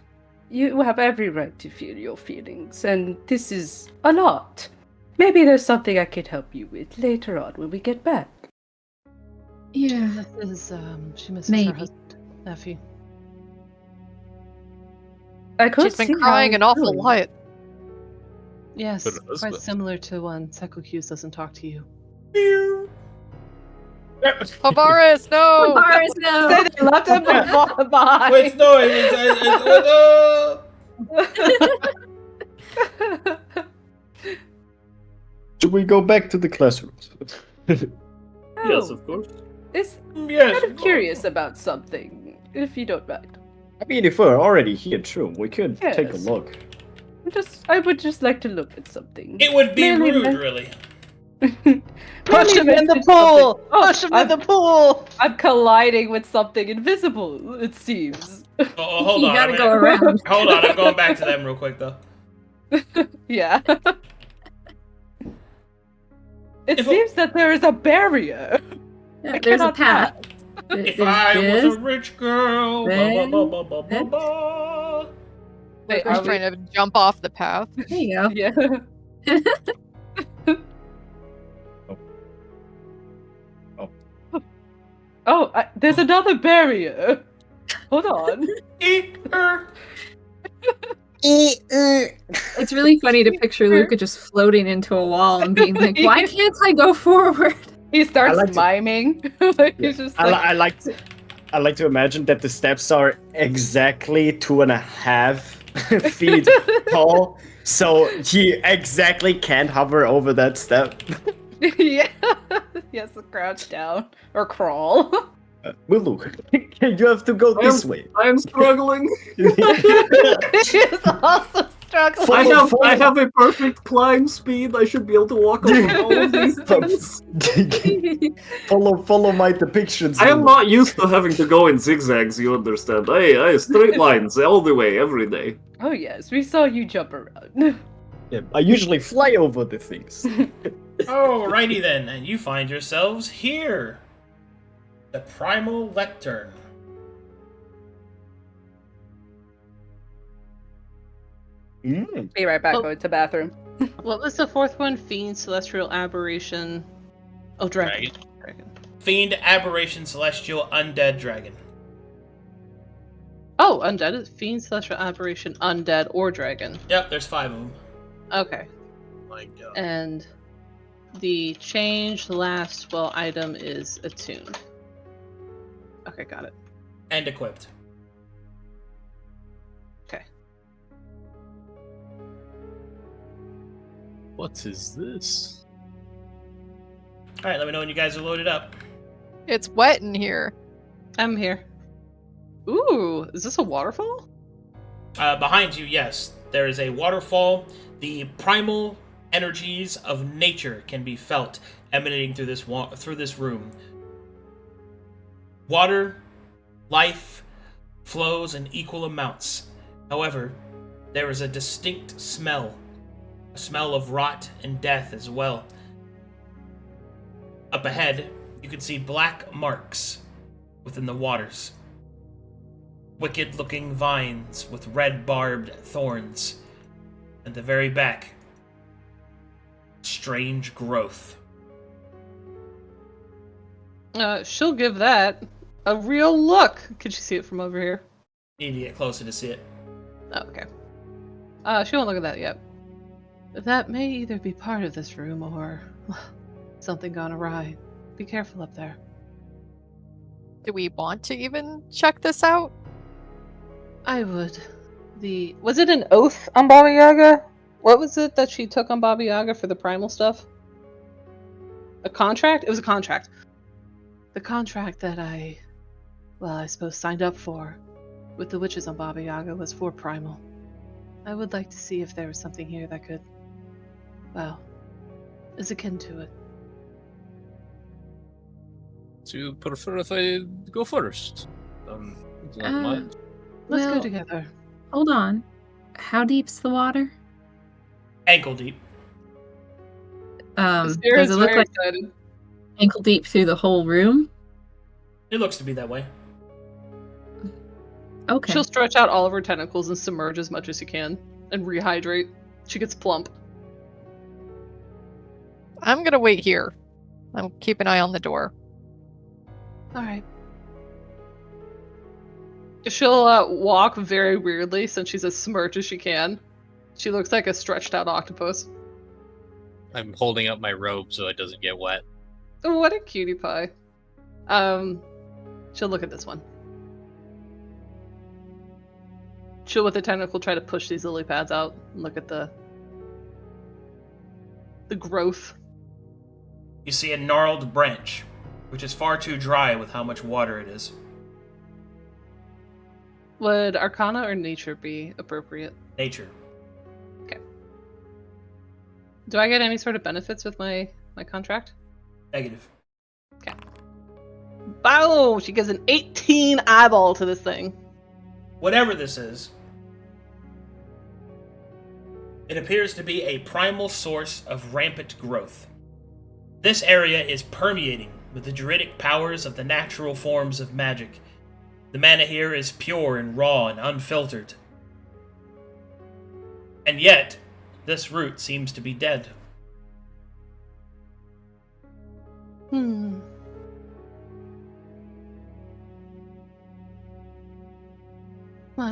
You have every right to feel your feelings, and this is a lot. Maybe there's something I could help you with later on when we get back. Yeah. This is, she misses Maybe. her husband, Effie. I could She's see been how crying an you're awful doing. lot. Yes, Her quite husband. similar to when Psycho-Q's doesn't talk to you. Harvaris, no! Harvaris, no! Say they left him behind. Wait, no, Should we go back to the classrooms? Yes, Oh, of course. It's yes. kind of curious about something, if you don't mind. I mean, if we're already here, true, we could take a Yes. look. I would just like to look at something. It would be Mainly rude, men- really. Push him in the mention pool! something. Oh, Push him in the pool! I'm colliding with something invisible, it seems. Oh, hold You on. gotta I'm go gonna- around. Hold on, I'm going back to them real quick, though. Yeah. It If I- seems that there is a barrier. Yeah, I there's a cannot path. If There's I was this. a rich girl, then- ba, ba, ba, ba, ba, ba. Wait, I was are we- trying to jump off the path. There you go. Yeah. Oh, there's another barrier. Hold on. Eat her. It's really funny to picture Luka just floating into a wall and being like, "Why can't I go forward?" He starts like to- miming. He's just I like to imagine that the steps are exactly 2.5 feet tall, so he exactly can't hover over that step. yeah. He has to crouch down or crawl. Mulu, you have to go this way. I am struggling. He's also struggling. I have a perfect climb speed. I should be able to walk over all of these things. follow my depictions. I am not used to having to go in zigzags, you understand. I straight lines all the way, every day. Oh yes, we saw you jump around. Yeah, I usually fly over the things. Alrighty then, and you find yourselves here. The Primal Lectern. Be right back, Oh. going to bathroom. What was the fourth one? Fiend, Celestial Aberration. Oh, Dragon. Fiend, Aberration, Celestial, Undead, Dragon. Oh, Undead. Fiend, Celestial Aberration, Undead, or Dragon. Yep, there's 5 of them. Okay. My God. And the changed last spell item is attuned. Okay, got it. And equipped. Okay. What is this? Alright, let me know when you guys are loaded up. It's wet in here. I'm here. Ooh, is this a waterfall? Behind you, yes, there is a waterfall. The primal energies of nature can be felt emanating through this room. Water, life, flows in equal amounts. However, there is a distinct smell. A smell of rot and death as well. Up ahead, you can see black marks within the waters. Wicked-looking vines with red barbed thorns. At the very back, strange growth. She'll give that a real look. Could you see it from over here? Need to get closer to see it. Oh, okay. She won't look at that yet. That may either be part of this room or something gone awry. Be careful up there. Do we want to even check this out? I would. Was it an oath on Baba Yaga? What was it that she took on Baba Yaga for the primal stuff? A contract? It was a contract. The contract that I suppose signed up for with the witches on Baba Yaga was for primal. I would like to see if there was something here that could, is akin to it. Do you prefer if I go first? Do not mind. Let's go Well, together. Hold on. How deep's the water? Ankle deep. Does Sera's it look very like excited. ankle deep through the whole room? It looks to be that way. Okay. She'll stretch out all of her tentacles and submerge as much as she can and rehydrate. She gets plump. I'm gonna wait here. I'll keep an eye on the door. Alright. She'll walk very weirdly since she's as submerged as she can. She looks like a stretched out octopus. I'm holding up my robe so it doesn't get wet. Oh, what a cutie pie. She'll look at this one. She'll with the tentacle try to push these lily pads out and look at the growth. You see a gnarled branch, which is far too dry with how much water it is. Would Arcana or Nature be appropriate? Nature. Do I get any sort of benefits with my contract? Negative. Okay. Boom! She gives an 18 eyeball to this thing. Whatever this is, it appears to be a primal source of rampant growth. This area is permeating with the druidic powers of the natural forms of magic. The mana here is pure and raw and unfiltered. And yet, this root seems to be dead. One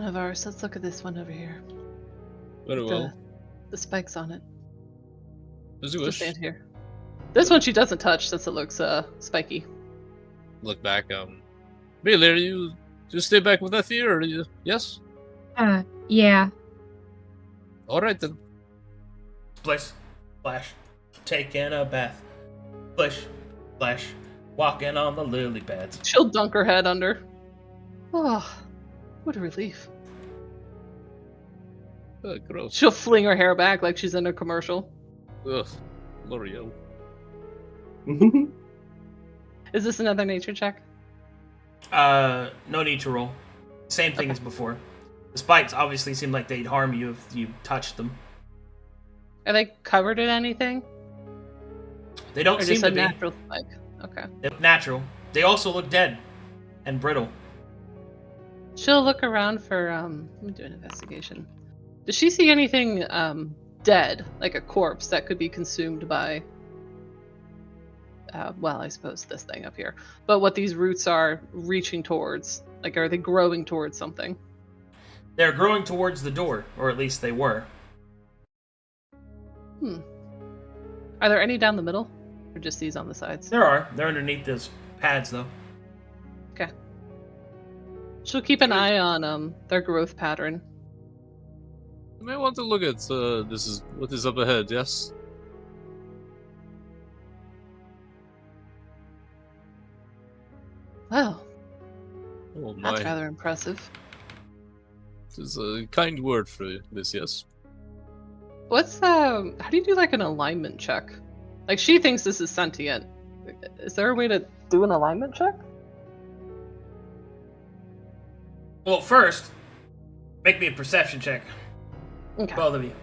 of ours. Let's look at this one over here. Very well. The spikes on it. As you She'll wish. stand here. This one she doesn't touch since it looks spiky. Look back. Maelie, are you just stay back with Effie, or you... Yes? Yeah. All right then. Splish, splash, taking a bath. Splish, splash, walking on the lily pads. She'll dunk her head under. Oh, what a relief. Gross. She'll fling her hair back like she's in a commercial. Ugh. L'Oreal. Is this another nature check? No need to roll. Same thing as before. The spikes obviously seem like they'd harm you if you touched them. Are they covered in anything? They don't Or seem just to a be. natural spike? Okay. They're natural. They also look dead and brittle. She'll look around for, let me do an investigation. Does she see anything, dead, like a corpse that could be consumed by, well, I suppose this thing up here. But what these roots are reaching towards? Like, are they growing towards something? They're growing towards the door, or at least they were. Are there any down the middle? Or just these on the sides? There are. They're underneath those pads, though. Okay. She'll keep an eye on, their growth pattern. You may want to look at this is what is up ahead, yes? Wow, Oh that's my. rather impressive. It is a kind word for this, yes. What's, how do you do, like, an alignment check? Like, she thinks this is sentient. Is there a way to do an alignment check? Well, first, make me a perception check. Okay. Both of you.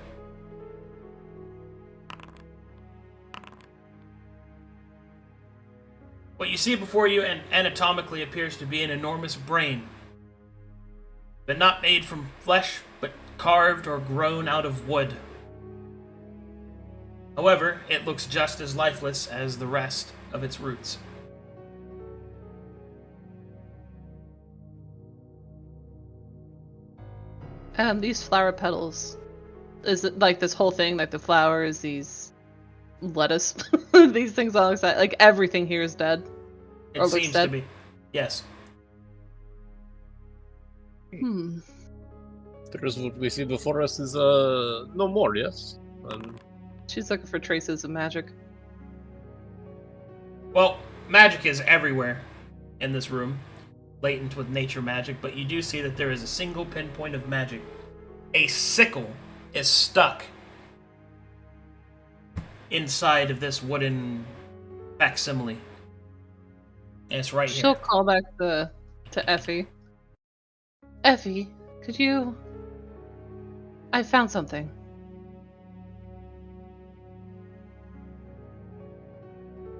What you see before you anatomically appears to be an enormous brain, but not made from flesh, but carved or grown out of wood. However, it looks just as lifeless as the rest of its roots. These flower petals, is it like this whole thing, like the flowers, these lettuce, these things all excited, like everything here is dead? It Or looks seems to dead? be. Yes. The rest of what we see before us is no more, yes? She's looking for traces of magic. Well, magic is everywhere in this room, latent with nature magic, but you do see that there is a single pinpoint of magic. A sickle is stuck inside of this wooden facsimile. And it's right She'll here. call back to Effie. Effie, could you... I found something.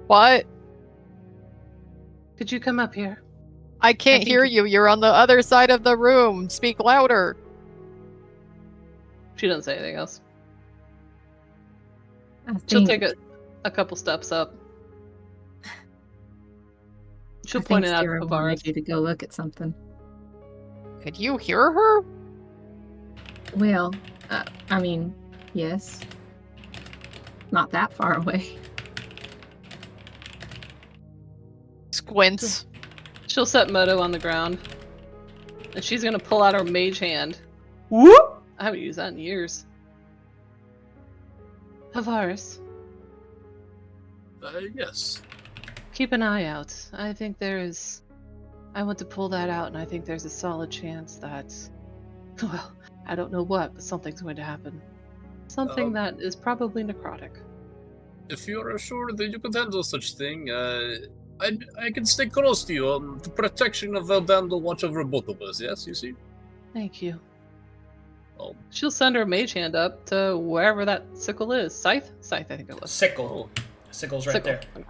What? Could you come up here? I can't think hear you- you. You're on the other side of the room. Speak louder. She doesn't say anything else. I She'll think, take a couple steps up. She'll I think point it out Sera to wanted Harvaris. you to go look at something. Could you hear her? Well, I mean, yes. Not that far away. Squints. She'll set Moto on the ground. And she's gonna pull out her mage hand. Whoop! I haven't used that in years. Harvaris, Yes. keep an eye out. I think there is... I want to pull that out, and I think there's a solid chance that... Well, I don't know what, but something's going to happen. Something that is probably necrotic. If you are sure that you could handle such thing, I can stay close to you. The protection of Eldand watch over both of us, yes, you see? Thank you. Oh. She'll send her mage hand up to wherever that sickle is. Scythe? Scythe, I think it was. Sickle. Sickle's right Sickle. there. Okay.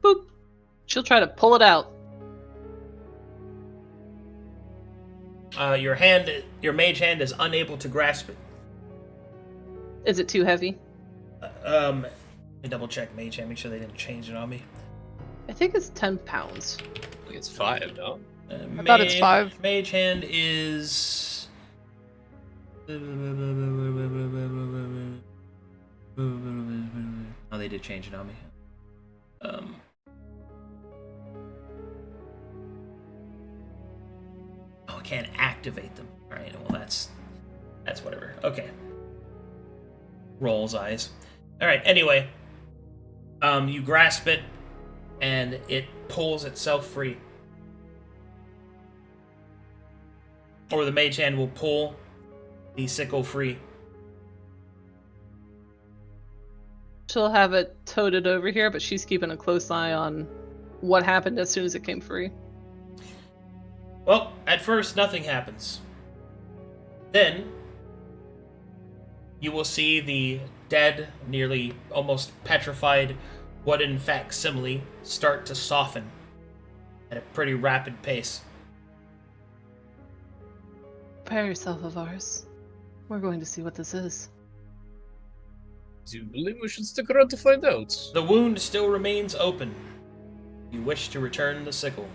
Boop! She'll try to pull it out. Your mage hand is unable to grasp it. Is it too heavy? Let me double check mage hand, make sure they didn't change it on me. I think it's 10 pounds. I think it's 5, no? I thought it's 5. Mage hand is... they did change it on me. Oh, I can't activate them. Alright, well that's whatever. Okay. Rolls eyes. Alright, anyway. You grasp it, and it pulls itself free. Or the mage hand will pull the sickle free. She'll have it toted over here, but she's keeping a close eye on what happened as soon as it came free. Well, at first, nothing happens. Then, you will see the dead, nearly almost petrified wooden facsimile start to soften at a pretty rapid pace. Prepare yourself, Harvaris. We're going to see what this is. Do you believe we should stick around to find out? The wound still remains open. You wish to return the sickle.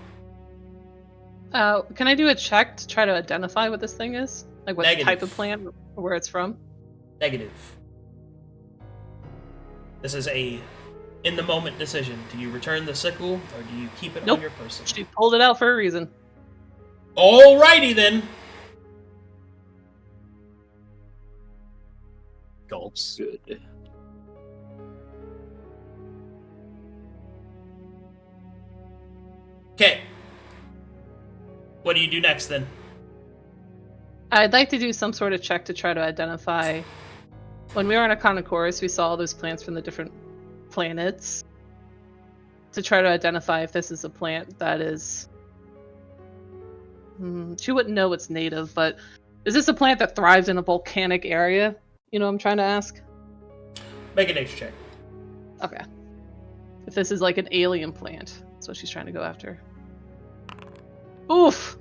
Can I do a check to try to identify what this thing is? Like what Negative. type of plant or where it's from? Negative. This is a in-the-moment decision. Do you return the sickle, or do you keep it Nope. on your person? She pulled it out for a reason. Alrighty then! Gulps. Good. Okay. What do you do next, then? I'd like to do some sort of check to try to identify. When we were on Chorus, we saw all those plants from the different planets. To try to identify if this is a plant that is... she wouldn't know it's native, but is this a plant that thrives in a volcanic area? You know what I'm trying to ask? Make an nature check. Okay. If this is like an alien plant, that's what she's trying to go after. Oof!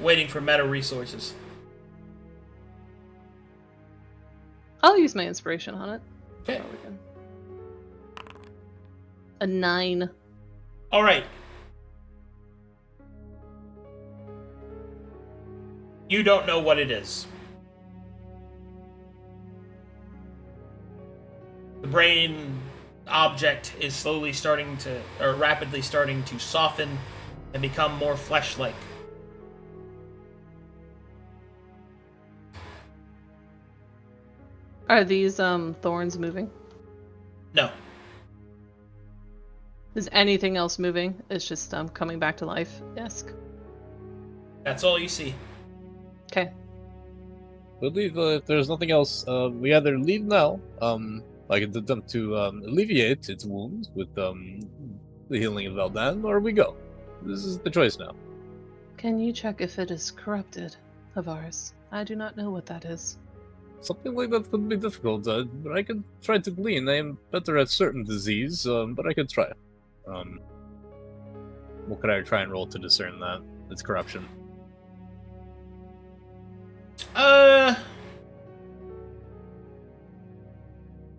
Waiting for meta resources. I'll use my inspiration on it. Okay. Oh, we can. A 9. Alright. You don't know what it is. The brain object is slowly starting to, or rapidly starting to soften and become more flesh-like. Are these thorns moving? No. Is anything else moving? It's just coming back to life. Yes. That's all you see. Okay. I believe if there's nothing else, we either leave now, like an attempt to alleviate its wounds with the healing of Valdán, or we go. This is the choice now. Can you check if it is corrupted, Harvaris? I do not know what that is. Something like that could be difficult, but I could try to glean. I am better at certain disease, but I could try. What could I try and roll to discern that? It's corruption.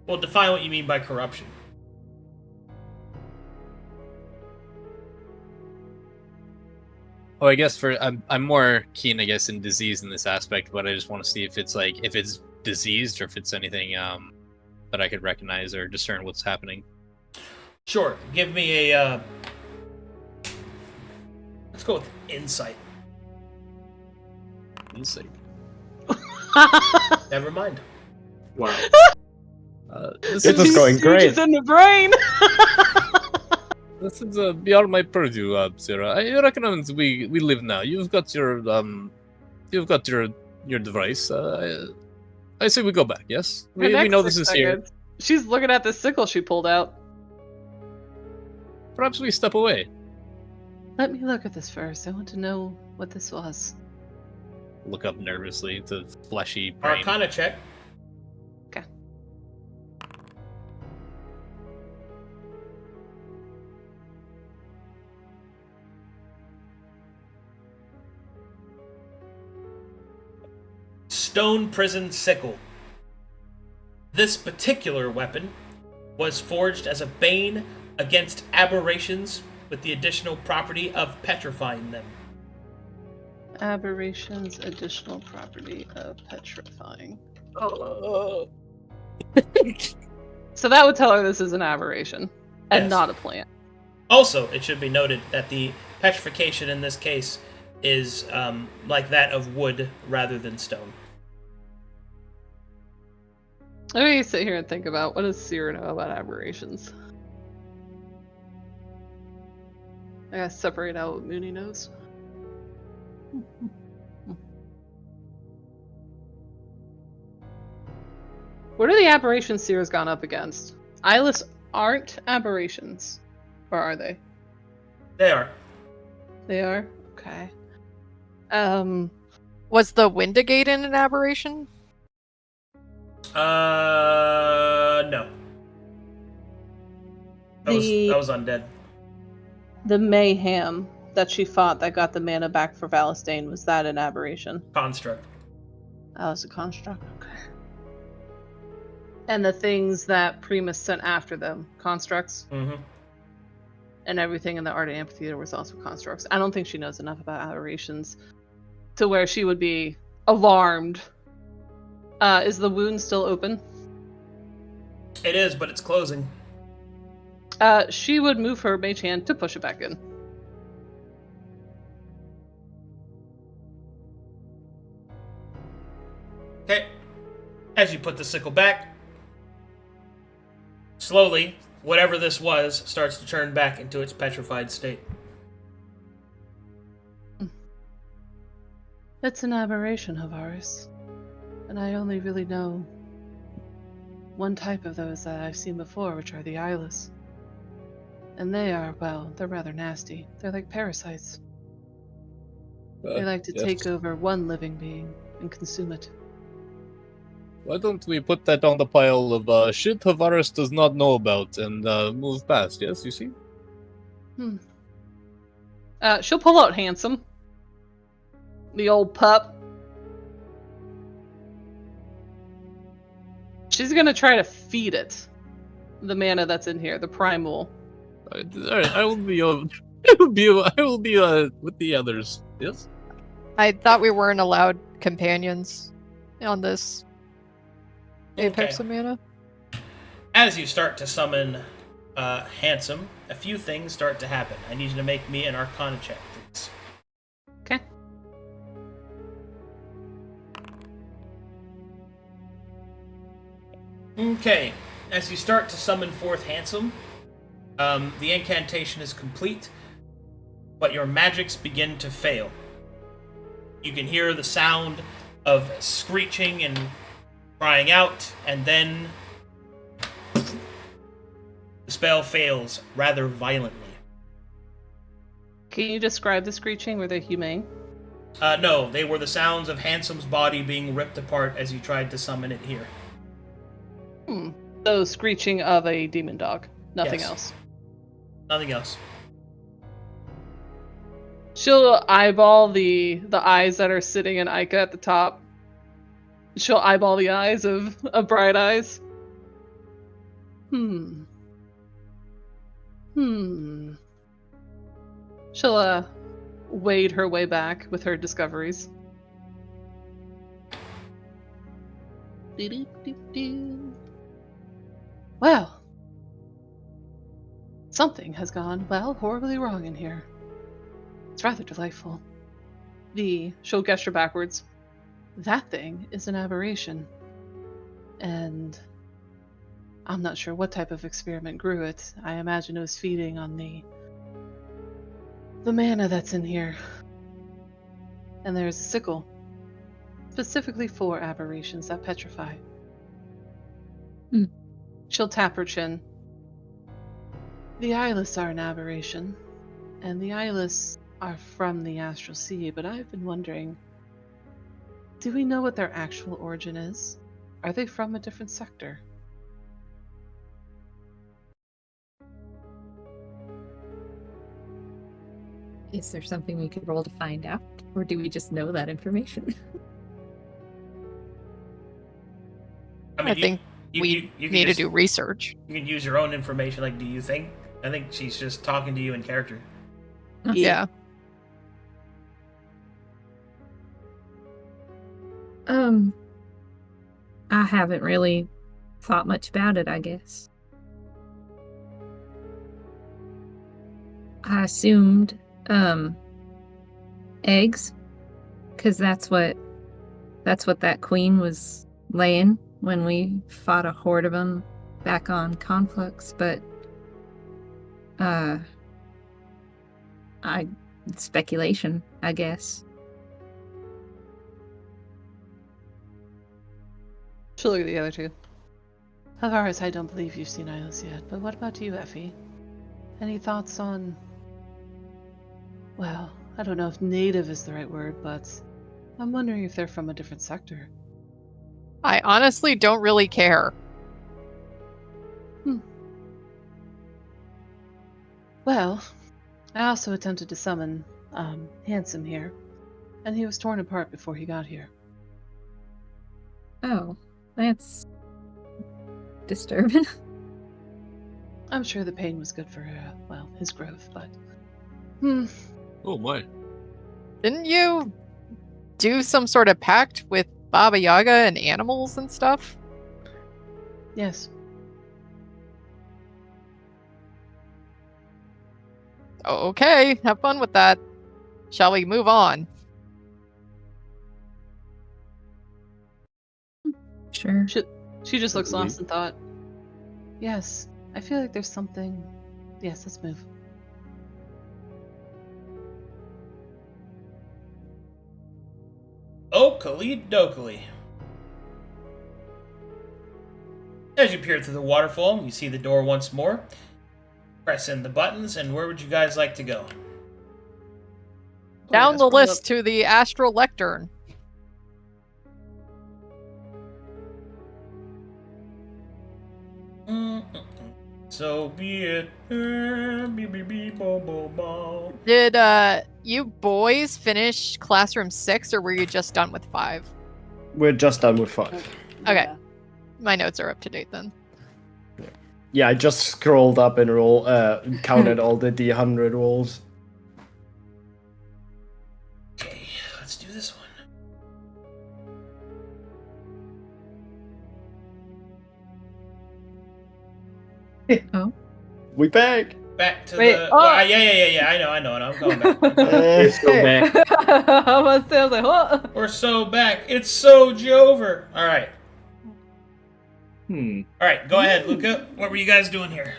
Well, define what you mean by corruption. Oh, I guess I'm more keen, I guess, in disease in this aspect, but I just want to see if it's diseased or if it's anything that I could recognize or discern what's happening. Sure. Give me a let's go with insight. Insight. Never mind. Wow. This is going great. It's in the brain. This is beyond my purview, Sera. I recommend we leave now. You've got your device. I say we go back. Yes, For we next know 6 this is here. seconds, she's looking at the sickle she pulled out. Perhaps we step away. Let me look at this first. I want to know what this was. Look up nervously to fleshy brain. Arcana check. Okay. Stone Prison Sickle. This particular weapon was forged as a bane against aberrations with the additional property of petrifying them. Aberrations, additional property of petrifying. So that would tell her this is an aberration and Yes. not a plant. Also, it should be noted that the petrification in this case is like that of wood rather than stone. Let me sit here and think about what does Sera know about aberrations. I gotta separate out what Mooney knows. What are the aberrations Sera's gone up against? Eyeless aren't aberrations. Or are they? They are. They are? Okay. Was the Windigaten an aberration? No. That was undead. The mayhem that she fought that got the mana back for Valistane, was that an aberration? Construct. Oh, it's a construct. Okay. And the things that Primus sent after them, constructs? Mm-hmm. And everything in the Ardent Amphitheater was also constructs. I don't think she knows enough about aberrations to where she would be alarmed. Is the wound still open? It is, but it's closing. She would move her mage hand to push it back in. Okay. As you put the sickle back, slowly, whatever this was starts to turn back into its petrified state. It's an aberration, Harvaris. And I only really know one type of those that I've seen before, which are the eyeless. And they are, well, they're rather nasty. They're like parasites. They like to take over one living being and consume it. Why don't we put that on the pile of shit Harvaris does not know about and move past, yes, you see? She'll pull out Handsome. The old pup. She's gonna try to feed it the mana that's in here, the primal. Alright, I will be with the others, yes? I thought we weren't allowed companions on this Apex of Mana. As you start to summon Handsome, a few things start to happen. I need you to make me an Arcana check, please. Okay. Okay. As you start to summon forth Handsome, the incantation is complete, but your magics begin to fail. You can hear the sound of screeching and crying out, and then the spell fails rather violently. Can you describe the screeching? Were they humane? No, they were the sounds of Handsome's body being ripped apart as you tried to summon it here. So screeching of a demon dog. Nothing Yes. else. Nothing else. She'll eyeball the eyes that are sitting in Ica at the top. She'll eyeball the eyes of Bright Eyes. She'll wade her way back with her discoveries. Well, something has gone, well, horribly wrong in here. It's rather delightful. She'll gesture backwards. That thing is an aberration. And I'm not sure what type of experiment grew it. I imagine it was feeding on the mana that's in here. And there's a sickle. Specifically for aberrations that petrify. She'll tap her chin. The eyeless are an aberration. And the eyeless are from the Astral Sea, but I've been wondering, do we know what their actual origin is? Are they from a different sector? Is there something we could roll to find out? Or do we just know that information? I think we need to do research. You can use your own information, like, do you think? I think she's just talking to you in character. Yeah. I haven't really thought much about it, I guess. I assumed, eggs, because that's what that queen was laying when we fought a horde of them back on Conflux, but, speculation, I guess. She'll look at the other two. Harvaris, I don't believe you've seen Isles yet, but what about you, Effie? Any thoughts on... Well, I don't know if native is the right word, but I'm wondering if they're from a different sector. I honestly don't really care. Well, I also attempted to summon, Handsome here, and he was torn apart before he got here. Oh, that's disturbing. I'm sure the pain was good for, well, his growth, but... Oh my. Didn't you do some sort of pact with Baba Yaga and animals and stuff? Yes. Okay, have fun with that. Shall we move on? Sure. She just looks lost in thought. Yes, I feel like there's something... Yes, let's move. Oakley dokely. As you peer through the waterfall, you see the door once more. Press in the buttons, and where would you guys like to go? Down the list to the Astral Lectern. So be it. Did you boys finish Classroom 6, or were you just done with 5? We're just done with 5. Okay. Yeah. My notes are up to date then. Yeah, I just scrolled up and counted all the D100 rolls. Okay, let's do this one. Oh. We back. Back to Wait, the... oh! Well, yeah, I know, I'm going back. Let's go back. I was like, what? We're so back. It's so Jover. Alright. Alright, go ahead, Luka. What were you guys doing here?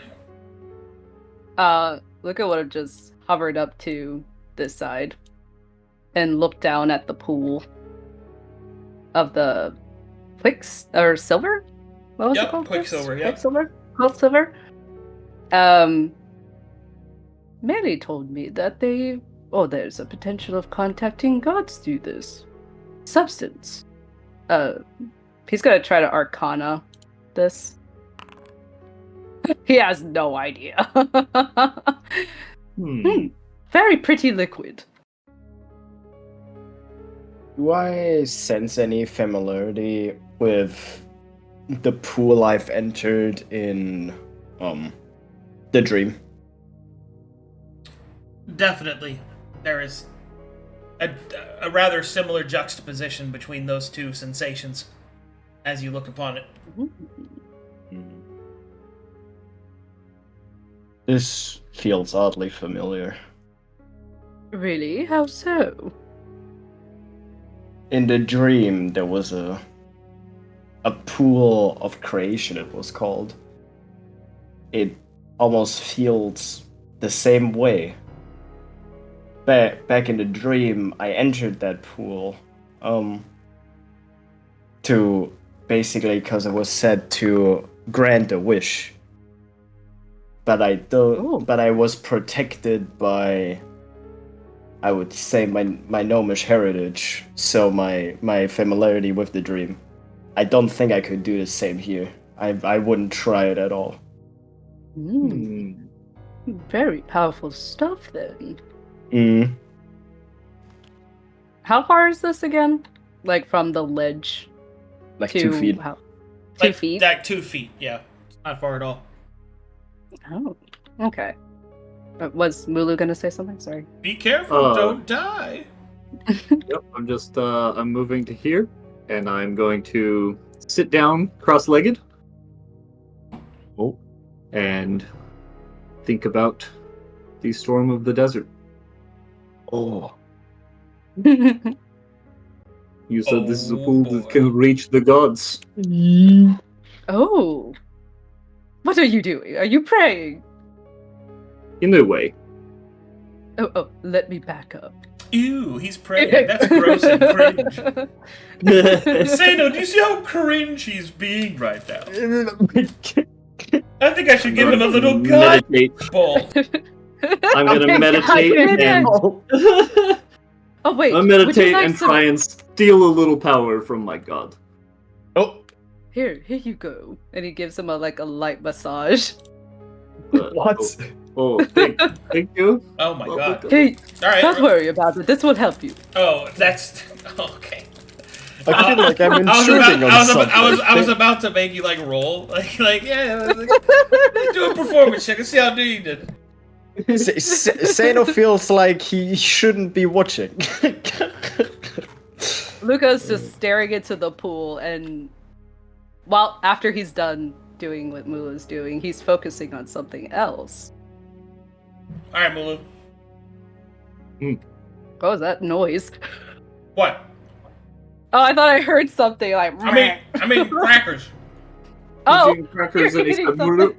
Luka would have just hovered up to this side and looked down at the pool of the silver? What was it Yep, called? Quicksilver, yep. Quicksilver. Maelie told me that there's a potential of contacting gods through this substance. He's gonna try to arcana this. He has no idea. Very pretty liquid. Do I sense any familiarity with the pool I've entered in the dream? Definitely. There is a rather similar juxtaposition between those two sensations as you look upon it. This feels oddly familiar. Really? How so? In the dream, there was a pool of creation, it was called. It almost feels the same way. Back in the dream, I entered that pool to basically because it was said to grant a wish. But I was protected by, I would say, my gnomish heritage, so my familiarity with the dream. I don't think I could do the same here. I wouldn't try it at all. Very powerful stuff, then. How How far is this again? Like from the ledge like to 2 feet. How? 2 Like, feet? Like 2 feet, yeah. It's not far at all. Oh, okay. Was Mulu gonna say something? Sorry. Be careful, don't die. Yep, I'm just I'm moving to here. and I'm going to sit down cross-legged. Oh. And think about the storm of the desert. Oh. You said this is a Oh, pool boy. that can reach the gods. Oh. What are you doing? Are you praying? In a way. Oh, let me back up. Ew, he's praying. That's gross and cringe. Seino, do you see how cringe he's being right now? I think I should give him a little gut meditate. ball. I'm gonna Okay, meditate and Oh wait. I'll would you meditate like and some- try and steal a little power from my god. Oh. Here you go. And he gives him a light massage. What? Thank you. Oh my god. Hey, All right. don't worry about it. This will help you. Oh, that's okay. I feel like I'm I was intruding about, on I was, something. I was about to make you roll, yeah, do a performance check and see how good you did. Seino feels like he shouldn't be watching. Luka's just staring into the pool, and after he's done doing what Mulu's doing, he's focusing on something else. All right, Mulu. What was that noise? What? Oh, I thought I heard something like. I mean crackers. Oh, Eating crackers you're and he eating said, something. "Mulu."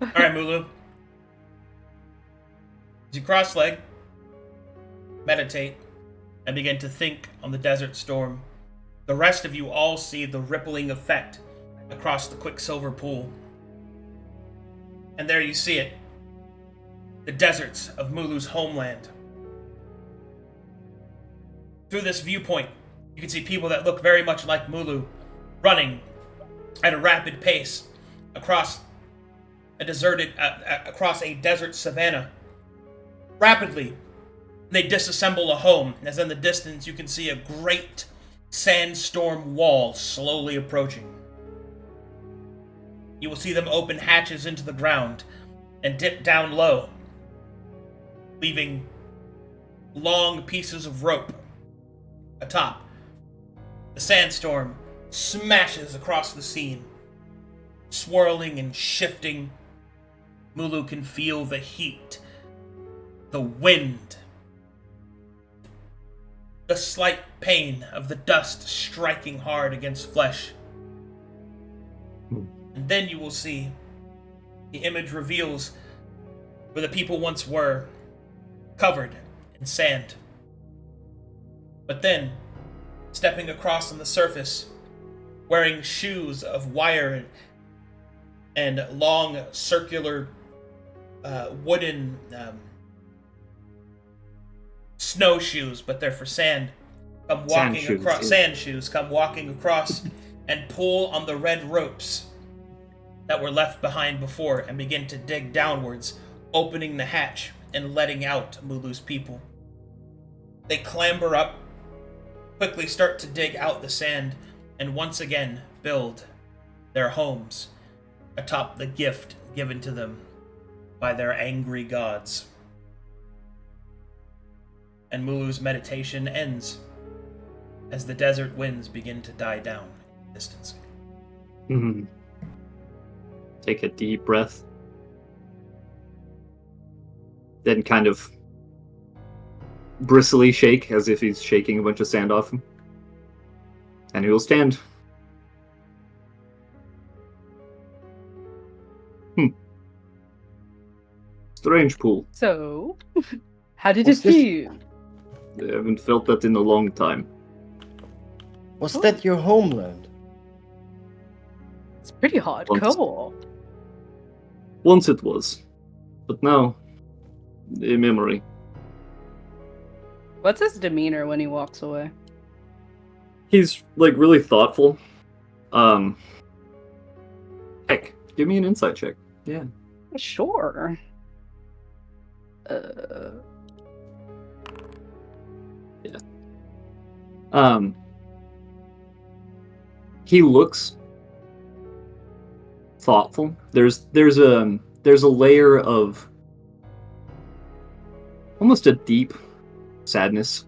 All right, Mulu. As you cross-leg, meditate, and begin to think on the desert storm, the rest of you all see the rippling effect across the Quicksilver pool. And there you see it. The deserts of Mulu's homeland. Through this viewpoint, you can see people that look very much like Mulu running at a rapid pace across a desert savanna. Rapidly, they disassemble a home, as in the distance you can see a great sandstorm wall slowly approaching. You will see them open hatches into the ground and dip down low, leaving long pieces of rope atop. The sandstorm smashes across the scene, swirling and shifting. Mulu can feel the heat, the wind, the slight pain of the dust striking hard against flesh. And then you will see the image reveals where the people once were, covered in sand. But then, stepping across on the surface, wearing shoes of wire and long circular wooden snowshoes, but they're for sand, come walking across and pull on the red ropes that were left behind before and begin to dig downwards, opening the hatch and letting out Mulu's people. They clamber up, quickly start to dig out the sand, and once again build their homes atop the gift given to them by their angry gods. And Mulu's meditation ends as the desert winds begin to die down in the distance. Take a deep breath. Then kind of bristly shake as if he's shaking a bunch of sand off him. And he will stand. Strange pool. So, how did What's it this? feel? I haven't felt that in a long time. Was that your homeland? It's pretty hardcore. Once it was. But now, a memory. What's his demeanor when he walks away? He's, really thoughtful. Heck, give me an insight check. Yeah. Sure. He looks thoughtful. There's a layer of almost a deep sadness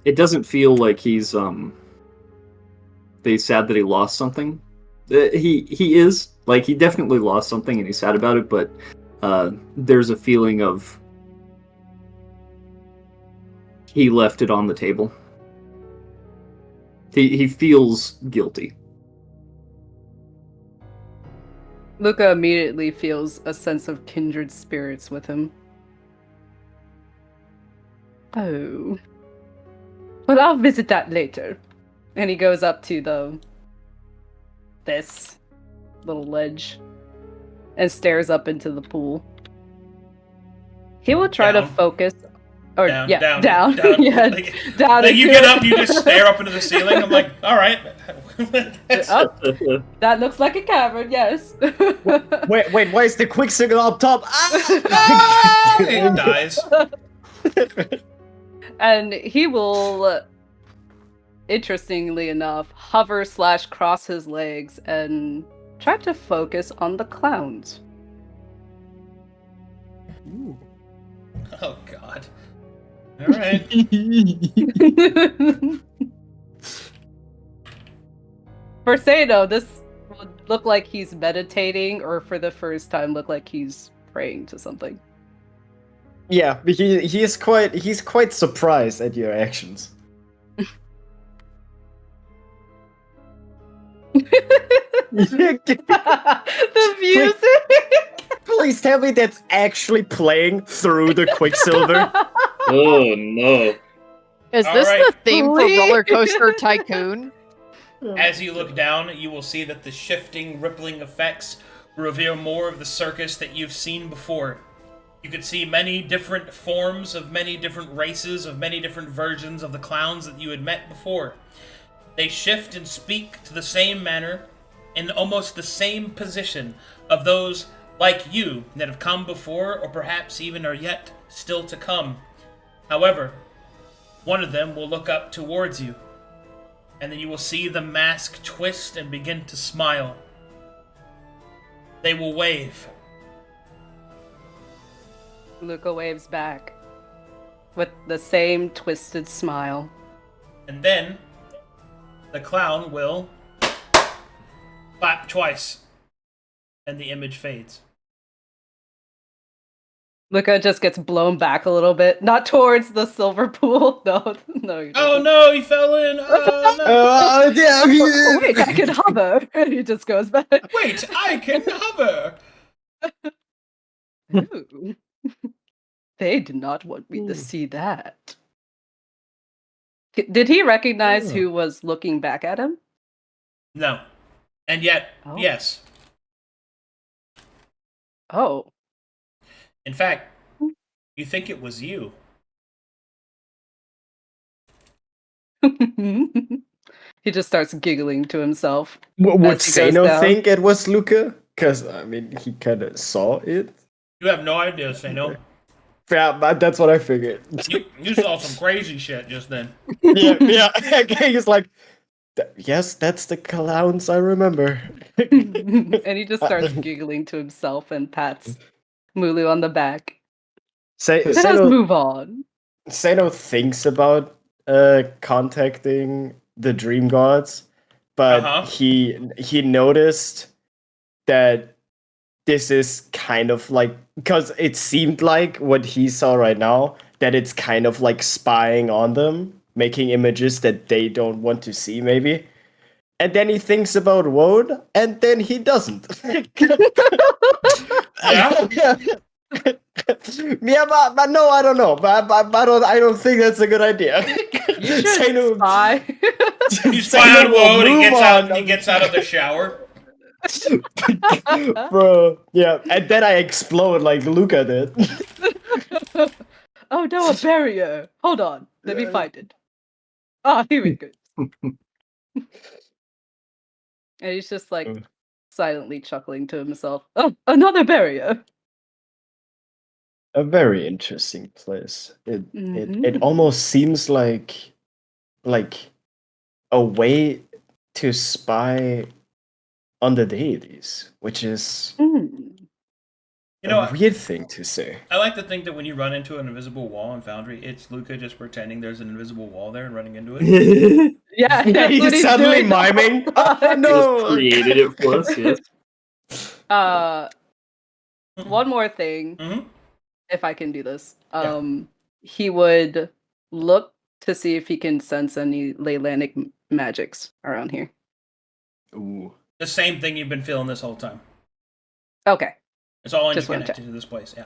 it doesn't feel like he's sad that he lost something. He is, like, he definitely lost something and he's sad about it, but there's a feeling of he left it on the table. He feels guilty. Luka immediately feels a sense of kindred spirits with him. Oh. Well, I'll visit that later. And he goes up to this little ledge and stares up into the pool. He will try to focus. Or down. yeah, down. Yeah, like, down. Like you get up, you just stare up into the ceiling. I'm like, all right. Oh, that looks like a cavern. Yes. Wait, why is the quicksilver up top? It dies. And he will, interestingly enough, hover/cross his legs and try to focus on the clowns. Ooh. Oh God. All right. For Seino, this would look like he's meditating, or for the first time, look like he's praying to something. Yeah, he's quite surprised at your actions. The music. Please tell me that's actually playing through the Quicksilver. Oh no. Is this the theme for Roller Coaster Tycoon? As you look down, you will see that the shifting, rippling effects reveal more of the circus that you've seen before. You could see many different forms of many different races, of many different versions of the clowns that you had met before. They shift and speak to the same manner, in almost the same position of those like you that have come before, or perhaps even are yet still to come. However, one of them will look up towards you, and then you will see the mask twist and begin to smile. They will wave. Luka waves back with the same twisted smile. And then the clown will clap twice, and the image fades. Luka just gets blown back a little bit, not towards the silver pool. No. Oh no, he fell in. Oh no. Wait, I can hover. He just goes back. Wait, I can hover. Ooh. They did not want me to see that. Did he recognize who was looking back at him? No. And yet, yes. Oh. In fact, you think it was you. He just starts giggling to himself. Would Seino think it was Luka? Because, I mean, he kind of saw it. You have no idea, Seino. Yeah, that's what I figured. You saw some crazy shit just then. Yeah. He's like, yes, that's the clowns I remember. And he just starts giggling to himself and pats Mulu on the back. Let us move on. Seino thinks about contacting the dream gods, but he noticed that this is kind of like, because it seemed like what he saw right now, that it's kind of like spying on them, making images that they don't want to see, maybe. And then he thinks about Woad, and then he doesn't. Yeah, but no, I don't know. But I don't think that's a good idea. You should spy. You spy on Woad and he gets out of the shower. Bro, yeah, and then I explode like Luka did. Oh no, a barrier. Hold on, let me find it. Ah, here we go. And he's just like silently chuckling to himself. Oh, another barrier. A very interesting place. It almost seems like a way to spy on the deities, which is You know, a weird thing to say. I like to think that when you run into an invisible wall in Foundry, it's Luka just pretending there's an invisible wall there and running into it. Yeah, that's what He's he's suddenly doing. miming. Just created it for us, yes. One more thing, Mhm. if I can do this. Yeah. He would look to see if he can sense any Leylanic magics around here. Ooh. The same thing you've been feeling this whole time. Okay. It's all Just wanna interconnected to this place, yeah.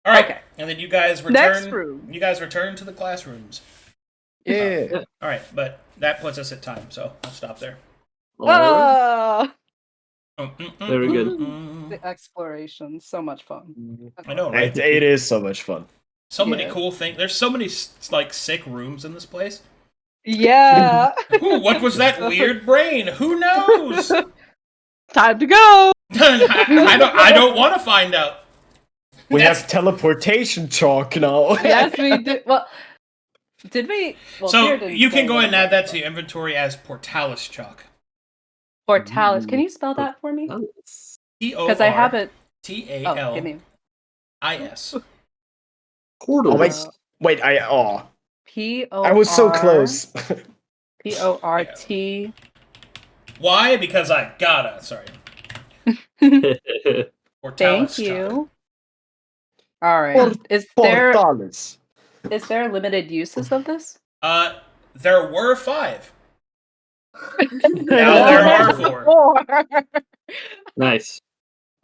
All right, Okay. and then you guys Next return. room. You guys return to the classrooms. Yeah. All right, but that puts us at time, so I'll stop there. Alright. Ah, Very good. the exploration, so much fun. I know, right? It is so much fun. So many Yeah. cool things. There's so many like sick rooms in this place. Yeah. Ooh, what was that weird brain? Who knows? Time to go. I don't want to find out. We have teleportation chalk now. Yes, we did. Well, did we? Well, So Tyr didn't you can say go what ahead and it add that was. to your inventory as Portalis chalk. Portalis. Can you spell that for me? Because I have it. Oh, give me. T-A-L-I-S. Oh, wait, I was so close. P-O-R-T. Why? Because I gotta. Sorry. Portalis Thank you. All right. Is Portalis. there limited uses of this? There were 5. Now there are 4. Nice.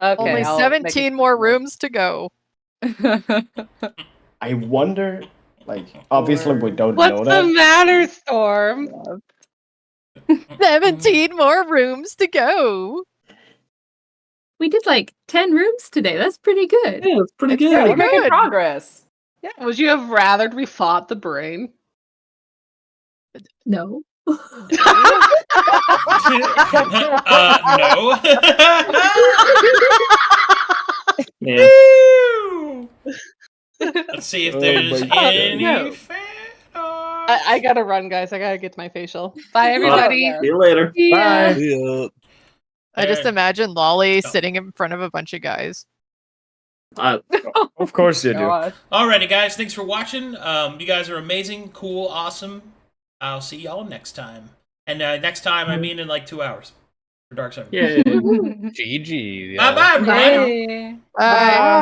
Okay. Only I'll 17 more rooms to go. I wonder, like, obviously we don't What's know the that. matter, Storm? 17 more rooms to go. We did like 10 rooms today. That's pretty good. Yeah, it's pretty Yeah, we're good. making Good. progress. Would you have rathered we fought the brain? No. No. Yeah. Woo! Let's see if there's any no. fan I gotta run, guys. I gotta get to my facial. Bye, everybody. See you later. Bye. I just imagine Lolly Oh. sitting in front of a bunch of guys. Of course you do. God. Alrighty, guys. Thanks for watching. You guys are amazing, cool, awesome. I'll see y'all next time. And next time, I mean in like 2 hours. For Dark Side. Yeah. GG. Bye-bye, everyone. Bye. Bye.